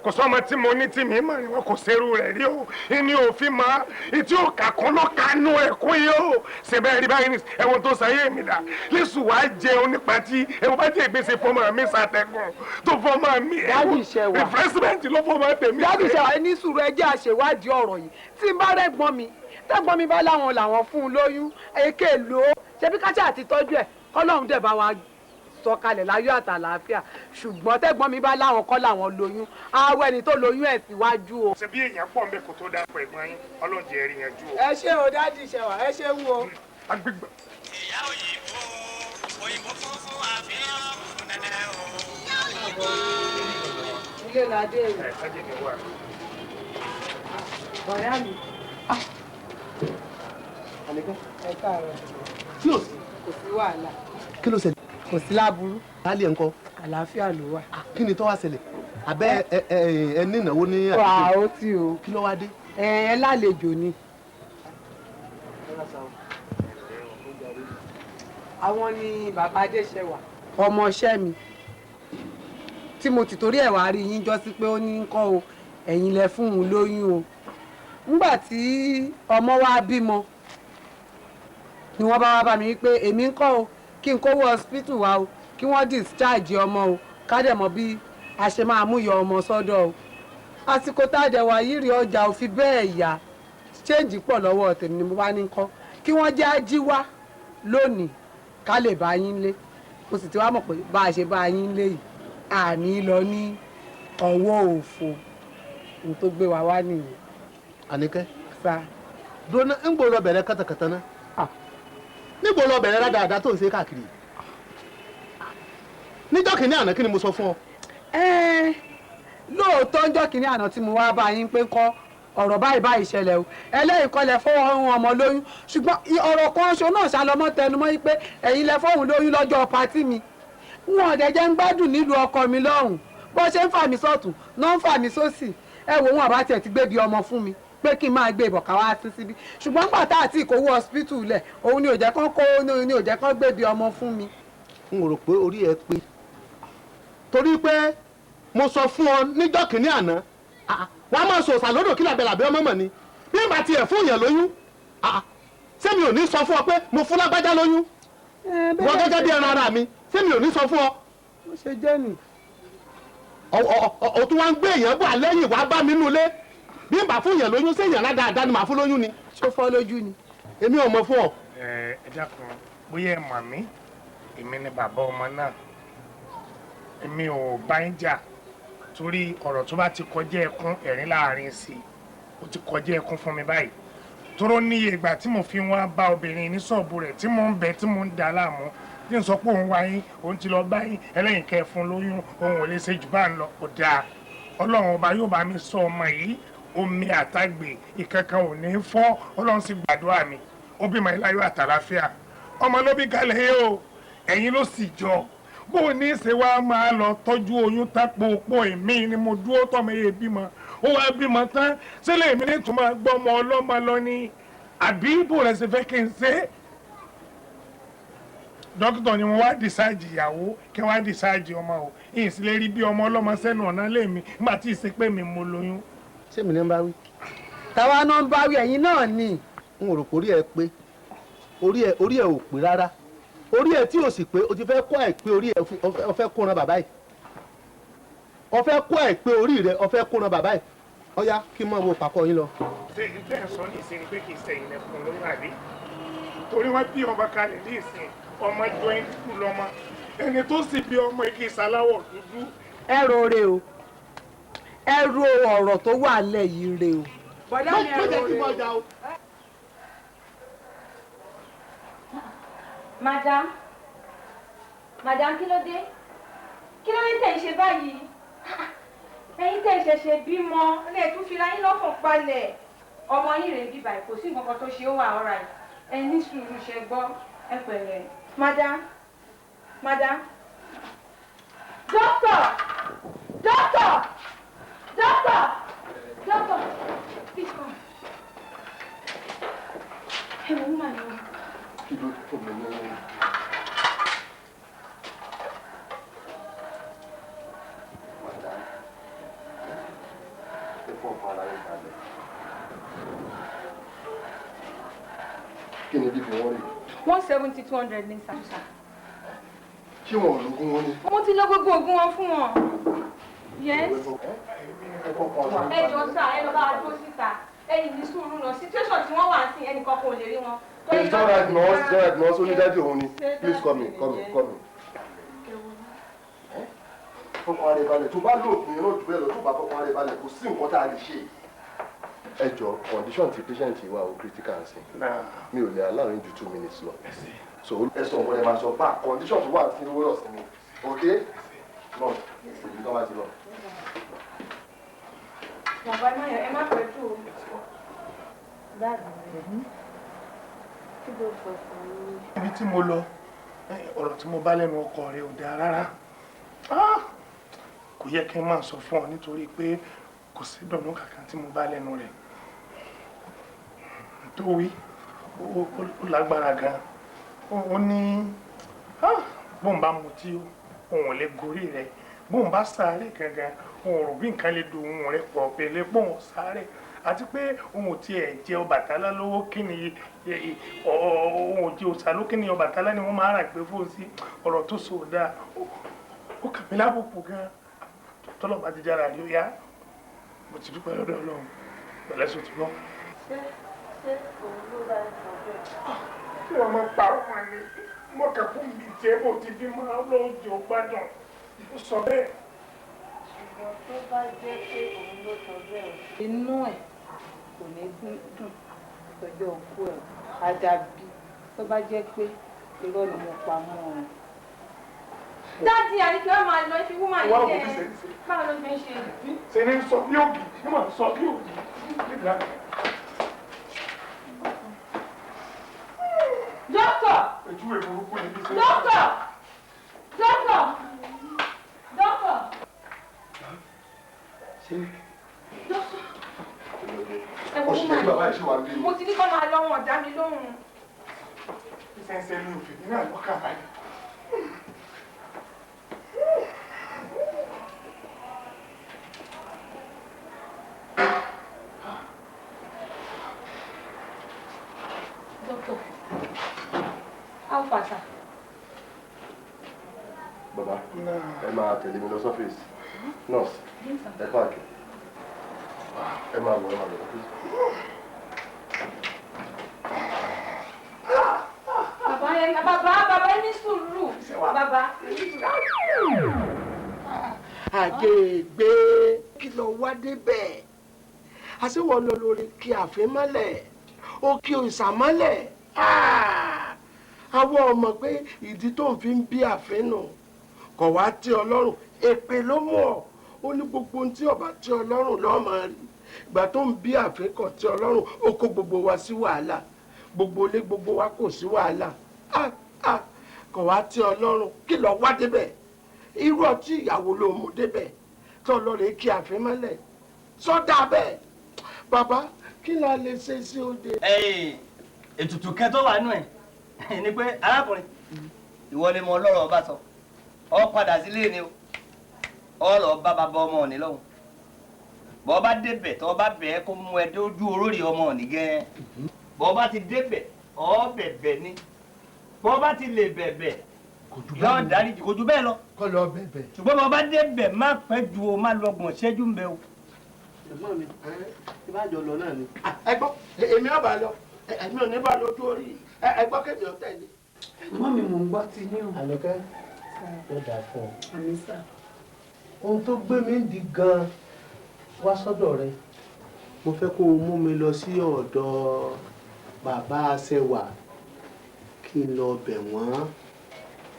Kò sọ́mọ tí mo ní tí mi mọ̀ ni wọn kò sírú rẹ̀ rí o. Ìní òfin máa ìtí òkà kan ló kanú ẹ̀kún yìí o. Ṣèbẹ́ rí báyìí ní ẹ̀wọ̀n tó sáyé mi dà. Lẹ́sù wá jẹun nípa tí ẹ̀wọ̀n bá jẹ́ ìgbésẹ̀ fọmọ mi sàtẹ̀gùn tó fọmọ mi. Dádì ṣẹ̀wà. Refreshment ló fọmọ tèmi. Dádì ṣẹ̀wà ẹ ní sùúrù ẹ jẹ́ àṣewádìí ọ̀rọ̀ yìí. Tí n bá rẹ́gbọ́n mi tẹ́gbọ́n mi bá láwọn làwọn fún un lóyún èké lò ó ṣebí káṣá àti tọ́jú ẹ̀ kọ́lọ́hún dẹ̀ bá wa sọ̀kalẹ̀ láyọ̀ àtàlàáfíà ṣùgbọ́n tẹ́gbọ́n mi bá láwọn kọ́ làwọn lóyún àwọ̀ ẹni tó lóyún ẹ̀ síwájú o. Ṣé bí èèyàn pọ̀ nbẹ kó tó dápọ̀ ẹ̀gbọ́n yín ọlọ́jẹ̀ ẹ̀rí yẹn jú o. Ẹ ṣé o dádì ṣẹ̀wà ẹ ṣé wú o. Agbègbè. Ìyá òyìnbó funfun àfihàn fún nẹ́nẹ́ o. Ilé ládé rẹ̀. Ẹ ṣáájú mi wà. Bọ̀dá mi. Ẹ káàárọ̀. Kí ló sí? Kò sí wàhálà. Kí ló ṣẹlẹ̀? Kò sí láburú. Lálẹ́ ńkọ́? Àlàáfíà ló wà. Kí ni tó wá ṣẹlẹ̀? Àbẹ́ ẹ ní ìnáwó ní àdúgbò? Wà ó tí o. Kí ló wá dé? Ẹ lálejò ni. Àwọn ni bàbá Adéṣẹwà. Ọmọọṣẹ́ mi. Tí mo ti torí ẹ̀ wá rí yín jọ sí pé ó ní kọ́ o ẹ̀yin lẹ fún un lóyún o. Nígbà tí ọmọ wa bímọ ni wọ́n bá wá bá mi wípé èmi ń kọ́ o kí n kówó hospital wa o kí wọ́n discharge ọmọ o ká dẹ̀ mọ̀ bí a ṣe máa mú yọ ọmọ sọ́dọ̀ o. Àsìkò tá a dẹ̀ wá yìí rí ọjà ò fi bẹ́ẹ̀ yá change pọ̀ lọ́wọ́ tèmi ni mo bá ní kọ́ kí wọ́n jẹ́ ají wá lónìí ká lè bá yín lé mo sì ti wá mọ̀ pé bá a ṣe bá yín lé yìí àní lọ ní ọwọ́ òfo ohun tó gbé wa wá nìyẹn. Àníkẹ́. Sa. Dúró ń gbọ́ lọ bẹ̀rẹ̀ kátàkátà náà. Níbo lọ bẹ̀rẹ̀ rádaràda tó ń ṣe káàkiri? Ní níjọ́ kìíní àná kí ni mo sọ fún ọ. lóòótọ́ ńjọ́ kìíní àná tí mo wá bá yín pé kọ́ ọ̀rọ̀ báyìí ṣẹlẹ̀ o ẹlẹ́yìn kọlẹ̀ fọwọ́ ọmọ lóyún ṣùgbọ́n ọ̀rọ̀ kan ṣo náà ṣàlọ́mọ́ tẹnumọ́ yín pé ẹ̀yin lẹ fọ́hùn lóyún lọ́jọ́ pátì mi wọn ò dẹ̀jẹ̀ ń gbádùn nílùú ọkọ mi lọ́hùn bó ṣe ń fà mí sọ́tún náà ń fà mí sósì ẹ wo wọn àbá tiẹ̀ ti gbé bí ọmọ fún mi pé kí n máa gbé ìbọ̀ká wá sí síbí ṣùgbọ́n pàtà àti ìkówó hospital lẹ̀ òun ni ò jẹ́ kán kó ni ò jẹ́ kán gbé bí ọmọ fún mi. n ò rò pé orí ẹ pé torí pé mo sọ fún ọ níjọ́ kìíní àná wọ́n á máa sọ òsàlódò kí làbẹ̀làbẹ̀ ọmọ mọ̀ ni bí n bá tiẹ̀ fún yẹn lóyún ṣé mi ò ní sọ fún ọ pé mo fún lágbájá lóyún wọ́n gẹ́gẹ́ bí ẹran ara mi ṣé mi ò ní sọ fún ọ. ó ṣe jẹ́ nì. o tún wá ń gbé èèyàn bọ̀ lẹ́yìn wàá bá mi nulẹ̀ bí n bá fún yẹn lóyún ṣé èèyàn ládàáda ni màá fún lóyún ni. ṣó fọ́ lójú ni. èmi ò mọ fún ọ. ẹ dákun bóyá ẹ mọ̀ mí èmi ni bàbá ọmọ náà èmi ò bá ń jà torí ọ̀rọ̀ tó bá ti kọjá ẹkún ẹ̀rín láàrin sí i ó ti kọjá ẹkún fún mi báyìí toró níye ìgbà tí mo fi wá bá obìnrin ní ṣọ́ọ̀bù rẹ̀ tí mo ń bẹ tí mo ń da láàmú tí n sọ pé òun wá yín òun ti lọ bá yín ẹlẹ́yìn kẹ́ fún lóyún òun ò lè ṣe jù bá ń lọ kò dáa ọlọ́run ọba yóò bá mi sọ ọmọ yìí omi àtàgbè ìkankan ò ní fọ́ ọlọ́run sì gbàdúrà mi ó bímọ iláyọ̀ àtàlàfíà ọmọ ló bí kalẹ̀ yìí o ẹ̀yin ló sì jọ bó o ní ṣe wá máa lọ tọ́jú oyún tápò pọ̀ èmi ni mo dúró tọ́mọ yẹ bímọ ó wá bímọ tán sílẹ̀ èmi ní tùmọ̀ gbọ́ ọmọ ọlọ́mọ lọ ní àbí bó rẹ̀ ṣe fẹ́ kí n ṣe. dókítà ni mo wá dìsáàjì ìyàwó kí wọ́n á dìsáàjì ọmọ o ìyìn sì lè rí bí ọmọ ọlọ́mọ sẹ́nu ọ̀nà lèmi nígbà tí ìṣe pé mi mo lóyún. ṣé mi ní ń bá wí. tàwa náà ń bá wí ẹ̀yin náà ni. n ò rò pé orí ẹ pé orí ẹ ò pé rárá orí ẹ tí o sì pé o ti fẹ́ kó àìpé orí ẹ o fẹ́ kóran bàbá yìí o fẹ́ kó àìpé orí rẹ o fẹ́ kóran bàbá yìí ọ̀yá kí n máa wo pàkọ́ yín lọ. ṣé ìtẹ́ ẹ̀ sọ ní ìsinmi pé kì í sẹ́yìn lẹ́kùn lóyún àbí torí wọ́n bí ọmọ kalẹ̀ ní ìsìn ọmọ joint school lọ́mọ ẹni tó sì bí ọmọ igi ìsàláwọ̀ dúdú. ẹ rọre o ẹ ro ọ̀rọ̀ tó wà lẹ̀ yìí re o. bọ́dá mi ẹ rọre. Madam, kí ló dé? Kí ló dé tẹ̀ ń ṣe báyìí? Ẹ̀yin tẹ̀ ṣẹ̀ṣẹ̀ bímọ, ẹ tún fira yín lọ́kàn palẹ̀. Ọmọ yín rèé bíbà kò sí nǹkan kan tó ṣe ó wà ọ̀rà yìí. Ẹ ní sùúrù ṣe gbọ́ ẹ pẹ̀lẹ́. Madam. Doctor! Please come. Ẹ wò ó mà lọ. Kí ló tó mi ní? Kí ni bí fi wọ́n rí? 170, 200 ní sàmùsà. Ṣé wọn ò lógún wọn ni? Mo ti lọ gbogbo oògùn wọn fún wọn. Yes. Ẹ jọ sá, ẹ lọ bá a dúró síta. Ẹ̀yin ní sùúrù náà. Situation tí wọ́n wà sí ẹnìkan kò lè rí wọn. It's all right, nurse. Only daddy òun ni. Please come in. Fọkàn ara balẹ̀ tó bá lóògùn yẹn náà jù bẹ́ẹ̀ lọ tó bá fọkàn ara balẹ̀ kò sí nǹkan tá a lè ṣe. Ẹ jọ condition ti patient wà ó critical sí. Mi ò lè allow him ju 2 minutes lọ. So ẹ sọ ọ̀pọ̀ ẹ máa sọ bá condition tó wà sí wúrọ̀ sí mi. Okay? Lọ, èmi náà wá ti lọ. Bàbá ẹ má pẹ́ jù o. Ibi tí mo lọ, ọ̀rọ̀ tí mo bá lẹ́nu ọkọ rẹ̀ ò dáa rárá. Kò yẹ kí n máa sọ fún ọ nítorí pé kò sí dọ̀nù kankan tí mo bá lẹ́nu rẹ̀. Tó wí, ó lágbára gan. Ó ní bóun bá mutí òun ò lè gorí rẹ̀. Bóun bá sáré gangan, òun rò bí nǹkan lè dùn òun rẹ̀ pọ̀ pẹ̀lẹ́ bóun sáré. Àti pé òun ò tiẹ̀ jẹ Ọbàtálá lówó kí ni òun ò jẹ òòṣà ló kí ni Ọbàtálá ni wọ́n máa rà gbé fóun sí ọ̀rọ̀ tó so dáa. Ó kà mí lábùkù gan. Tọ́lọ̀ bá ti jára rí ó yá. Mo ti dúpẹ́ lọ́dọ̀ Ọlọ́run. Pẹ̀lẹ́ sọ ti gbọ́. Ṣé òun ló bá ẹ sọ bẹ́ẹ̀? Kí wọ́n máa pa ọmọ ni mo kà fún mi jẹ́ bó ti bí máa lọ́jọ́ gbádùn. Ó sọ bẹ́ẹ̀. Ṣùgbọ́n tó bá jẹ́ pé òun ló sọ bẹ́ẹ̀. Inú ẹ̀ kò ní dùn lọ́jọ́ òkú ẹ̀. Àdàbí tó bá jẹ́ pé irọ́ ni mo pa mọ́ ọ. Dáàdì àníkẹ́ wọ́n máa lọ fi wúmà yìí jẹ́. Báwo ló fẹ́ ṣe? Ṣé ní sọ bí ògì? Ní mà sọ bí ògì. Dókítà! Ìjúwe burúkú ni bí ṣe. Dókítà! Dókítà! Dókítà! Ṣé Ẹ wo wúmà yìí. Mo ti ní kọ́ máa lọ wọn dá mi lóhùn. ṣe ń ṣe ní òfin ní àlọ́kà báyìí? Doctor, how far, sir? Bàbá, ẹ máa tẹ̀lé mi lọ sọ́fíìsì. Nọ́ọ̀sì, ẹ páàkì. Ẹ máa wọ̀ ẹ máa lọ sọ́fíìsì. Bàbá ẹ ní sùúrù. Bàbá. Àjègbè kí ló wá débẹ̀? Àṣewọ̀ lọ lórí kí àfin mọ́lẹ̀, ó kí òòṣà mọ́lẹ̀. Àwọn ọmọ pé ìdí tó ń fi ń bí àfin nù kò wá tí Ọlọ́run, èpè ló mú ọ. Ó ní gbogbo ohun tí ọba tí Ọlọ́run lọ́ọ́ máa rí. Ìgbà tó ń bí àfin kò tí Ọlọ́run, ó kó gbogbo wa sí wàhálà. Gbogbo ilé gbogbo wa kò sí wàhálà. Kò wá tí Ọlọ́run, kí ló wá débẹ̀? Irú ọtí ìyàwó ló mú débẹ̀ tó lọ́ọ̀rẹ́ kí àfin mọ́lẹ̀. Sọ́dà bẹ́ẹ̀. Bàbá, kí la lè ṣe sí òde? Ètùtù kẹtọ́ wà nù ẹ̀ ni pé arákùnrin ìwọ ni mo lọ́rọ̀ ọba sọ ọ padà sílé ni o ọ lọ bá bàbá ọmọ òní lọ́hùn bọ́ bá débẹ̀ tọ́ bá bẹ̀ ẹ́ kó mú ẹ dójú orórì ọmọ òní gẹ́ẹ́ bọ́ bá ti débẹ̀ ọ bẹ̀bẹ̀ ni bọ́ bá ti lè bẹ̀bẹ̀ yọ dáríjì kò jù bẹ́ẹ̀ lọ. Kọ́ lọ bẹ̀bẹ̀. Ṣùgbọ́n bọ́ bá débẹ̀ má pẹ́ ju o má lọ́gbọ̀n ṣẹ́jú ń bẹ o. Ẹ̀gbọ́n mi, ìbájọ lọ náà ni. Ẹ̀gbọ́n, èmi ọba lọ, èmi ò ní bá lójú orí. Ẹ̀gbọ́n kẹ́mi ò tẹ̀lé. Mọ́ mi mò ń gbọ́ ti ní o. Àlọ́kẹ́, ó dà fún ọ. Àmì sà. Ohun tó gbé mi ń di gan-an wá sọ́dọ̀ rẹ. Mo fẹ́ kó o mú mi lọ sí ọ̀dọ̀ bàbá Aṣẹwà kí n lọ bẹ̀ wọ́n.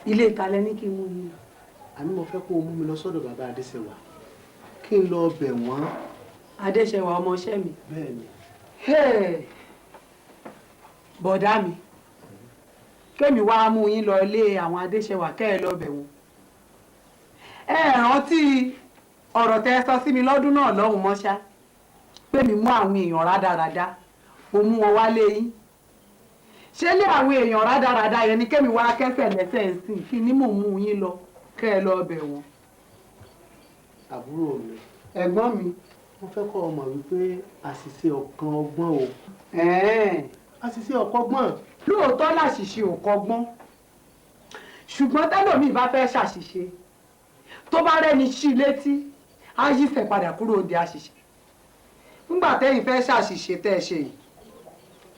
Ilé ìkàlẹ̀ ní kí n mú yín. Àní mo fẹ́ kó o mú mi lọ sọ́dọ̀ bàbá Adéṣẹwà kí n lọ bẹ̀ wọ́n. Adéṣẹwà ọmọọṣẹ́ mi. Bẹ́ẹ̀ni. Bọ̀dá mi, kémi wá mú yín lọ ilé àwọn Adéṣẹwà kẹ́ ẹ lọ bẹ̀ wọ́n. Ẹ rántí ọ̀rọ̀ tẹ́ ẹ sọ sí mi lọ́dún náà lọ́hùn mọ́ṣá pé mi mú àwọn èèyàn rádaràda mo mú wọn wálé yín. Ṣé lé àwọn èèyàn rádaràda yẹn ni kémi wá kẹ́sẹ̀ lẹ́sẹ̀ ń sìn kí ni mò ń mú yín lọ kẹ́ ẹ lọ bẹ̀ wọ́n. Àbúrò mi. Ẹ̀gbọ́n mi. Mo fẹ́ kọ́ ọ mọ̀ wípé àṣìṣe ọ̀kan ọgbọ́n o. Àṣìṣe ọ̀kọ́gbọ́n. Lóòótọ́ làṣìṣe ò kọ́gbọ́n ṣùgbọ́n tẹ́lòmíì bá fẹ́ ṣàṣìṣe tó bá rẹ́ni sí létí á yíṣẹ́ padà kúrò ní àṣìṣe. Ńgbà tẹ́yìn fẹ́ ṣàṣìṣe tẹ́ ẹ ṣe yìí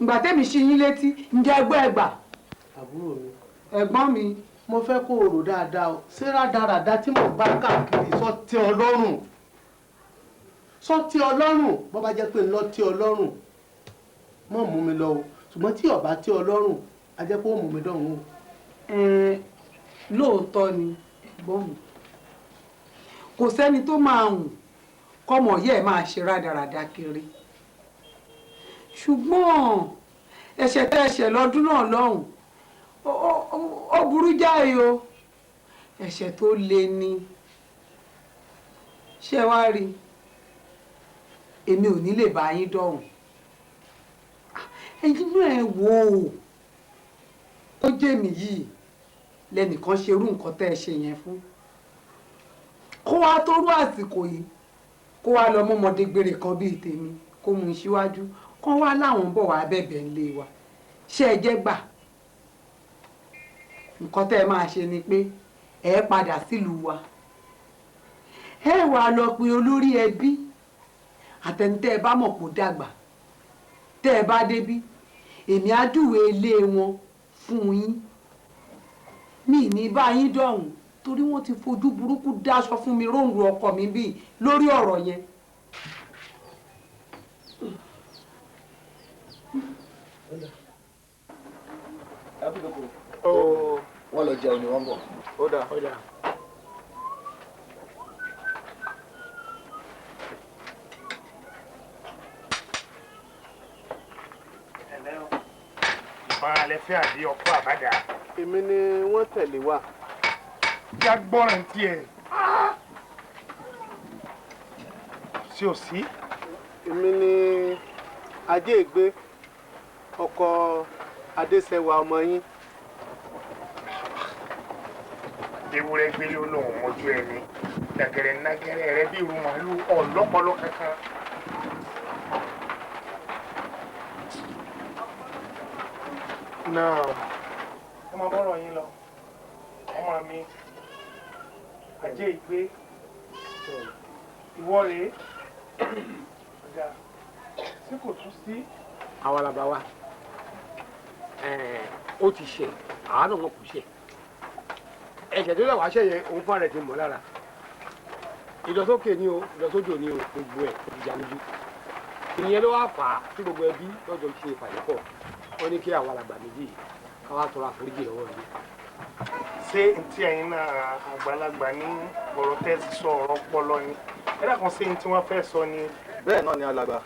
ńgbà tẹ́mi sí yín létí ǹjẹ́ ẹgbẹ́ ẹgbà. Àbúrò mi. Ẹ̀gbọ́n mi. Mo fẹ́ kó o rò dáadáa o. Ṣé rádaràda tí mo bá káàkiri sọ tẹ́ ọ lọ́rùn? Sọ tẹ́ ọ lọ́rùn bó bá jẹ́ pé ń lọ tẹ́ ọ lọ́rùn mọ́ mú mi lọ o ṣùgbọ́n tí ọba tẹ́ ọ lọ́rùn a jẹ́ pé ó mú mi dọ̀hún o. Lóòótọ́ ni ẹ̀gbọ́n mi kò sẹ́ni tó máa hùn kọ́mọ yẹ́ ẹ̀ máa ṣe rádaràda kiri ṣùgbọ́n ẹ̀ṣẹ̀ tẹ́ ẹ̀ṣẹ̀ lọ́dún náà lọ́hùn ó burú jáì o ẹ̀ṣẹ̀ tó le ni ṣé wá rí èmi ò ní lè bá yín dọ̀hùn ẹ̀yin náà ẹ wò ó jẹ́mi yìí lẹ́nìkan ṣerú nǹkan tẹ́ ẹ ṣe yẹn fún kó wá tórú àsìkò yìí kó wá lọ mọ́mọdé gbére kan bíi tèmi kó mú un síwájú kó wá láwọn bọ̀ wá bẹ̀bẹ̀ ńlé wa ṣé ẹ jẹ́ gbà nǹkan tẹ́ ẹ máa ṣe ni pé ẹ padà sílùú wa ẹ wà lọ pe olórí ẹbí àtẹnitẹ́ ẹ bá mọ̀ kó dàgbà tẹ́ ẹ bá débí èmi á júwe ilé wọn fún yín mi ní bá yín dọ̀hùn torí wọ́n ti fojú burúkú dáṣọ fún mi róǹrò ọkọ mi bíi lórí ọ̀rọ̀ yẹn. Wọ́n lọ jẹun ni wọ́n bọ̀. Ó dà. ọmọ alẹ́ fẹ́ àbí ọkọ àbádà. èmi ni wọ́n tẹ̀lé wa. kí a gbọ́ràn tiẹ̀. ṣé o sí. èmi ni ajé ìgbé ọkọ adéṣẹwà ọmọ yín. ewúrẹ́ gbélé olóhùn mọ́jú ẹni dàgẹ̀rẹ̀ nágẹ̀rẹ̀ rẹ bí irú màálù ọ̀lọ́pọ̀lọ́ kankan. náà ọmọ bọ́rọ̀ yín lọ ọmọ mi ajé ìgbé ìwọ rèé ọjà tí kò tún sí. àwa làbá wa ó ti ṣe àánú wọn kò ṣe ẹ̀ṣẹ̀ tó lọ́wọ́ aṣẹ́ yẹn òun fún rẹ̀ ti mọ̀ lára ìlọsókè ni o ìlọsódò ni o gbogbo ẹ̀ ìjà lójú ìyẹn ló wá fà á tí gbogbo ẹbí lọ́jọ́ ṣe ìpàdé pọ̀ wọ́n ní kí àwọn alàgbà méjì káwá tọrọ àforíjì lọ́wọ́ yìí. ṣé ntí ẹ̀yin náà àgbàlagbà ní ọ̀rọ̀ tẹ́sí sọ ọ̀rọ̀ ọpọlọ ni ẹ dákun ṣé ntí wọ́n fẹ́ sọ ni. bẹ́ẹ̀ náà ni alàgbà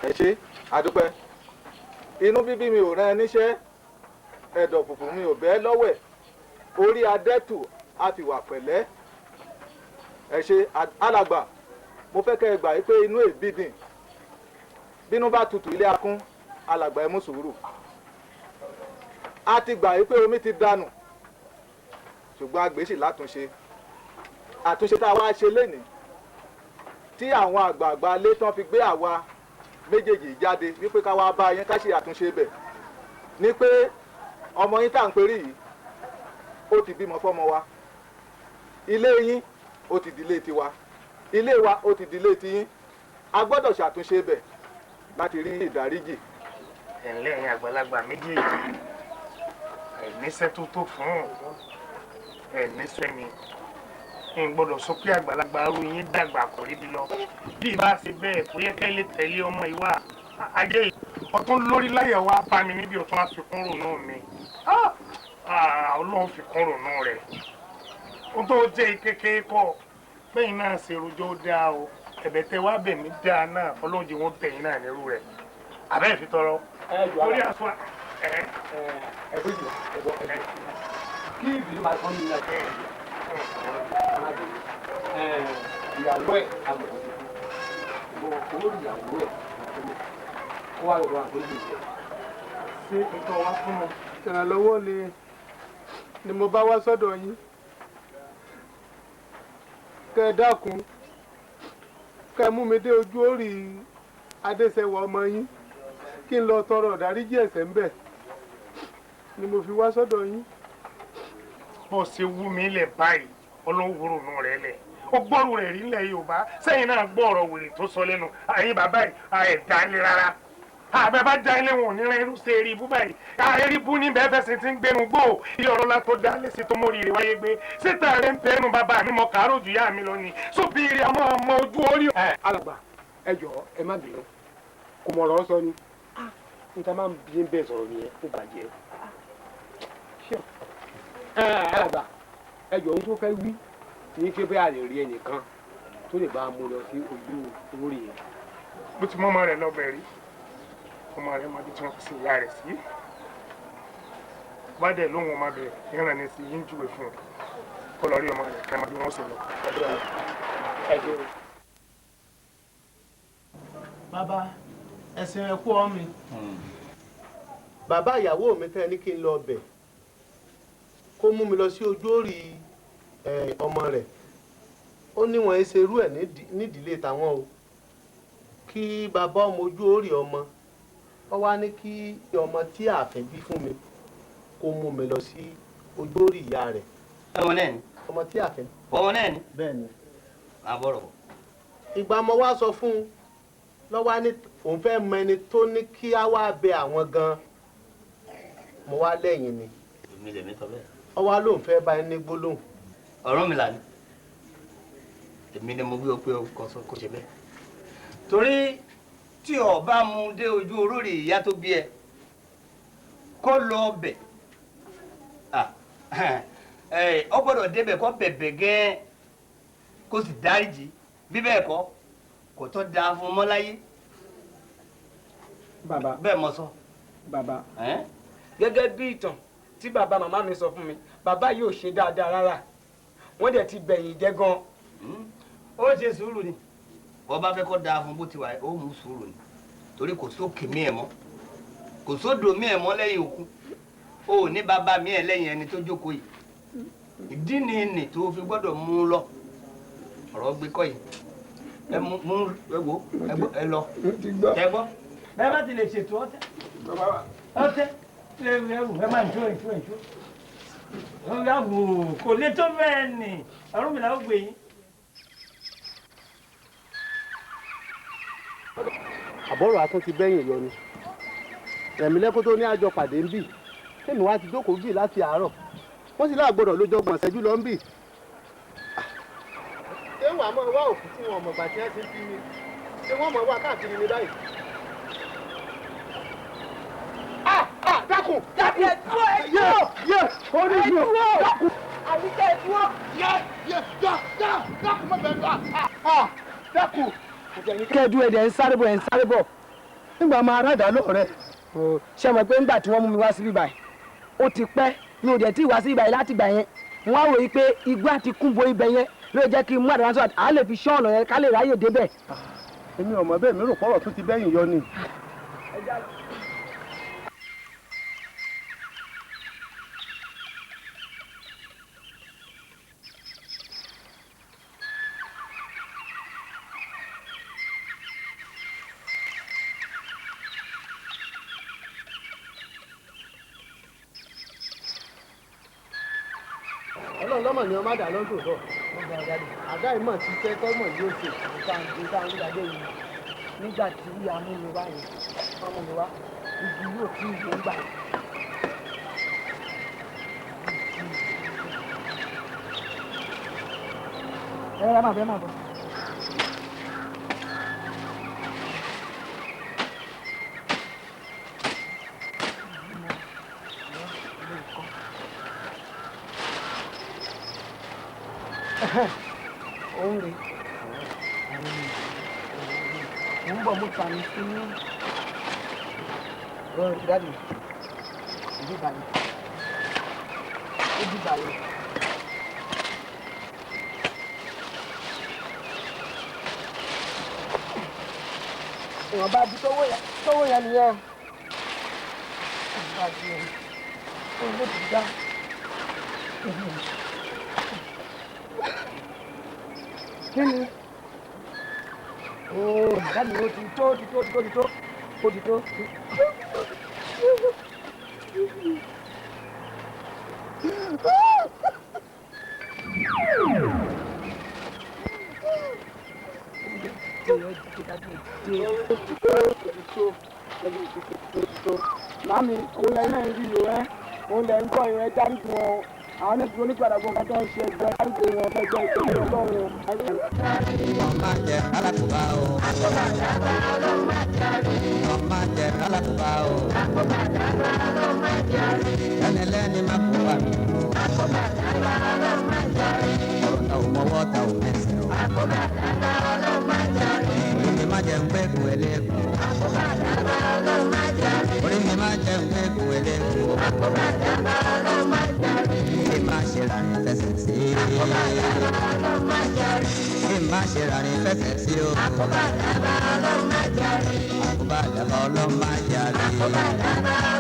ẹ ṣé àdúpẹ́ inú bíbí mi ò rán ẹ níṣẹ́ ẹ̀dọ̀ fùfù mi ò bẹ́ẹ̀ lọ́wẹ̀ orí adẹ́tù á ti wà pẹ̀lẹ́ ẹ ṣé alàgbà mo fẹ́ kẹ́ ẹ gbà pé inú èbí dìn bínú bá tutù ilé akún alàgbà ẹ mú sùúrù a ti gbà pé omi ti dànù ṣùgbọ́n agbèsì látúnṣe àtúnṣe tá a wá ṣe lénìí tí àwọn àgbààgbà ilé tán fi gbé àwa méjèèjì jáde wípé ká wá bá yín ká ṣe àtúnṣe bẹ̀ ni pé ọmọ yín tá à ń perí yìí ó ti bímọ fọ́mọ wa ilé yín ó ti dìlé tiwa ilé wa ó ti dìlé tiyín a gbọ́dọ̀ ṣàtúnṣe bẹ̀ láti rí ìdáríjì. ẹ̀ǹlẹ́ ẹ̀yin àgbàlagbà méjèèjì ẹ̀níṣẹ́ tó tó fún ẹ̀níṣẹ́ ni n gbọ́dọ̀ sọ pé àgbàlagbà arú yín dàgbà kò rí bí lọ bí ìbá ṣe bẹ́ẹ̀ kó yẹ kẹ́ lè tẹ̀lé ọmọ ìwà ajé ọtún lórí láyẹ̀ wá bá mi níbi ọ̀tún àfikún rònú mi ọlọ́run fi kún rònú rẹ̀ ó tó jẹ́ kékeré kọ́ bẹ́ẹ̀ náà ṣe rojọ́ dáa o ẹ̀bẹ̀ tẹ wá bẹ̀ mí dáa náà ọlọ́run jẹ́ wọ́n tẹ̀yìn náà nírú rẹ̀ àbẹ́ ìfi tọrọ lórí aṣọ kí ìbílú máa tán ní ilé ìyàwó ẹ̀ àbùkù owó ìyàwó ẹ̀ ó wà lọ́wọ́ àgbélé rẹ̀. ṣé nǹkan wá fún mi. ìrànlọ́wọ́ ni mo bá wá sọ́dọ̀ yín kẹ́ ẹ dákun kẹ́ ẹ mú mi dé ojú orí adéṣẹwà ọmọ yín kí n lọ tọrọ ìdáríjì ẹ̀ṣẹ̀ ń bẹ̀ ni mo fi wá sọ́dọ̀ yín. bó ṣe wú mi lẹ̀ báyìí olówó nù rẹ̀ lẹ̀ ó gbọ́rù rẹ̀ rí ilẹ̀ Yorùbá sẹ́yìn náà gbọ́ ọ̀rọ̀ wèrè tó sọ lẹ́nu àyìn bàbá yìí ẹ̀dá ilé rárá àbẹ bá já ilé wọn nírin irú ṣe eré ibú báyìí eré ibú ní bẹ́ẹ̀ fẹsẹ̀ tí ń gbénu gbó ilé ọlọ́lá tó dá lẹ́sẹ̀ tó mórí rẹ̀ wáyé gbé síta rẹ̀ ń tẹnu bàbá mi mọ kàárò jù yá mi lọ ni sóbìrì àwọn ọmọ ojú orí. alàgbà ẹ jọ̀ọ́ ẹ má bínú kò mọ̀ ọ̀rọ̀ sọ ni níta máa ń bí bẹ́ẹ̀ sọ̀rọ̀ nìyẹn ó bàjẹ́. alàgbà ẹ jọ̀ọ́ ohun tó fẹ́ wí ní pé bẹ́ẹ̀ a lè rí ẹnìkan tó lè bá a mú lọ sí ojú orí yẹn. bó ti mọ ọmọ rẹ̀ lọ́bẹ̀ rí ọmọ rẹ̀ máa bí tí wọ́n fi sí ìyá rẹ̀ sí bá dẹ̀ lóhùn ọmọ bẹ̀rẹ̀ ìran ní sí yín júwe fún un kó lọ rí ọmọ rẹ̀ kí a máa bí wọ́n sì lọ. bàbá ẹ̀sìn rẹ̀ kú ọ́ mi. bàbá ìyàwó mi tẹ́ ní kí n lọ bẹ̀ kó mú mi lọ sí ojú orí ọmọ rẹ̀ ó ní wọ́n ṣe irú ẹ̀ nídìílé tàwọn o kí bàbá ọmọ ojú orí ọmọ ó wá ní kí ọmọ tí àfẹ́ bí fún mi kó mú mi lọ sí ojú orí ìyá rẹ̀. ọmọ náà ni. ọmọ tí àfẹ́. ọmọ náà ni. bẹ́ẹ̀ ni. àbọ̀rọ̀. ìgbà mo wá sọ fún un lọ́wọ́ ní òun fẹ́ mọ ẹni tó ní kí á wá bẹ àwọn gan-an mo wá lẹ́yìn ni. èmi lèmi sọ bẹ́ẹ̀. ó wá lóun fẹ́ bá ẹni gbólóhùn. ọ̀rọ̀ mi là ní èmi ni mo wí o pé kò ṣe bẹ́ẹ̀ torí tí o bá mú dé ojú olórí ìyá tó bí ẹ kó lọ bẹ̀ ọ gbọ́dọ̀ débẹ̀ kó bẹ̀bẹ̀ gẹ́ẹ́ kó sì dáríjì bí bẹ́ẹ̀ kọ́ kò tó dáa fún ọmọ láyé. bàbá bẹ́ẹ̀ mo sọ. bàbá gẹ́gẹ́ bí ìtàn tí bàbá màmá mi sọ fún mi bàbá yìí ò ṣe dáadáa rárá wọ́n dẹ̀ ti bẹ̀yìn jẹ́ gan. ó ṣe sùúrù ni. wọ́n bá fẹ́ kó dáa fún bó ti wà ó mú sùúrù ni torí kò sókè mí ẹ̀ mọ́ kò sódò mí ẹ̀ mọ́ lẹ́yìn òkú o ò ní bàbá mi ẹ̀ lẹ́yìn ẹni tó jókòó yìí ìdí ni nì tó fi gbọ́dọ̀ mú lọ ọ̀rọ̀ gbé kọ́ yìí ẹ mú ẹ lọ ẹ gbọ́. bẹ́ẹ̀ bá ti lè ṣètò ọtẹ ẹrù ẹ máa ń jó ó yà wò kò lè tó bẹ́ẹ̀ nì ọ̀rùn mi là ó gbé yín. àbọ̀rọ̀ àtún ti bẹ́yìn yọ ni ẹ̀mí lẹ́kọ́ tó ní àjọ pàdé ń bì tèmi wá ti jókòó bì láti àárọ̀ wọ́n sì láàgbọ́dọ̀ lójó gbọ̀n ṣẹ́jú lọ ń bì. ṣé wàá mọ̀ wá òkú tí wọn mọ̀ gbà tí wọ́n ti fi mi ṣé wọ́n mọ̀ wá káàkiri ní báyìí. dákun dákun yẹ orí mi ò dákun. àwùjọ ìdúró dákun mọ̀ bẹ́ẹ̀ dákun. kẹ́ẹ̀dú ẹ̀dẹ̀ ń sáré bọ̀ nígbà máa rádà lọ́rẹ́ ṣe mọ̀ pé nígbà tí wọ́n mú mi wá síbí báyìí ó ti pẹ́ mi ò dẹ̀ tí ì wá síbí báyìí láti gbà yẹn wọ́n á wòye pé igbá ti kún bo ibẹ̀ yẹn ló jẹ́ kí n mú àdáwà sọ́ọ̀tì à lè fi ṣọ́ ọ̀nà yẹn ká lè ráyè débẹ̀. èmi ò mọ̀ bẹ́ẹ̀ mi rò pọ́rọ̀ tún ti bẹ́yìn yọ ni. ọlọ́run lọ́mọ ni ọmọ àdá lọ́dún bọ̀ àdá ìmọ̀ ti tẹ́ tọ́mọ̀ yóò ṣe nǹkan ìdájọ́ yìí nígbà tí ìyá mú mi wá yẹn wọ́n mú mi wá igi yóò tí ì ló ń gbà. ẹ ẹ má bọ̀. òun rè é ń bọ̀ mo fà mí sí ní dáàbì ìdíbalẹ̀ ìdíbalẹ̀. ìwọ̀nba bí tówó yẹn nìyẹn ìwọ̀nba bí yẹn òun ló ti dá. kí ni ooo dáàbì ó ti tó. Mami, òun lẹ́yìn náà ń rí lò ẹ́, òun lẹ́yìn kọ́ ìrẹ́ dárí fún ọ. Àwọn onígbò onígbàdàgbọ́ nǹkan tó ń ṣe ẹgbẹ́ dárí fún wọn fẹ́ jẹ́ ìpínlẹ̀ ọlọ́run. Ọmọ jẹ alákùbá o. Ọmọ jẹ alákùbá o. Ẹni lẹ́ni má kó wà mí o. Ọ̀tá ò mọ́wọ́ ta ò mẹ́sẹ̀ o. Orí mi má jẹ ń gbé kú eléèkó. Orí mi má jẹ ń gbé kú eléèkó. Kí má ṣe ra ní fẹsẹ̀ sí. Kí má ṣe ra ní fẹsẹ̀ sí o. Àkóbá àdàbà ọlọ́mọ ajáre.